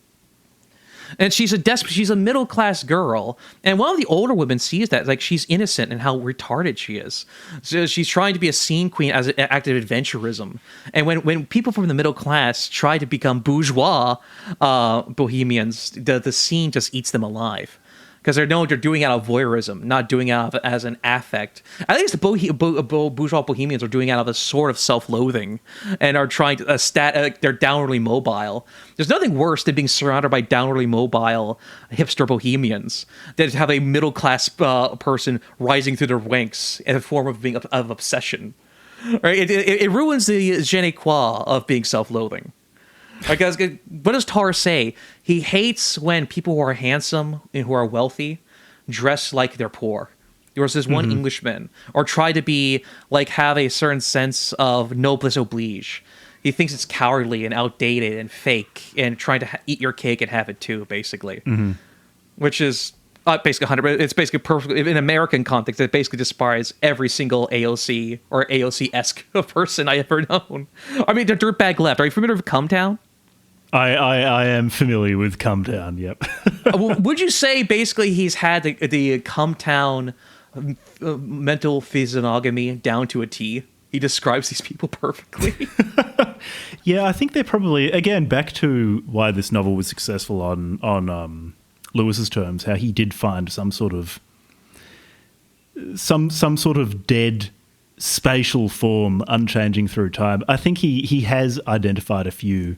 And she's a middle class girl, and one of the older women sees that, like, she's innocent and how retarded she is. So she's trying to be a scene queen as an act of adventurism. And when people from the middle class try to become bourgeois bohemians, the scene just eats them alive. Because they're doing it out of voyeurism, not doing it out of, as an affect. At least the bourgeois bohemians are doing it out of a sort of self-loathing and are trying to they're downwardly mobile. There's nothing worse than being surrounded by downwardly mobile hipster bohemians that have a middle-class person rising through their ranks in a form of obsession. Right? It ruins the je ne sais quoi of being self-loathing. Because what does Tarr say? He hates when people who are handsome and who are wealthy dress like they're poor. There was this one Englishman, or try to be like, have a certain sense of noblesse oblige. He thinks it's cowardly and outdated and fake and trying to eat your cake and have it too, basically. Which is basically 100. It's basically perfect in American context. It basically despises every single AOC or AOC-esque person I ever known. I mean, the dirtbag left. Are you familiar with Cumtown? I am familiar with Cumtown, yep. Would you say basically he's had the Cumtown mental physiognomy down to a T? He describes these people perfectly. Yeah, I think they're probably, again, back to why this novel was successful on Lewis's terms, how he did find some sort of dead spatial form unchanging through time. I think he has identified a few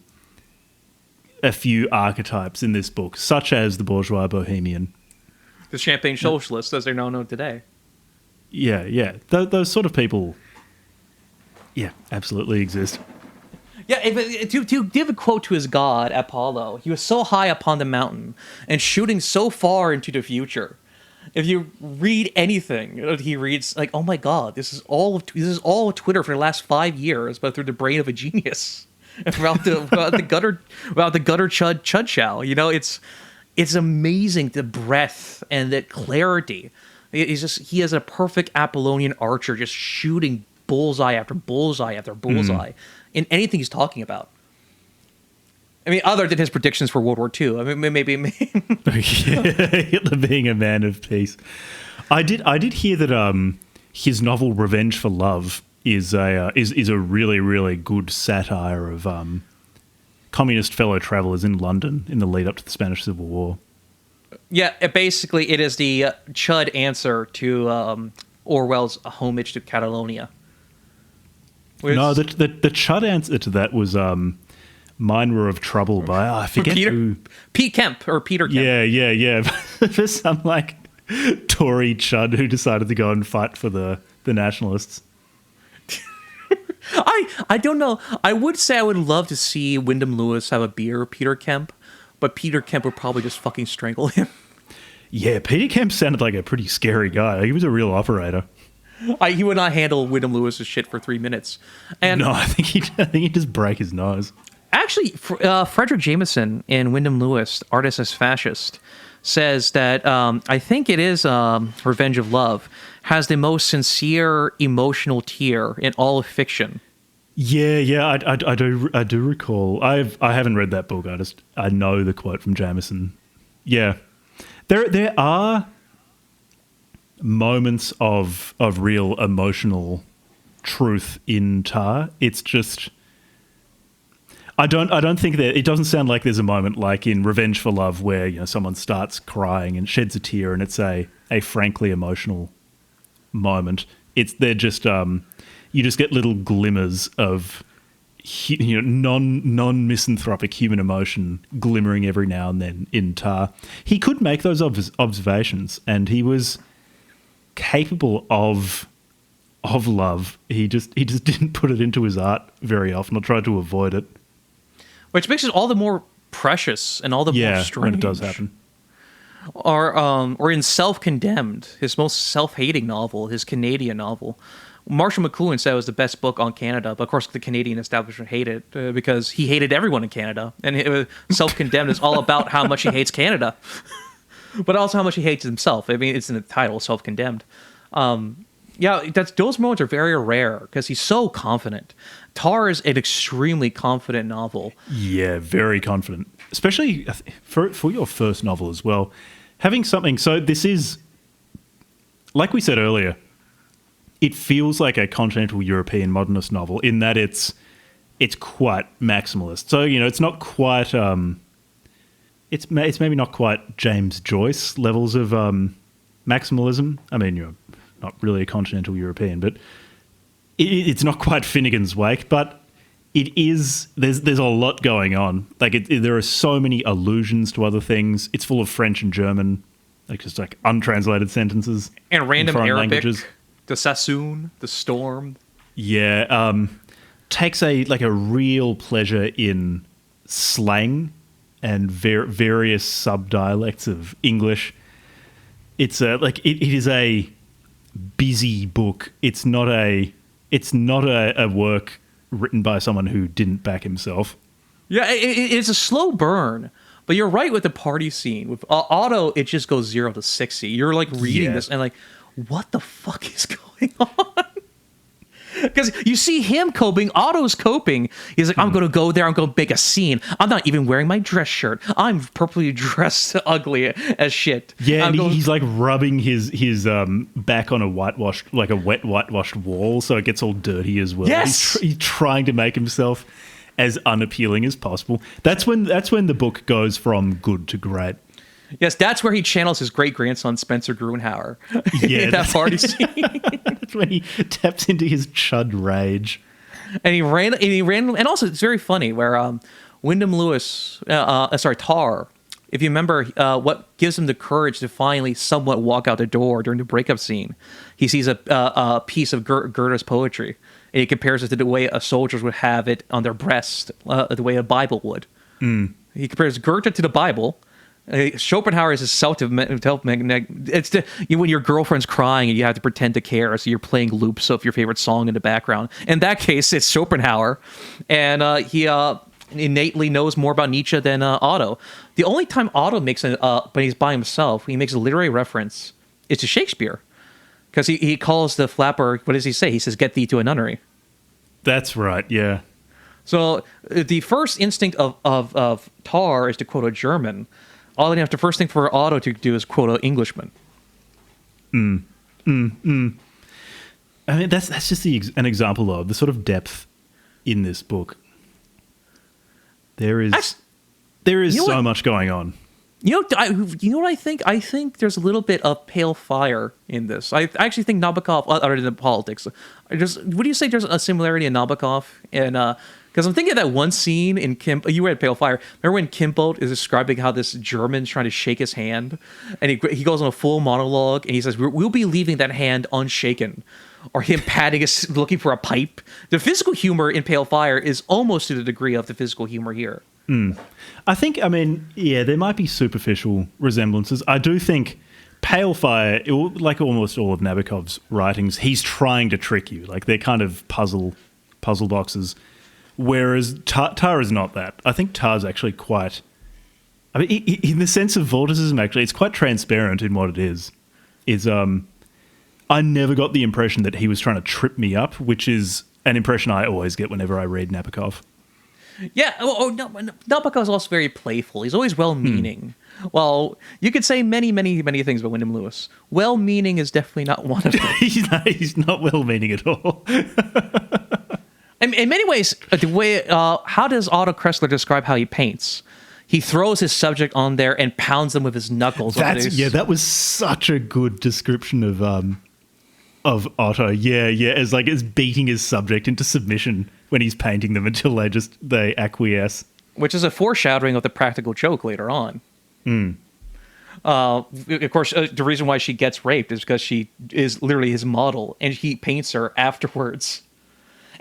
archetypes in this book, such as the bourgeois bohemian, the champagne socialists, as they're now known today. Yeah. Those sort of people, yeah, absolutely exist. Yeah, to give a quote to his god, Apollo, he was so high upon the mountain and shooting so far into the future. If you read anything, he reads like, "Oh my God, this is all Twitter for the last 5 years, but through the brain of a genius." About the gutter chud chow. it's amazing, the breadth and the clarity. He has a perfect Apollonian archer just shooting bullseye after bullseye after bullseye in anything he's talking about. I mean, other than his predictions for World War II. I mean, maybe Hitler being a man of peace. I did hear that his novel Revenge for Love is a really, really good satire of communist fellow travelers in London in the lead up to the Spanish Civil War. Yeah, basically it is the Chud answer to Orwell's Homage to Catalonia. No, the Chud answer to that was Mine Were of Trouble by, I forget who. Pete Kemp, or Peter Kemp. Yeah. For some, like, Tory Chud who decided to go and fight for the nationalists. I don't know. I would say I would love to see Wyndham Lewis have a beer with Peter Kemp, but Peter Kemp would probably just fucking strangle him. Yeah, Peter Kemp sounded like a pretty scary guy. He was a real operator. He would not handle Wyndham Lewis's shit for 3 minutes. And no, I think he'd just break his nose. Actually, Frederick Jameson in Wyndham Lewis, Artist as Fascist, says that I think it is Revenge of Love has the most sincere emotional tear in all of fiction. Yeah, I do recall. I haven't read that book. I know the quote from Jameson. Yeah, there are moments of real emotional truth in Tarr. It's just I don't think that it doesn't sound like there's a moment like in Revenge for Love where, you know, someone starts crying and sheds a tear and it's a frankly emotional moment. They're just you just get little glimmers of non-misanthropic human emotion glimmering every now and then in Tarr. He could make those observations, and he was capable of love. He just didn't put it into his art very often, or tried to avoid it. Which makes it all the more precious and all the more strange. When it does happen. Or in Self-Condemned, his most self-hating novel, his Canadian novel, Marshall McLuhan said it was the best book on Canada, but of course the Canadian establishment hated it because he hated everyone in Canada. And Self-Condemned is all about how much he hates Canada, but also how much he hates himself. I mean, it's in the title, Self-Condemned. Those moments are very rare because he's so confident. Tarr is an extremely confident novel. Yeah, very confident, especially for your first novel as well. Having something, so this is, like we said earlier, it feels like a continental European modernist novel in that it's quite maximalist. So, you know, it's not quite, it's maybe not quite James Joyce levels of maximalism. I mean, you're not really a continental European, but it's not quite Finnegan's Wake, but it is. There's a lot going on. Like there are so many allusions to other things. It's full of French and German, like just like untranslated sentences and random Arabic languages. The Sassoon, the storm. Yeah, takes a real pleasure in slang and various sub-dialects of English. It's it is a busy book. It's not a work written by someone who didn't back himself. Yeah, it's a slow burn, but you're right with the party scene. With Otto, it just goes 0 to 60. You're like reading this and like, what the fuck is going on? Because you see him coping, Otto's coping. He's like, I'm going to go there, I'm going to make a scene. I'm not even wearing my dress shirt. I'm purposely dressed ugly as shit. Yeah, and he's like rubbing his back on a wet whitewashed wall, so it gets all dirty as well. Yes! He's trying to make himself as unappealing as possible. That's when the book goes from good to great. Yes, that's where he channels his great-grandson, Spencer Gruenhauer. Yeah, that party scene. That's when he taps into his chud rage. And he ran, and also it's very funny where Wyndham Lewis, Tarr, if you remember, what gives him the courage to finally somewhat walk out the door during the breakup scene, he sees a piece of Goethe's poetry, and he compares it to the way soldiers would have it on their breast, the way a Bible would. He compares Goethe to the Bible. Schopenhauer is a it's when your girlfriend's crying and you have to pretend to care, so you're playing loops of your favorite song in the background. In that case, it's Schopenhauer, and innately knows more about Nietzsche than Otto. The only time Otto makes but he's by himself, he makes a literary reference, is to Shakespeare. Because he calls the flapper, what does he say? He says, "Get thee to a nunnery." That's right, yeah. So the first instinct of Tarr is to quote a German. All you have the first thing for Otto to do is quote an Englishman. I mean, that's just an example of the sort of depth in this book. There is so much going on. You know what I think? I think there's a little bit of pale fire in this. I actually think Nabokov, other than politics, would you say there's a similarity in Nabokov? And because I'm thinking of that one scene in you read Pale Fire. Remember when Kimboldt is describing how this German's trying to shake his hand, and he goes on a full monologue, and he says, "We'll be leaving that hand unshaken," or him patting looking for a pipe. The physical humor in Pale Fire is almost to the degree of the physical humor here. I mean, there might be superficial resemblances. I do think Pale Fire, like almost all of Nabokov's writings, he's trying to trick you. Like, they're kind of puzzle boxes. Whereas Tarr is not that. I think Tarr's actually quite... I mean, in the sense of Vorticism, actually, it's quite transparent in what it is. I never got the impression that he was trying to trip me up, which is an impression I always get whenever I read Nabokov. Yeah, Nabokov is also very playful. He's always well-meaning. Well, you could say many, many, many things about Wyndham Lewis. Well-meaning is definitely not one of them. He's not well-meaning at all. In many ways, the way how does Otto Kressler describe how he paints? He throws his subject on there and pounds them with his knuckles. That was such a good description of Otto. As beating his subject into submission when he's painting them until they acquiesce. Which is a foreshadowing of the practical joke later on. Of course, the reason why she gets raped is because she is literally his model, and he paints her afterwards.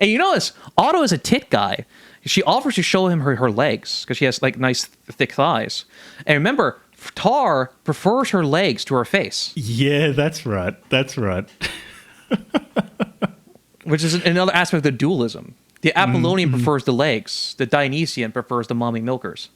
And you notice, Otto is a tit guy. She offers to show him her legs, because she has like nice thick thighs. And remember, Tarr prefers her legs to her face. Yeah, that's right. Which is another aspect of the dualism. The Apollonian prefers the legs. The Dionysian prefers the mommy milkers.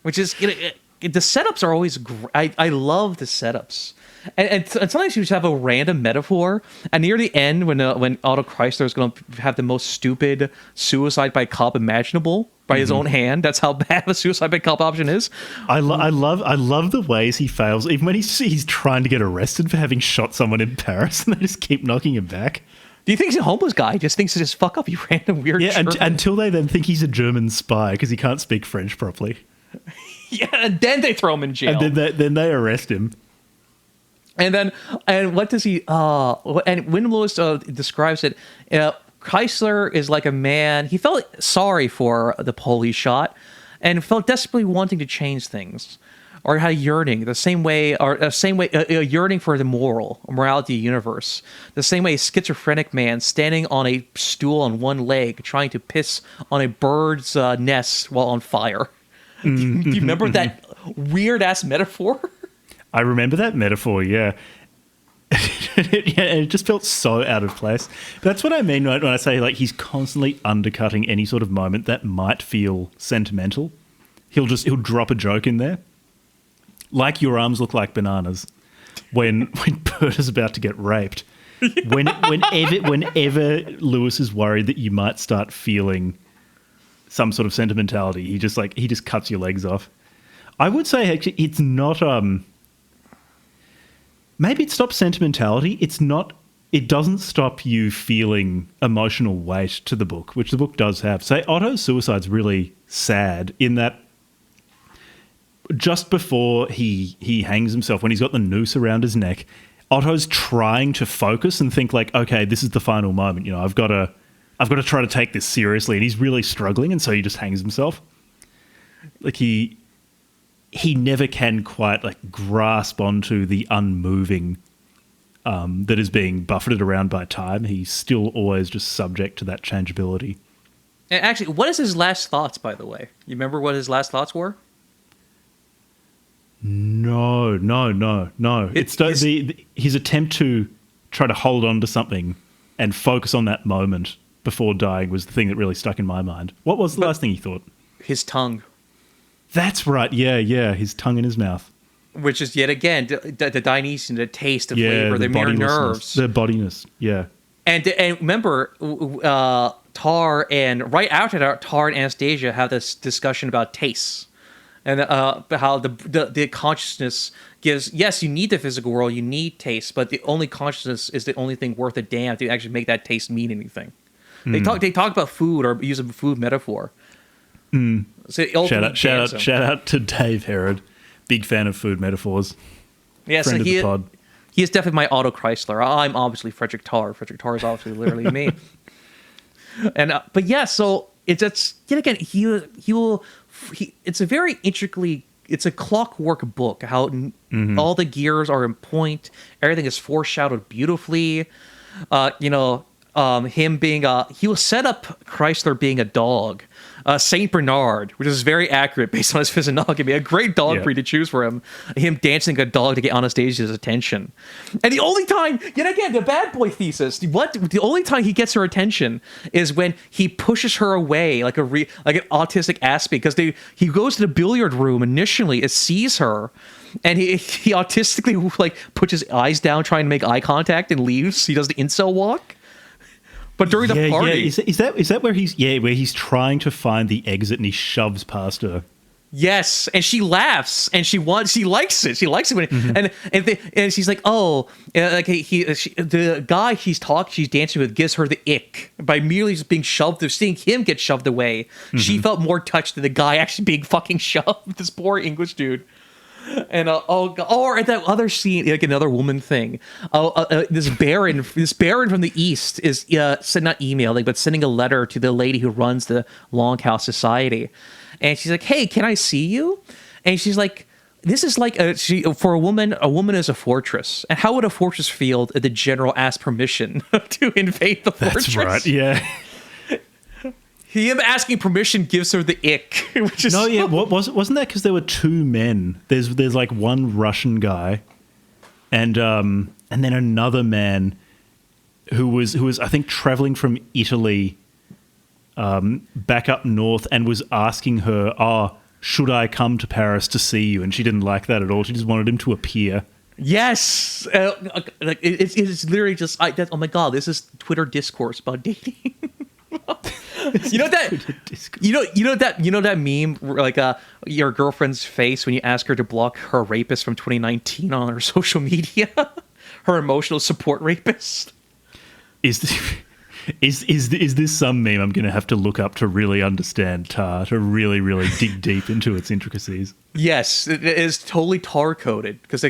Which is... the setups are always great. I love the setups. And sometimes you just have a random metaphor. And near the end, when Otto Kreisler is going to have the most stupid suicide by cop imaginable by his own hand, that's how bad a suicide by cop option is. I love the ways he fails, even when he's trying to get arrested for having shot someone in Paris, and they just keep knocking him back. Do you think he's a homeless guy? He just thinks to just fuck up, you random weird. Yeah, until they then think he's a German spy because he can't speak French properly. Yeah, and then they throw him in jail. And then they arrest him. And what does he... and Wyndham Lewis describes it... Kreisler is like a man... He felt sorry for the Pole he shot and felt desperately wanting to change things. Or had a yearning, a yearning for the morality of the universe. The same way a schizophrenic man standing on a stool on one leg trying to piss on a bird's nest while on fire. Do you remember that weird-ass metaphor? I remember that metaphor, yeah. It just felt so out of place. That's what I mean when I say like he's constantly undercutting any sort of moment that might feel sentimental. He'll drop a joke in there. Like your arms look like bananas when Bert is about to get raped. Whenever Lewis is worried that you might start feeling some sort of sentimentality, he just cuts your legs off. I would say actually it's not maybe it stops sentimentality. It doesn't stop you feeling emotional weight to the book, which the book does have. Say Otto's suicide's really sad in that just before he hangs himself, when he's got the noose around his neck, Otto's trying to focus and think like, okay, this is the final moment. You know, I've got to try to take this seriously, and he's really struggling, and so he just hangs himself. Like he never can quite like grasp onto the unmoving that is being buffeted around by time. He's still always just subject to that changeability. And actually, what is his last thoughts, by the way? You remember what his last thoughts were? No. It's his attempt to try to hold on to something and focus on that moment before dying was the thing that really stuck in my mind. What was the last thing he thought? His tongue. That's right. Yeah. His tongue in his mouth. Which is, yet again, the Dionysian, the taste, the flavor, the mere nerves. The bodiness, yeah. And remember, Tarr and right after that, Tarr and Anastasia have this discussion about tastes. And how the consciousness gives, yes, you need the physical world, you need taste, but the only consciousness is the only thing worth a damn to actually make that taste mean anything. They talk about food or use a food metaphor. So shout out to Dave Herod. Big fan of food metaphors. Yeah, Friend so of the pod. He is definitely my Otto Chrysler. I'm obviously Frederick Tarr. Frederick Tarr is obviously literally me. And but yeah, so it's yet again it's a very intricately, it's a clockwork book. How all the gears are in point. Everything is foreshadowed beautifully. Him being he will set up Chrysler being a dog. Saint Bernard, which is very accurate based on his physiognomy, a great dog breed to choose for him. Him dancing a dog to get Anastasia's attention, and the only time, yet again, the bad boy thesis. The only time he gets her attention is when he pushes her away, like an autistic aspect, because he goes to the billiard room initially, it sees her, and he autistically like puts his eyes down, trying to make eye contact, and leaves. He does the incel walk. But during the party, is that where he's trying to find the exit and he shoves past her? Yes, and she laughs and she likes it. She likes it when and she's like, oh, the guy she's dancing with gives her the ick by merely just being shoved, seeing him get shoved away. She felt more touched than the guy actually being fucking shoved. This poor English dude. And or that other scene, like another woman thing. This baron from the east is not emailing, but sending a letter to the lady who runs the Longhouse Society, and she's like, "Hey, can I see you?" And she's like, "This is like for a woman. A woman is a fortress. And how would a fortress feel if the general asked permission to invade the fortress?" That's right. Yeah. Him asking permission gives her the ick. Which is wasn't that because there were two men? There's like one Russian guy, and then another man who was I think traveling from Italy back up north and was asking her, "Oh, should I come to Paris to see you?" And she didn't like that at all. She just wanted him to appear. Yes, it's literally just oh my god, this is Twitter discourse about dating. You know that meme where, like your girlfriend's face when you ask her to block her rapist from 2019 on her social media, her emotional support rapist. Is this some meme I'm going to have to look up to really understand Tarr, to really dig deep into its intricacies? Yes, it is totally Tarr coded because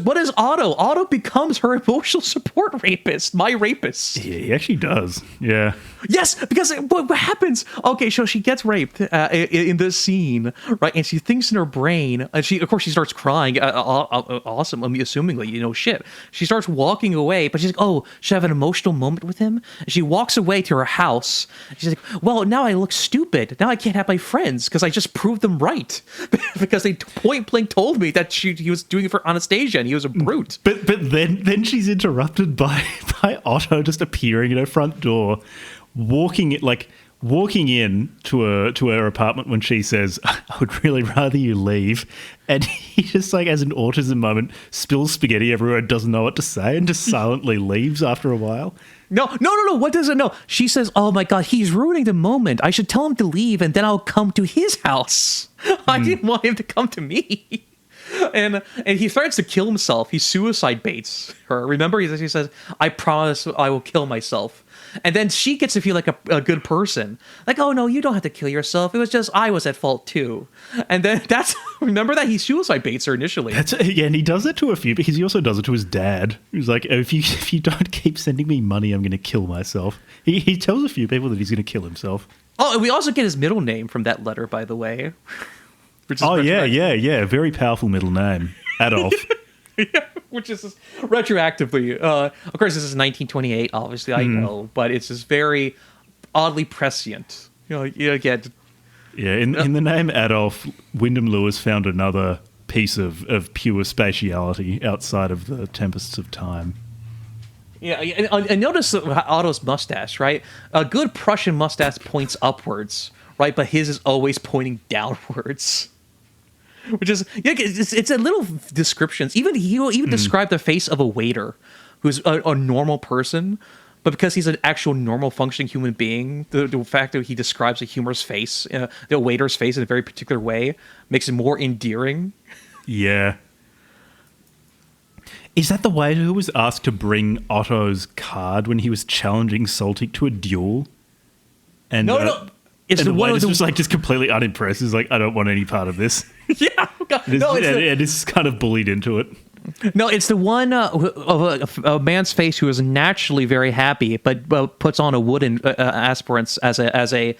what is Otto? Otto becomes her emotional support rapist, my rapist. Yeah, he actually does. Yeah. Yes, because what happens? Okay, so she gets raped in this scene, right? And she thinks in her brain, and she starts crying. Awesome, assumingly, shit. She starts walking away, but she's like, "Oh, should I have an emotional moment with him?" And she walks away to her house. And she's like, "Well, now I look stupid. Now I can't have my friends because I just proved them right." Because they point blank told me that he was doing it for Anastasia and he was a brute. But then she's interrupted by Otto just appearing at her front door, walking in to her apartment when she says, "I would really rather you leave," and he just like has an autism moment, spills spaghetti everywhere, and doesn't know what to say, and just silently leaves after a while. No. What does it know? She says, "Oh my god, he's ruining the moment. I should tell him to leave, and then I'll come to his house. I didn't want him to come to me." And he threatens to kill himself. He suicide baits her. Remember, he says, "I promise I will kill myself." And then she gets to feel like a good person. Like, "Oh, no, you don't have to kill yourself. It was just I was at fault, too." And then remember that he suicide baits her initially. And he does it to a few, because he also does it to his dad. He's like, if you don't keep sending me money, I'm going to kill myself. He tells a few people that he's going to kill himself. Oh, and we also get his middle name from that letter, by the way. Yeah. Very powerful middle name. Adolf. Yeah, which is retroactively. Of course, this is 1928. Obviously, I know, but it's just very oddly prescient. You get. Yeah, in the name Adolf, Wyndham Lewis found another piece of pure spatiality outside of the tempests of time. Yeah, and notice Otto's mustache, right? A good Prussian mustache points upwards, right? But his is always pointing downwards. Which is, yeah, it's a little descriptions. He'll even describe the face of a waiter who's a normal person, but because he's an actual normal functioning human being, the fact that he describes a humorous face, the waiter's face in a very particular way, makes it more endearing. Yeah. Is that the waiter who was asked to bring Otto's card when he was challenging Saltic to a duel? And, No. It's and the the one waiter's with just like just completely unimpressed. He's like, I don't want any part of this. yeah. And it's kind of bullied into it. No, it's the one of a man's face who is naturally very happy, but puts on a wooden aspirants as a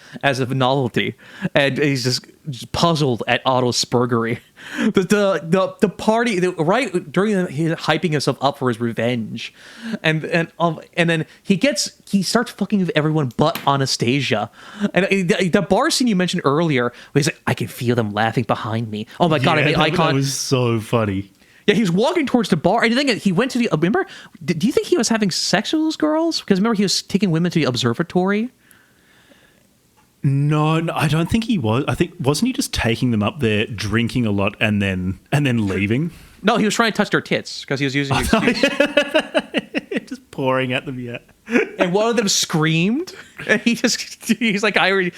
novelty, and he's just puzzled at Otto's spurgery. The party right during his hyping himself up for his revenge, and then he starts fucking with everyone but Anastasia, and the bar scene you mentioned earlier, where he's like, I can feel them laughing behind me. Oh my god, I made eye contact. That was so funny. Yeah, he was walking towards the bar. I think he went to the. Remember? Do you think he was having sex with those girls? Because remember, he was taking women to the observatory. No, I don't think he was. I think wasn't he just taking them up there, drinking a lot, and then leaving? No, he was trying to touch their tits because he was using the excuse. Just pouring at them, yeah. And one of them screamed, and he's like, I'm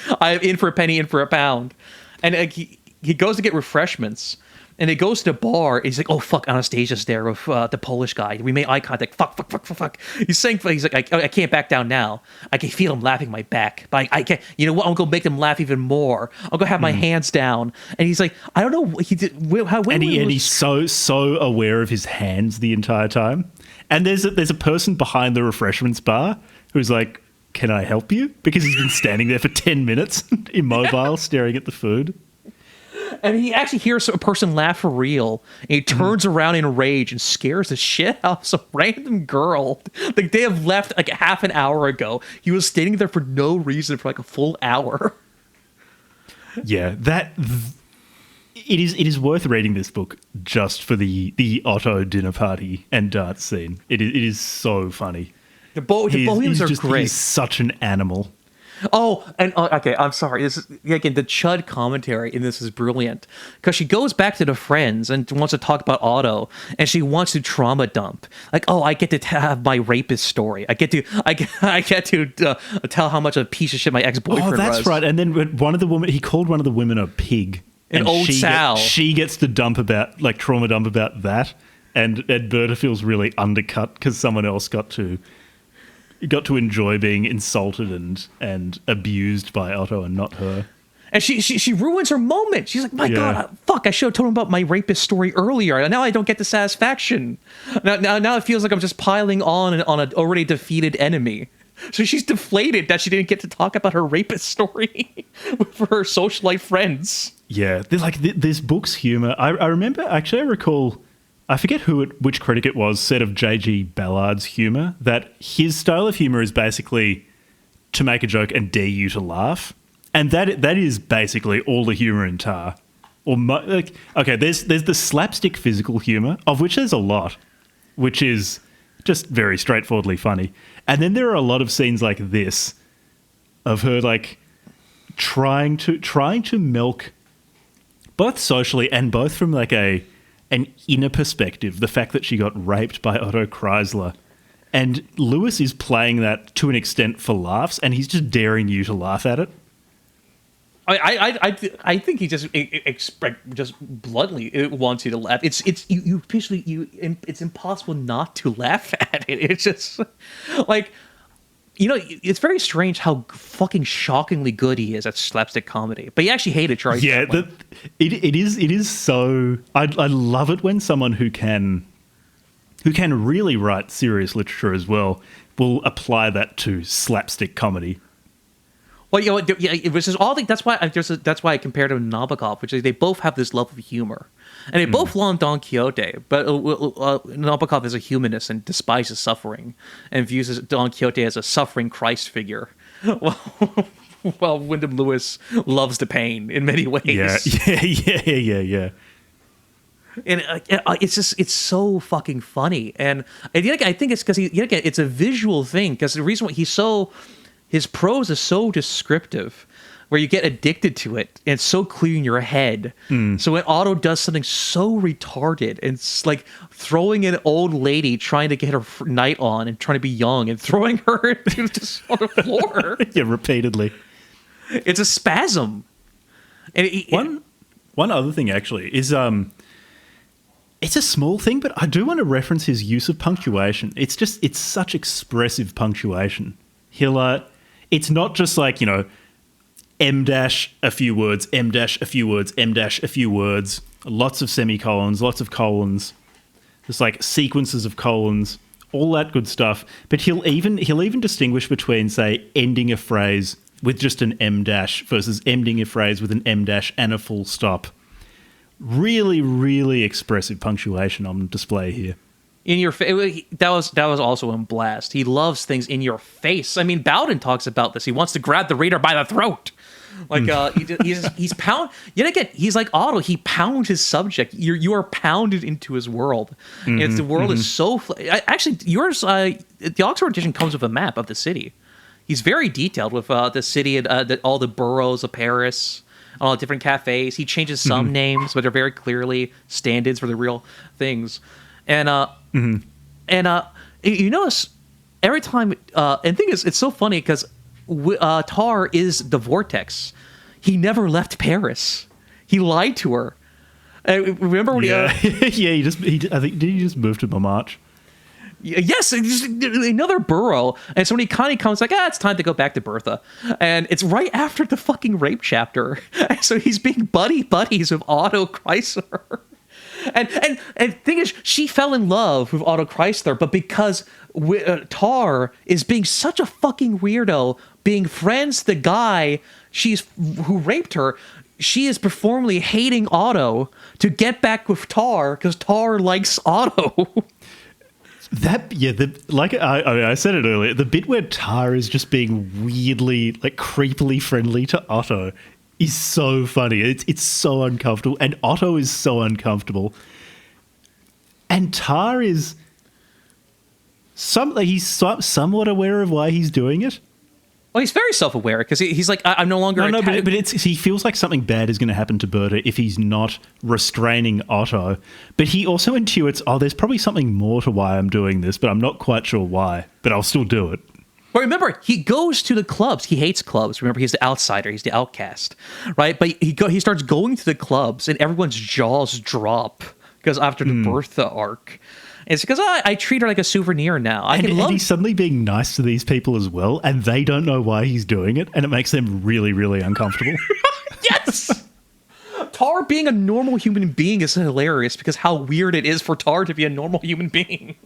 in for a penny, in for a pound, and he goes to get refreshments. And he goes to the bar. And he's like, "Oh fuck, Anastasia's there with the Polish guy. We made eye contact. Fuck." He's saying, "He's like, I can't back down now. I can feel him laughing my back. But I can't. You know what? I'll go make them laugh even more. I'll go have my hands down." And he's like, "I don't know. He did how." And he's so aware of his hands the entire time. And there's a person behind the refreshments bar who's like, "Can I help you?" Because he's been standing there for 10 minutes, immobile, staring at the food. And he actually hears a person laugh for real, and he turns around in rage and scares the shit out of some random girl. Like, they have left like half an hour ago. He was standing there for no reason for like a full hour. Yeah, it is worth reading this book just for the Otto dinner party and dance scene. It is so funny. The Bohemians are great. He's such an animal. Oh, and okay, I'm sorry. This is again, the Chud commentary in this is brilliant because she goes back to the friends and wants to talk about Otto, and she wants to trauma dump. Like, oh, I get to have my rapist story. I get to tell how much of a piece of shit my ex-boyfriend was. Oh, that's right. And then he called one of the women a pig. And old Sal. She gets to trauma dump about that, and Berta feels really undercut because someone else got to enjoy being insulted and abused by Otto and not her. And she ruins her moment. She's like, my God, fuck, I should have told him about my rapist story earlier. Now I don't get the satisfaction. Now it feels like I'm just piling on an already defeated enemy. So she's deflated that she didn't get to talk about her rapist story with her socialite friends. Yeah, this book's humor. I recall, I forget which critic it was, said of J.G. Ballard's humor that his style of humor is basically to make a joke and dare you to laugh. And that is basically all the humor in Tarr. There's the slapstick physical humor, of which there's a lot, which is just very straightforwardly funny. And then there are a lot of scenes like this of her like trying to milk both socially and both from like an inner perspective, the fact that she got raped by Otto Kreisler. And Lewis is playing that to an extent for laughs, and he's just daring you to laugh at it. I think he just bluntly wants you to laugh. It's impossible not to laugh at it. It's just like, you know, it's very strange how fucking shockingly good he is at slapstick comedy. But you actually hated Charlie Chaplin. It is so. I love it when someone who can really write serious literature as well will apply that to slapstick comedy. Well, you know, it was just all. That's why I compared him to Nabokov, which is they both have this love of humor, and they both love Don Quixote. But Nabokov is a humanist and despises suffering, and views Don Quixote as a suffering Christ figure. Well, Wyndham Lewis loves the pain in many ways. Yeah. And it's so fucking funny. And yet again, I think it's because it's a visual thing. Because the reason why his prose is so descriptive, where you get addicted to it, and it's so clear in your head. So when Otto does something so retarded, and it's like throwing an old lady trying to get her night on and trying to be young and throwing her on the floor. Yeah, repeatedly. It's a spasm. And one other thing actually is it's a small thing, but I do want to reference his use of punctuation. It's such expressive punctuation. It's not just like, M dash a few words, M dash a few words, M dash a few words, lots of semicolons, lots of colons, just like sequences of colons, all that good stuff. But he'll even distinguish between, say, ending a phrase with just an M dash versus ending a phrase with an M dash and a full stop. Really, really expressive punctuation on display here. In your face. That was also in Blast. He loves things in your face. I mean, Bowden talks about this. He wants to grab the reader by the throat. Like he's pound. Yet again, he's like Otto. He pounds his subject. You are pounded into his world. The world is so. Actually, yours. The Oxford edition comes with a map of the city. He's very detailed with the city and all the boroughs of Paris, all the different cafes. He changes some names, but they're very clearly stand-ins for the real things. And you notice every time. And the thing is, it's so funny because Tarr is the vortex. He never left Paris. He lied to her. Remember when I think did he just move to Montmartre? Yes, another borough. And so when he kind of comes like, it's time to go back to Bertha. And it's right after the fucking rape chapter. And so he's being buddies with Otto Chrysler. And the thing is, she fell in love with Otto Chrysler, but because Tarr is being such a fucking weirdo, being friends with the guy who raped her, she is performally hating Otto to get back with Tarr because Tarr likes Otto. I said it earlier, the bit where Tarr is just being weirdly, like creepily friendly to Otto is so funny. It's so uncomfortable, and Otto is so uncomfortable. And Tarr is he's somewhat aware of why he's doing it. Well, he's very self-aware because he's like, I'm no longer. But he feels like something bad is going to happen to Berta if he's not restraining Otto. But he also intuits, there's probably something more to why I'm doing this, but I'm not quite sure why. But I'll still do it. But remember, he goes to the clubs. He hates clubs. Remember, he's the outsider. He's the outcast, right? But he starts going to the clubs, and everyone's jaws drop because after the Bertha arc. It's because I treat her like a souvenir now. And he's suddenly being nice to these people as well, and they don't know why he's doing it, and it makes them really, really uncomfortable. Yes! Tarr being a normal human being is hilarious because how weird it is for Tarr to be a normal human being.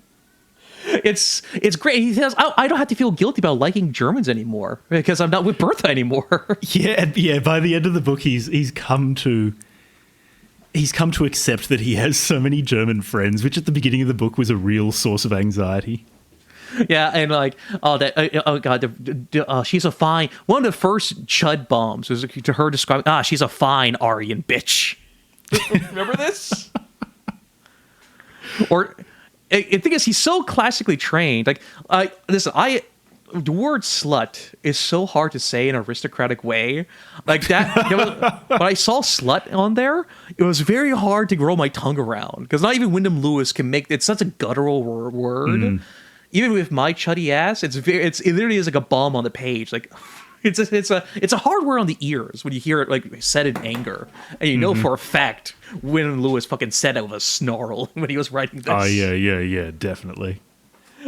It's great. He says, I don't have to feel guilty about liking Germans anymore because I'm not with Bertha anymore. Yeah. By the end of the book, he's come to accept that he has so many German friends, which at the beginning of the book was a real source of anxiety. Yeah, and like, she's a fine. One of the first Chud bombs was to her describing, she's a fine Aryan bitch. Remember this? Or, I think he's so classically trained. Like, listen, the word slut is so hard to say in an aristocratic way. Like that, when I saw slut on there, it was very hard to roll my tongue around because not even Wyndham Lewis can make it's such a guttural word. Even with my chuddy ass, it literally is like a bomb on the page. Like it's a hard word on the ears when you hear it like said in anger, and you know for a fact Wyndham Lewis fucking said it with a snarl when he was writing this. Oh yeah, definitely.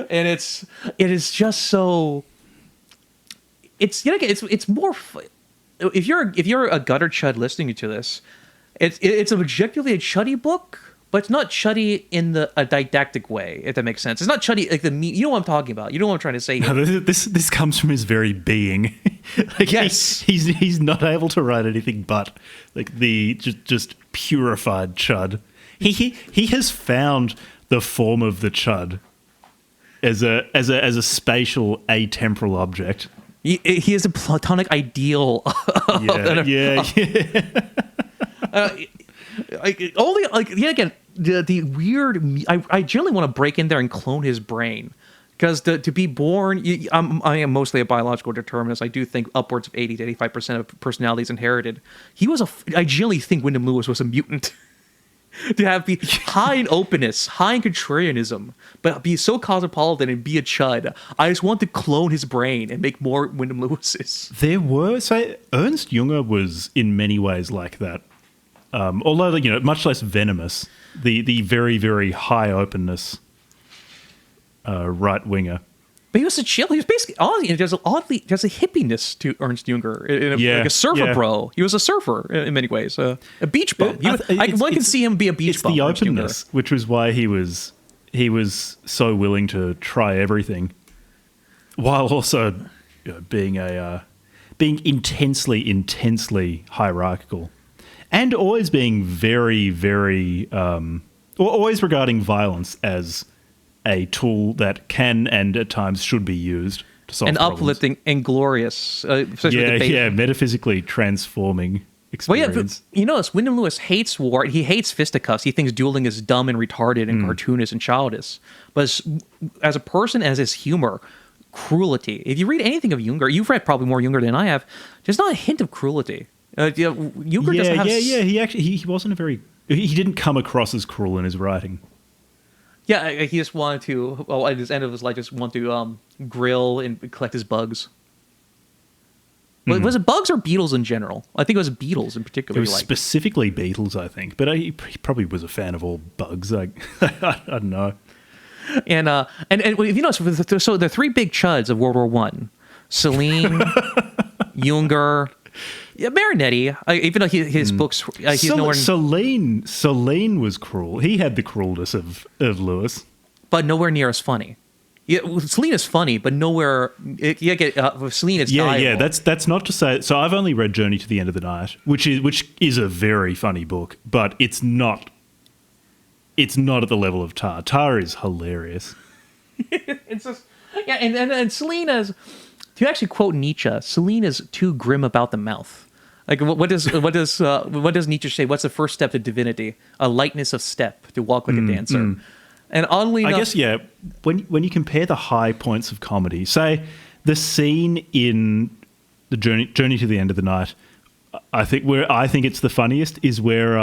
And it is just so. It's more. If you're a gutter chud listening to this, it's objectively a chuddy book, but it's not chuddy in a didactic way. If that makes sense, it's not chuddy like you know what I'm talking about. You know what I'm trying to say. No, this comes from his very being. Like yes, he's not able to write anything but like the just purified chud. He has found the form of the chud. As a spatial atemporal object, he is a platonic ideal. Yeah. Again, the weird. I generally want to break in there and clone his brain. Because to be born, I am mostly a biological determinist. I do think upwards of 80 to 85% of personality is inherited. I generally think Wyndham Lewis was a mutant. To be high in openness, high in contrarianism, but be so cosmopolitan and be a chud. I just want to clone his brain and make more Wyndham Lewises. Ernst Junger was in many ways like that. Although, much less venomous. The very, very high openness right winger. But he was a chill. He was basically there's a hippiness to Ernst Junger, like a surfer bro. He was a surfer in many ways, a beach bum. One can see him be a beach bum. It's the openness, which was why he was so willing to try everything, while also being intensely hierarchical, and always being very, very, always regarding violence as a tool that can and at times should be used to solve problems. Uplifting and glorious. Metaphysically transforming experience. Well, but Wyndham Lewis hates war. He hates fisticuffs. He thinks dueling is dumb and retarded and cartoonish and childish. But as a person, as his humor, cruelty. If you read anything of Junger, you've read probably more Junger than I have. There's not a hint of cruelty. Junger doesn't have... He wasn't he didn't come across as cruel in his writing. Yeah, he just wanted to, at the end of his life, just want to grill and collect his bugs. Was it bugs or beetles in general? I think it was beetles in particular. It was specifically beetles, I think. But he probably was a fan of all bugs. I don't know. And if you notice, so the three big chuds of World War One, Celine, Junger, Marinetti, even though his books, he's nowhere... Celine was cruel. He had the cruelness of Lewis. But nowhere near as funny. Yeah, Celine is funny, but nowhere... Celine is dialogue. Yeah, that's not to say... So I've only read Journey to the End of the Night, which is a very funny book, but it's not at the level of Tarr. Tarr is hilarious. It's just... Yeah, and Celine is... To actually quote Nietzsche, Celine is too grim about the mouth. Like what does Nietzsche say? What's the first step to divinity? A lightness of step, to walk like a dancer. And oddly enough, I guess when you compare the high points of comedy, say the scene in the Journey to the End of the Night, I think it's the funniest is where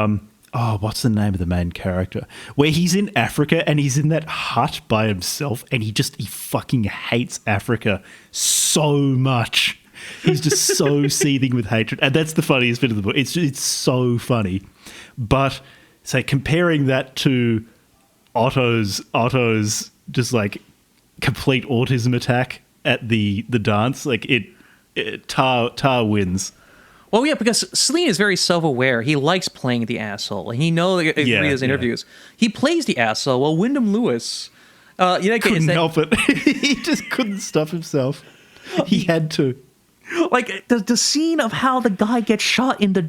what's the name of the main character? Where he's in Africa and he's in that hut by himself and he fucking hates Africa so much. He's just so seething with hatred. And that's the funniest bit of the book. It's so funny. But say comparing that to Otto's just like complete autism attack at the dance, like Tarr wins. Well, yeah, because Celine is very self-aware. He likes playing the asshole. He knows in his interviews. He plays the asshole. Well, Wyndham Lewis, couldn't help it. He just couldn't stop himself. He had to. Like the scene of how the guy gets shot in the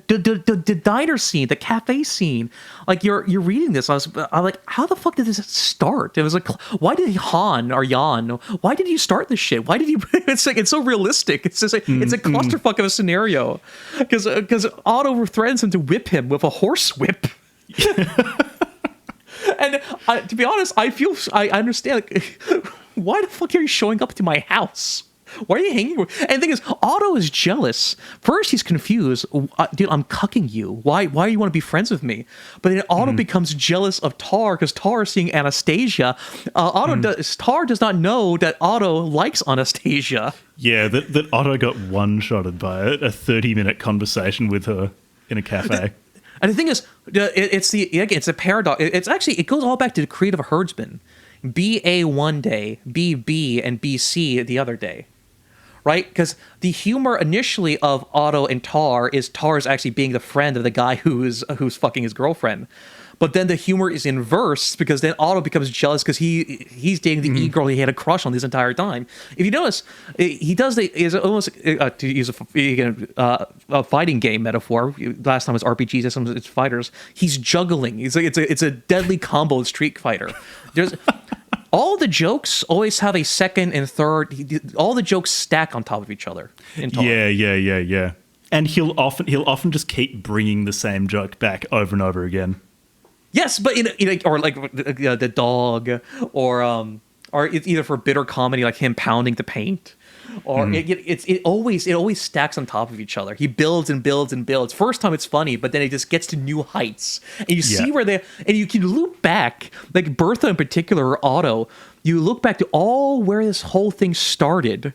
diner scene, the cafe scene. Like you're reading this, I'm like, how the fuck did this start? It was like, why did Jan? Why did you start this shit? Why did you? It's like it's so realistic. It's just it's a clusterfuck of a scenario, because Otto threatens him to whip him with a horse whip. And to be honest, I understand. Like, why the fuck are you showing up to my house? Why are you hanging? And the thing is, Otto is jealous. First, he's confused. Dude, I'm cucking you. Why do you want to be friends with me? But then Otto becomes jealous of Tarr because Tarr is seeing Anastasia. Tarr does not know that Otto likes Anastasia. Yeah, that Otto got one-shotted by a 30-minute conversation with her in a cafe. And the thing is, it's a paradox. It goes all back to the creed of a herdsman. Be A one day, be B, and be C the other day. Right? Because the humor initially of Otto and Tarr is actually being the friend of the guy who's fucking his girlfriend. But then the humor is inverse because then Otto becomes jealous because he's dating the e-girl he had a crush on this entire time. If you notice, he does is almost to use a fighting game metaphor. Last time it was RPGs, this time it's fighters. He's juggling. It's a deadly combo Street Fighter. There's all the jokes always have a second and third. All the jokes stack on top of each other. Yeah. And he'll often just keep bringing the same joke back over and over again. Yes, but or like the dog, or it's either for bitter comedy like him pounding the paint, or it always stacks on top of each other. He builds and builds and builds. First time it's funny, but then it just gets to new heights, and you see where and you can loop back, like Bertha in particular, or Otto. You look back to all where this whole thing started.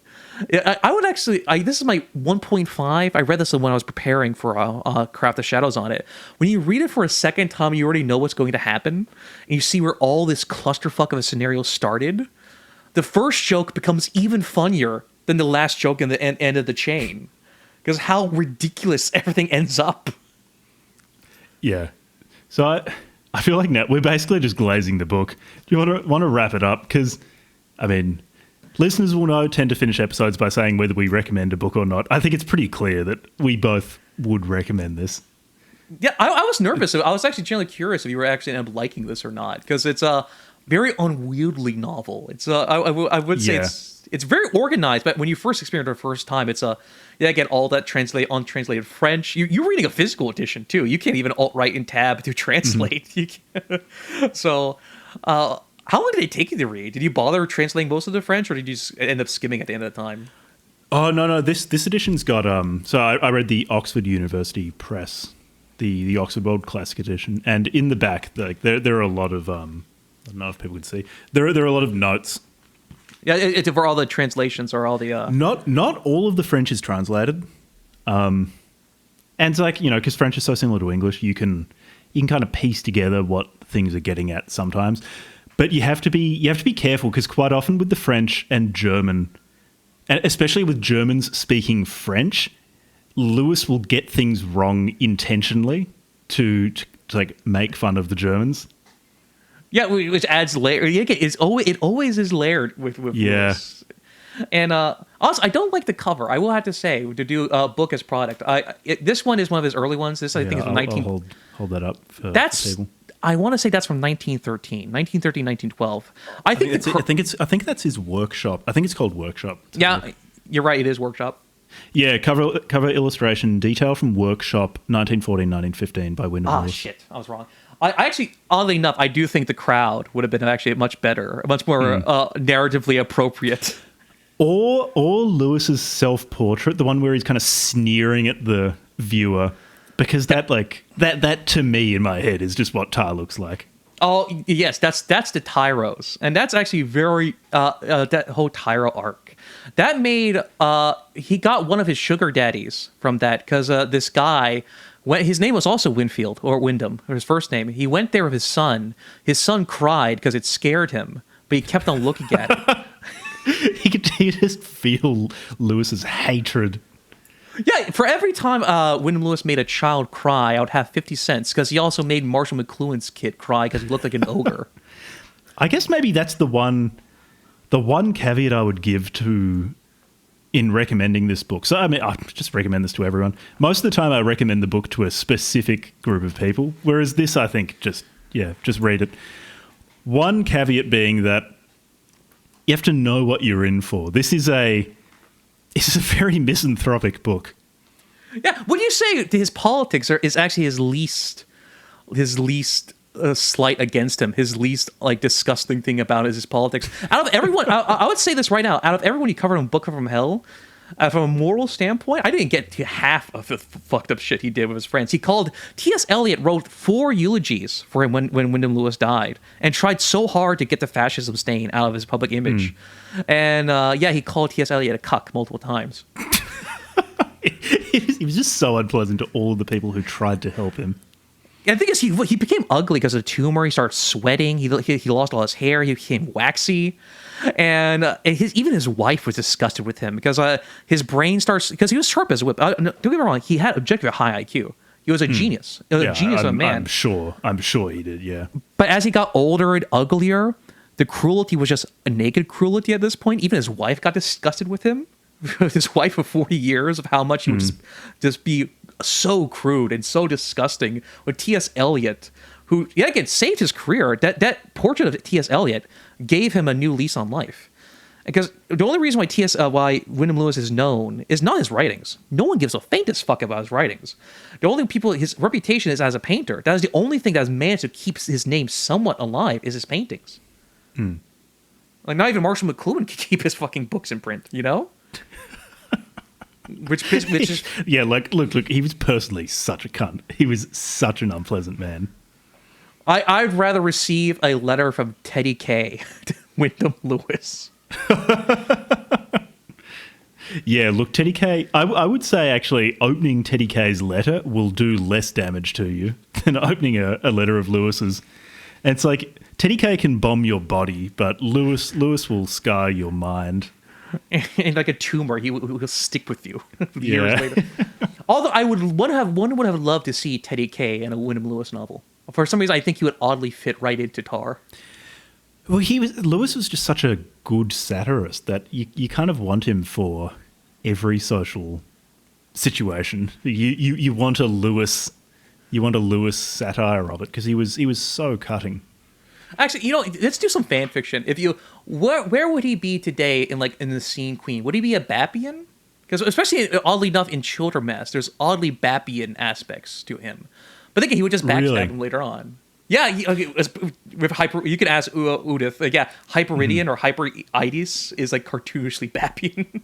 I would actually, this is my 1.5. I read this when I was preparing for Craft of Shadows on it. When you read it for a second time, you already know what's going to happen, and you see where all this clusterfuck of a scenario started. The first joke becomes even funnier than the last joke in the end of the chain, because how ridiculous everything ends up. Yeah. So I feel like now we're basically just glazing the book. Do you want to wrap it up? Because, I mean, listeners will tend to finish episodes by saying whether we recommend a book or not. I think it's pretty clear that we both would recommend this. Yeah, I was nervous. I was actually generally curious if you were actually end up liking this or not, because it's a very unwieldy novel. It's I would say it's very organized, but when you first experience it the first time, it's get all that untranslated French. You're reading a physical edition too. You can't even alt-right in tab to translate. So, how long did it take you to read? Did you bother translating most of the French, or did you just end up skimming at the end of the time? Oh no, this edition's got so I read the Oxford University Press, the Oxford World Classic Edition, and in the back, like there are a lot of I don't know if people can see. There are a lot of notes. Yeah, it's for all the translations or all the... Not all of the French is translated. And it's like, because French is so similar to English, you can kind of piece together what things are getting at sometimes. But you have to be careful, because quite often with the French and German, and especially with Germans speaking French, Lewis will get things wrong intentionally to like make fun of the Germans. Yeah, which adds layer. It always is layered with Lewis. And also, I don't like the cover. I will have to say, to do a book as product. This one is one of his early ones. This I think is from 19. I'll hold that up. For that's. The table. I want to say that's from 1913, 1912. I think that's his workshop. I think it's called Workshop. Yeah, you're right. It is Workshop. Yeah, cover illustration detail from Workshop 1914-1915 by Wyndham Lewis. Shit, I was wrong. I actually, oddly enough, I do think The Crowd would have been actually much better, much more narratively appropriate. Or Lewis's self-portrait, the one where he's kind of sneering at the viewer, because that to me in my head is just what Tarr looks like. Oh yes, that's the Tyros, and that's actually very that whole Tyro arc. That made he got one of his sugar daddies from that, because this guy. His name was also Winfield, or Wyndham, or his first name. He went there with his son. His son cried because it scared him, but he kept on looking at it. He could just feel Lewis's hatred. Yeah, for every time Wyndham Lewis made a child cry, I would have 50 cents, because he also made Marshall McLuhan's kid cry because he looked like an ogre. I guess maybe that's the one caveat I would give in recommending this book. So, I mean, I just recommend this to everyone. Most of the time I recommend the book to a specific group of people, whereas this, I think, just read it. One caveat being that you have to know what you're in for. This is a very misanthropic book. Yeah, what do you say his politics is actually his least slight against him, his least disgusting thing about his politics. Out of everyone, I would say this right now. Out of everyone he covered on Book from Hell, from a moral standpoint, I didn't get to half of the fucked up shit he did with his friends. T.S. Eliot wrote 4 eulogies for him when Wyndham Lewis died, and tried so hard to get the fascism stain out of his public image. And he called T.S. Eliot a cuck multiple times. He was just so unpleasant to all of the people who tried to help him. Yeah, the thing is, he became ugly because of the tumor. He started sweating. He lost all his hair. He became waxy, and even his wife was disgusted with him because his brain starts, because he was sharp as a whip. Don't get me wrong, he had objectively high IQ. He was a genius, genius of a man. I'm sure he did. Yeah, but as he got older and uglier, the cruelty was just a naked cruelty at this point. Even his wife got disgusted with him. His wife of 40 years of how much he would just be so crude and so disgusting. With T.S. Eliot, who again saved his career. That portrait of T.S. Eliot gave him a new lease on life. Because the only reason why Wyndham Lewis is known is not his writings. No one gives a faintest fuck about his writings. The only people his reputation is as a painter. That is the only thing that has managed to keep his name somewhat alive is his paintings. Like not even Marshall McLuhan can keep his fucking books in print, you know? which is yeah. Like look, he was personally such a cunt. He was such an unpleasant man. I'd rather receive a letter from Teddy K to Wyndham Lewis. Yeah, look, Teddy K, I would say actually opening Teddy K's letter will do less damage to you than opening a letter of Lewis's. And it's like, Teddy K can bomb your body, but Lewis will scar your mind. And like a tumor, he'll stick with you years later. Although one would have loved to see Teddy K in a Wyndham Lewis novel. For some reason, I think he would oddly fit right into Tarr. Well, Lewis was just such a good satirist that you kind of want him for every social situation. You want a Lewis satire of it because he was so cutting. Actually, let's do some fan fiction. Where would he be today in the Scene Queen? Would he be a Bappian? Because especially oddly enough in Childermass, there's oddly Bappian aspects to him. But I think he would just backstab him later on. Yeah, with you could ask Udith. Hyperidian or Hyperides is like cartoonishly Bappian.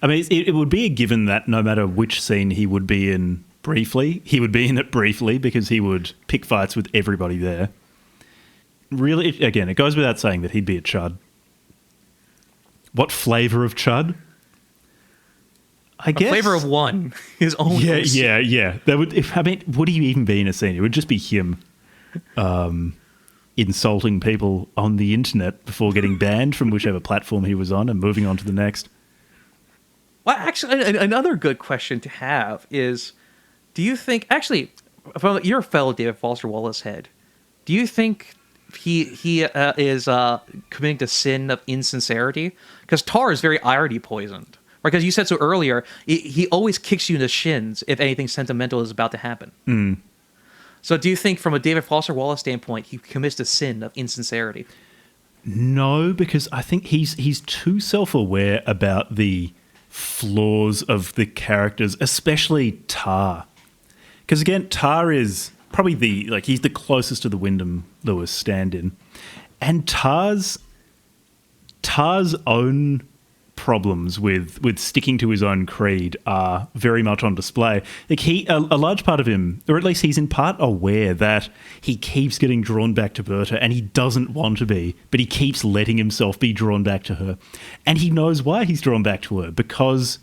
It would be a given that no matter which scene he would be in briefly, he would be in it briefly because he would pick fights with everybody there. Really, it goes without saying that he'd be a chud. What flavour of chud? I guess flavor of one, his own. Yeah. That would he even be in a scene? It would just be him insulting people on the internet before getting banned from whichever platform he was on and moving on to the next. Well, actually, another good question to have is, do you think, actually, from your fellow David Foster Wallace head, do you think he is committing the sin of insincerity? Because Tarr is very irony poisoned. Because you said so earlier, he always kicks you in the shins if anything sentimental is about to happen. So do you think from a David Foster Wallace standpoint, he commits the sin of insincerity? No, because I think he's too self-aware about the flaws of the characters, especially Tarr. Because again, Tarr is probably he's the closest to the Wyndham Lewis stand-in. And Tarr's own problems with sticking to his own creed are very much on display. Like a large part of him, or at least he's in part aware that he keeps getting drawn back to Berta and he doesn't want to be, but he keeps letting himself be drawn back to her. And he knows why he's drawn back to her, because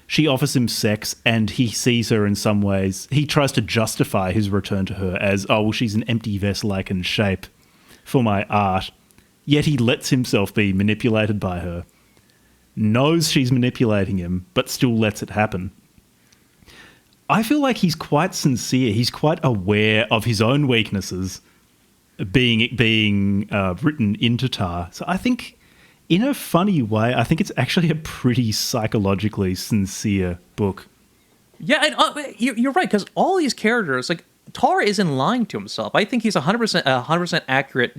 she offers him sex and he sees her in some ways. He tries to justify his return to her as, oh, well, she's an empty vessel I can shape for my art. Yet he lets himself be manipulated by her. Knows she's manipulating him, but still lets it happen. I feel like he's quite sincere. He's quite aware of his own weaknesses being written into Tarr. So I think, in a funny way, I think it's actually a pretty psychologically sincere book. Yeah, and you're right, because all these characters, like, Tarr isn't lying to himself. I think he's 100% accurate,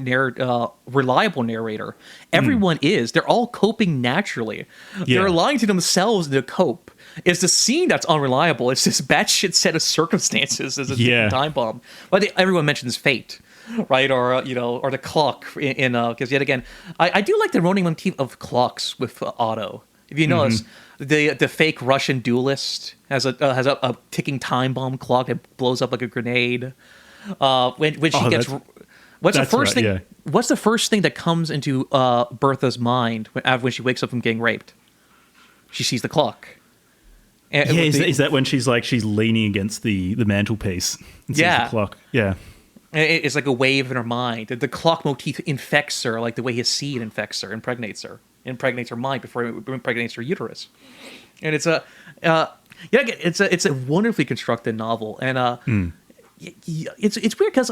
reliable narrator. Everyone is. They're all coping naturally. Yeah. They're lying to themselves to cope. It's the scene that's unreliable. It's this batshit set of circumstances as a time bomb. But everyone mentions fate, right? Or the clock. Because yet again, I do like the running motif of clocks with Otto. If you notice, the fake Russian duelist has a ticking time bomb clock that blows up like a grenade. When she gets, what's the first thing that comes into Bertha's mind when she wakes up from getting raped? She sees the clock. And is that when she's leaning against the mantelpiece and sees the clock? Yeah. It's like a wave in her mind. The clock motif infects her like the way his seed infects her, impregnates her mind before it impregnates her uterus. And it's a wonderfully constructed novel, and it's weird because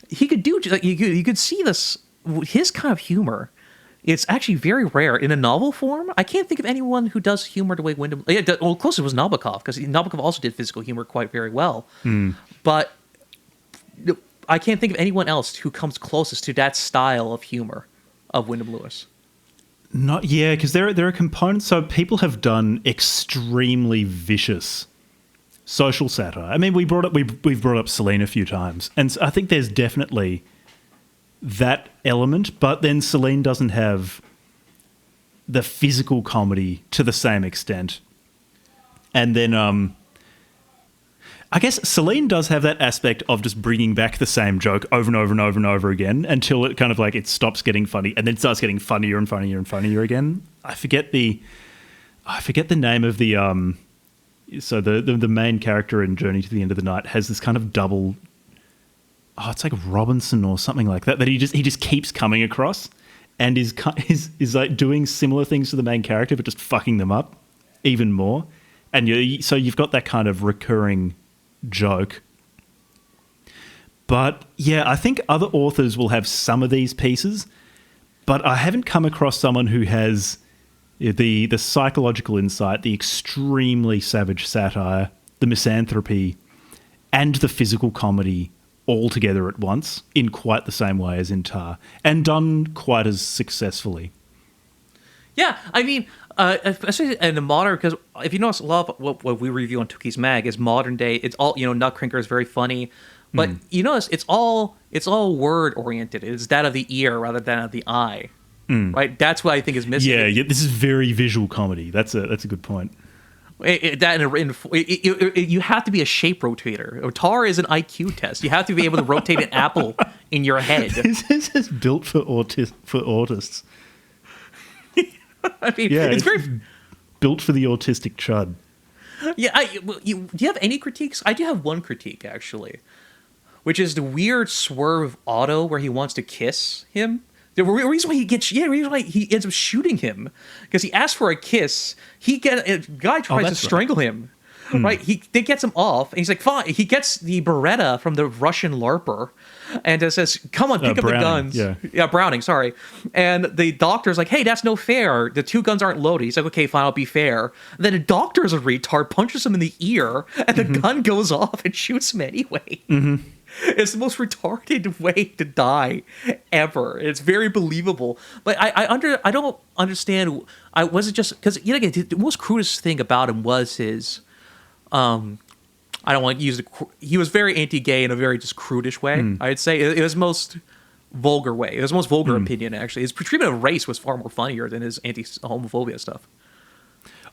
he could do you could see this, his kind of humor. It's actually very rare in a novel form. I can't think of anyone who does humor the way Wyndham. Well, closest was Nabokov, because Nabokov also did physical humor quite very well. But I can't think of anyone else who comes closest to that style of humor of Wyndham Lewis. Not because there are components. So people have done extremely vicious social satire. I mean, we've brought up Celine a few times, and I think there's definitely that element. But then Celine doesn't have the physical comedy to the same extent. And then I guess Celine does have that aspect of just bringing back the same joke over and over and over and over again until it kind of like it stops getting funny and then starts getting funnier and funnier and funnier again. I forget the name of the so the main character in Journey to the End of the Night has this kind of double. Oh, it's like Robinson or something like that he just keeps coming across and is like doing similar things to the main character but just fucking them up even more. And so you've got that kind of recurring joke. But yeah, I think other authors will have some of these pieces, but I haven't come across someone who has the psychological insight, the extremely savage satire, the misanthropy, and the physical comedy all together at once in quite the same way as in Tarr, and done quite as successfully. Yeah, I mean, especially in the modern, because if you notice, a lot of what we review on Tookie's Mag is modern day. It's all, Nutcracker is very funny, but you notice it's all word oriented. It's that of the ear rather than of the eye, right? That's what I think is missing. Yeah, this is very visual comedy. That's a good point. You have to be a shape rotator. Tarr is an IQ test. You have to be able to rotate an apple in your head. This is built for autists. I mean, it's very built for the autistic chud. Yeah, do you have any critiques? I do have one critique, actually, which is the weird swerve of Otto where he wants to kiss him. The reason why he ends up shooting him, because he asks for a kiss. A guy tries to strangle him. Right, they gets him off, and he's like, fine. He gets the Beretta from the Russian LARPer, and it says, "Come on, pick up Browning, the guns." Yeah, Browning. Sorry. And the doctor's like, "Hey, that's no fair. The two guns aren't loaded." He's like, "Okay, fine, I'll be fair." And then the doctor is a retard, punches him in the ear, and the gun goes off and shoots him anyway. It's the most retarded way to die ever. It's very believable, but I don't understand. Was it just because the most crudest thing about him was his. I don't want to use he was very anti-gay in a very just crudish way. I'd say it was most vulgar way. It was most vulgar opinion, actually. His treatment of race was far more funnier than his anti-homophobia stuff.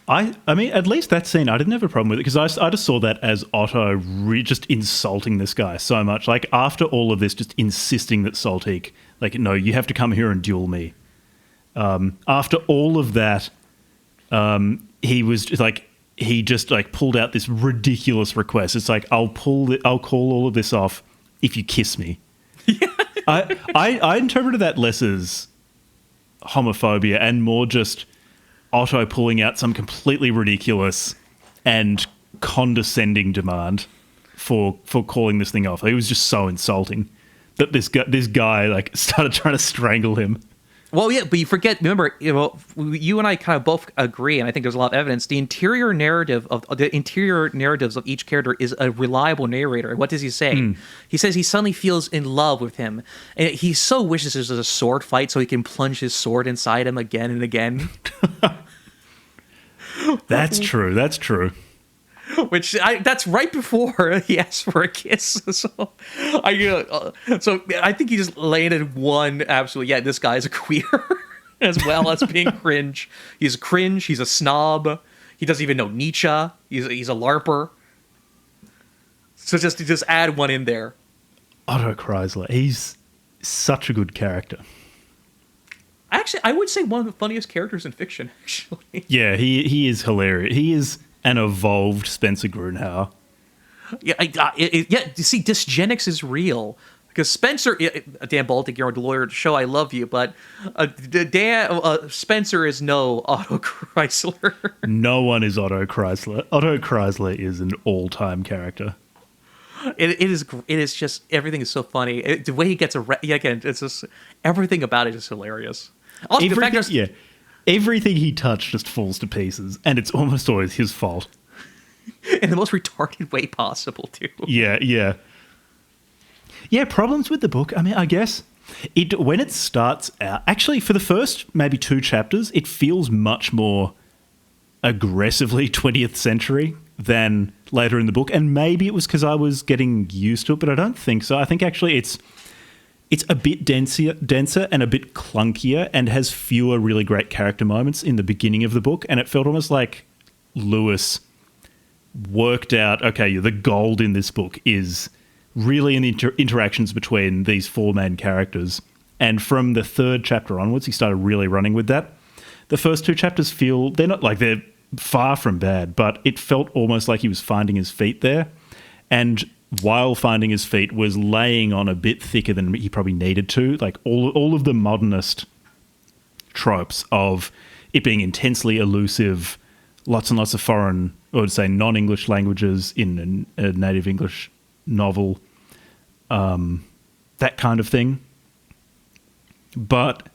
I mean, at least that scene, I didn't have a problem with it because I just saw that as Otto just insulting this guy so much. Like, after all of this, just insisting that Saltik, like, no, you have to come here and duel me. After all of that, he was just like, he just like pulled out this ridiculous request. It's like, I'll call all of this off if you kiss me. I interpreted that less as homophobia and more just Otto pulling out some completely ridiculous and condescending demand for calling this thing off. It was just so insulting that this guy like started trying to strangle him. Well, yeah, but you forget. Remember, you and I kind of both agree, and I think there's a lot of evidence. The interior narratives of each character is a reliable narrator. And what does he say? He says he suddenly feels in love with him, and he so wishes there's a sword fight so he can plunge his sword inside him again and again. That's true. That's true. That's right before he asks for a kiss. So I think he just landed one absolutely. Yeah, this guy's a queer as well as being cringe. He's cringe. He's a snob. He doesn't even know Nietzsche. He's a LARPer. So just add one in there. Otto Kreisler. He's such a good character. Actually, I would say one of the funniest characters in fiction. Actually, yeah, he is hilarious. He is an evolved Spencer Grunhauer. Yeah, you see, dysgenics is real. Because Spencer, Dan Baltic, you're the lawyer at the show, I love you, but Spencer is no Otto Kreisler. No one is Otto Kreisler. Otto Kreisler is an all-time character. It is just, everything is so funny. The way he gets again, it's just, everything about it is hilarious. Also, everything he touched just falls to pieces, and it's almost always his fault. In the most retarded way possible, too. Yeah. Yeah, problems with the book. I mean, I guess when it starts out, actually, for the first maybe 2 chapters, it feels much more aggressively 20th century than later in the book. And maybe it was because I was getting used to it, but I don't think so. I think actually it's a bit denser and a bit clunkier and has fewer really great character moments in the beginning of the book. And it felt almost like Lewis worked out, okay, the gold in this book is really in the interactions between these 4 main characters. And from the 3rd chapter onwards, he started really running with that. The first 2 chapters they're far from bad, but it felt almost like he was finding his feet there. And while finding his feet, was laying on a bit thicker than he probably needed to. Like all of the modernist tropes of it being intensely allusive, lots and lots of foreign, or would say non-English languages in a native English novel, that kind of thing. But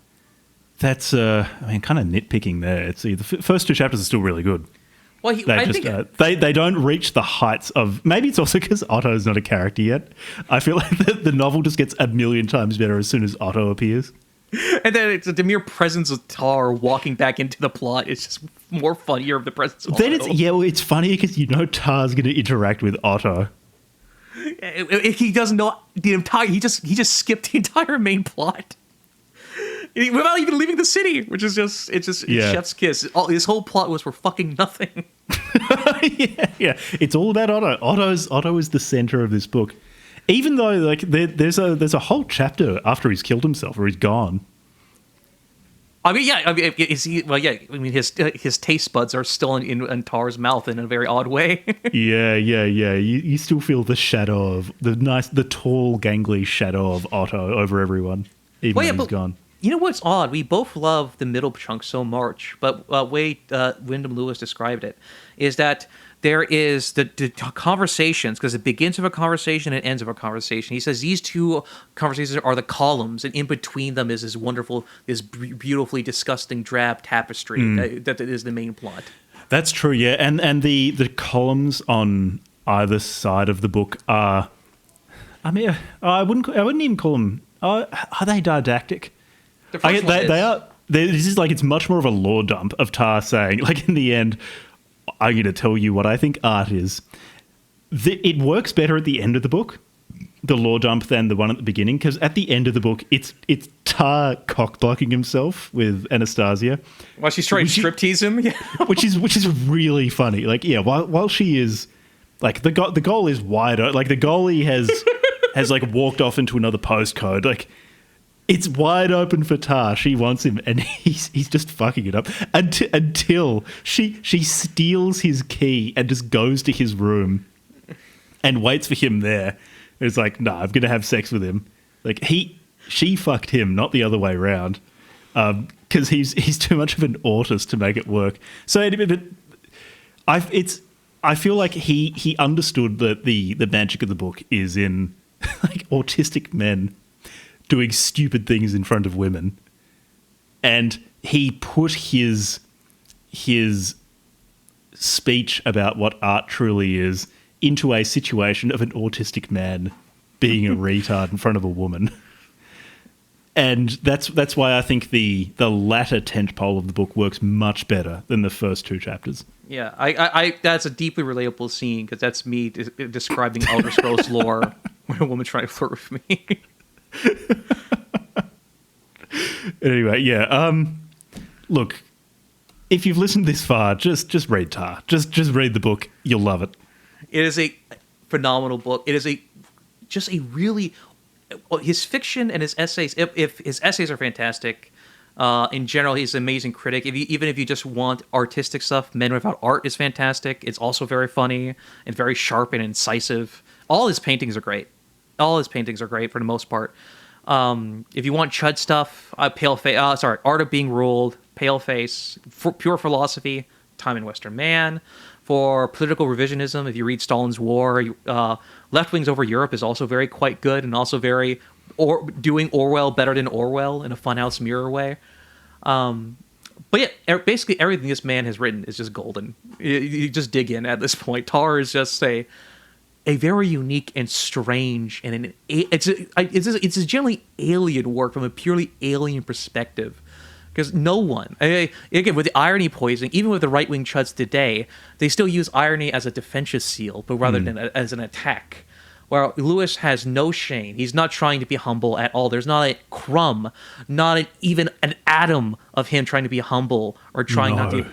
that's, kind of nitpicking there. The first 2 chapters are still really good. Well, they don't reach the heights of... Maybe it's also because Otto's not a character yet. I feel like the novel just gets a million times better as soon as Otto appears. And then it's the mere presence of Tarr walking back into the plot. It's just more funnier of the presence of Otto. It's funny because Tarr's going to interact with Otto. If he doesn't know the entire... He just skipped the entire main plot. Without even leaving the city, which is just chef's kiss. His whole plot was for fucking nothing. yeah. It's all about Otto. Otto is the center of this book. Even though there's a whole chapter after he's killed himself where he's gone. Is he? Well, yeah. I mean, his taste buds are still in Tarr's mouth in a very odd way. Yeah. You still feel the shadow of the tall, gangly shadow of Otto over everyone, even when he's gone. You know what's odd? We both love the middle chunk so much, but way Wyndham Lewis described it is that there is the conversations, because it begins with a conversation and ends with a conversation. He says these 2 conversations are the columns, and in between them is this beautifully disgusting drab tapestry that is the main plot. That's true, yeah, and the columns on either side of the book are, I wouldn't even call them. Are they didactic? They are. This is it's much more of a lore dump of Tarr saying, in the end, I'm going to tell you what I think art is. It works better at the end of the book, the lore dump, than the one at the beginning, because at the end of the book, it's Tarr cock-blocking himself with Anastasia. While she's trying to striptease him? Yeah. which is really funny. While she is... the goal is wider. The goalie has walked off into another postcode. It's wide open for Tarr. She wants him, and he's just fucking it up until she steals his key and just goes to his room and waits for him there. It's I'm going to have sex with him. She fucked him, not the other way around, because he's too much of an autist to make it work. So I feel like he understood that the magic of the book is in autistic men doing stupid things in front of women, and he put his speech about what art truly is into a situation of an autistic man being a retard in front of a woman. And that's why I think the latter tentpole of the book works much better than the first 2 chapters. Yeah, I that's a deeply relatable scene, because that's me describing Elder Scrolls lore when a woman's trying to flirt with me. Anyway, yeah. Look, if you've listened this far, just read Tarr. Just read the book. You'll love it. It is a phenomenal book. It is just a really... His fiction and his essays, if his essays are fantastic. In general, he's an amazing critic. Even if you just want artistic stuff, Men Without Art is fantastic. It's also very funny and very sharp and incisive. All his paintings are great. All his paintings are great for the most part. If you want chud stuff, Art of Being Ruled, Pale Face, Pure Philosophy, Time and Western Man. For political revisionism, if you read Stalin's War, Left Wings Over Europe is also quite good, and also doing Orwell better than Orwell in a funhouse mirror way. But yeah, basically everything this man has written is just golden. You just dig in at this point. Tarr is just a very unique and strange, and it's a generally alien work from a purely alien perspective. Because no one, again, with the irony poisoning, even with the right-wing chuds today, they still use irony as a defensive seal, but rather than as an attack. Where Lewis has no shame. He's not trying to be humble at all. There's not a crumb, even an atom of him trying to be humble or trying not to.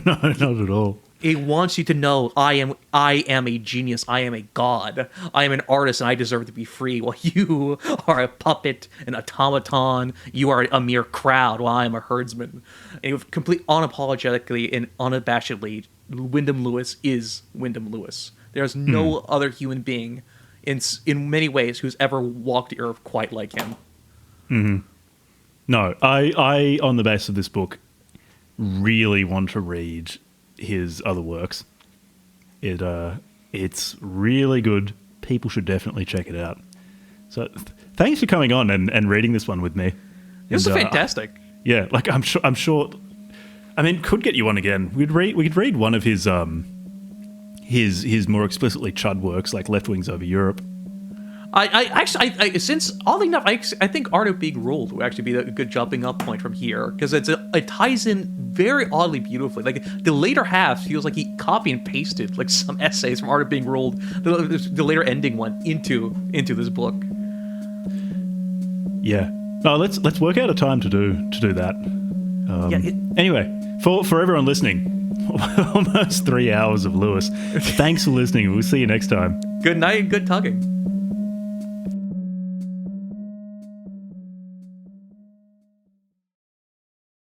No, not at all. He wants you to know, I am a genius. I am a god. I am an artist, and I deserve to be free. While you are a puppet, an automaton. You are a mere crowd, while I am a herdsman. And complete unapologetically and unabashedly, Wyndham Lewis is Wyndham Lewis. There's no other human being, in many ways, who's ever walked the earth quite like him. Mm-hmm. No, I on the basis of this book, really want to read his other works. It's really good. People should definitely check it out. So thanks for coming on and reading this one with me. This is fantastic. Yeah, like I'm sure. I mean, could get you on again. We could read one of his more explicitly chud works, like Left Wings Over Europe. Since oddly enough, I think Art of Being Ruled would actually be a good jumping up point from here, because it ties in very oddly beautifully. Like the later half feels like he copy and pasted like some essays from Art of Being Ruled, the later ending one into this book. Yeah. No, let's work out a time to do that. Anyway, for everyone listening, almost 3 hours of Lewis. Thanks for listening. We'll see you next time. Good night and good talking.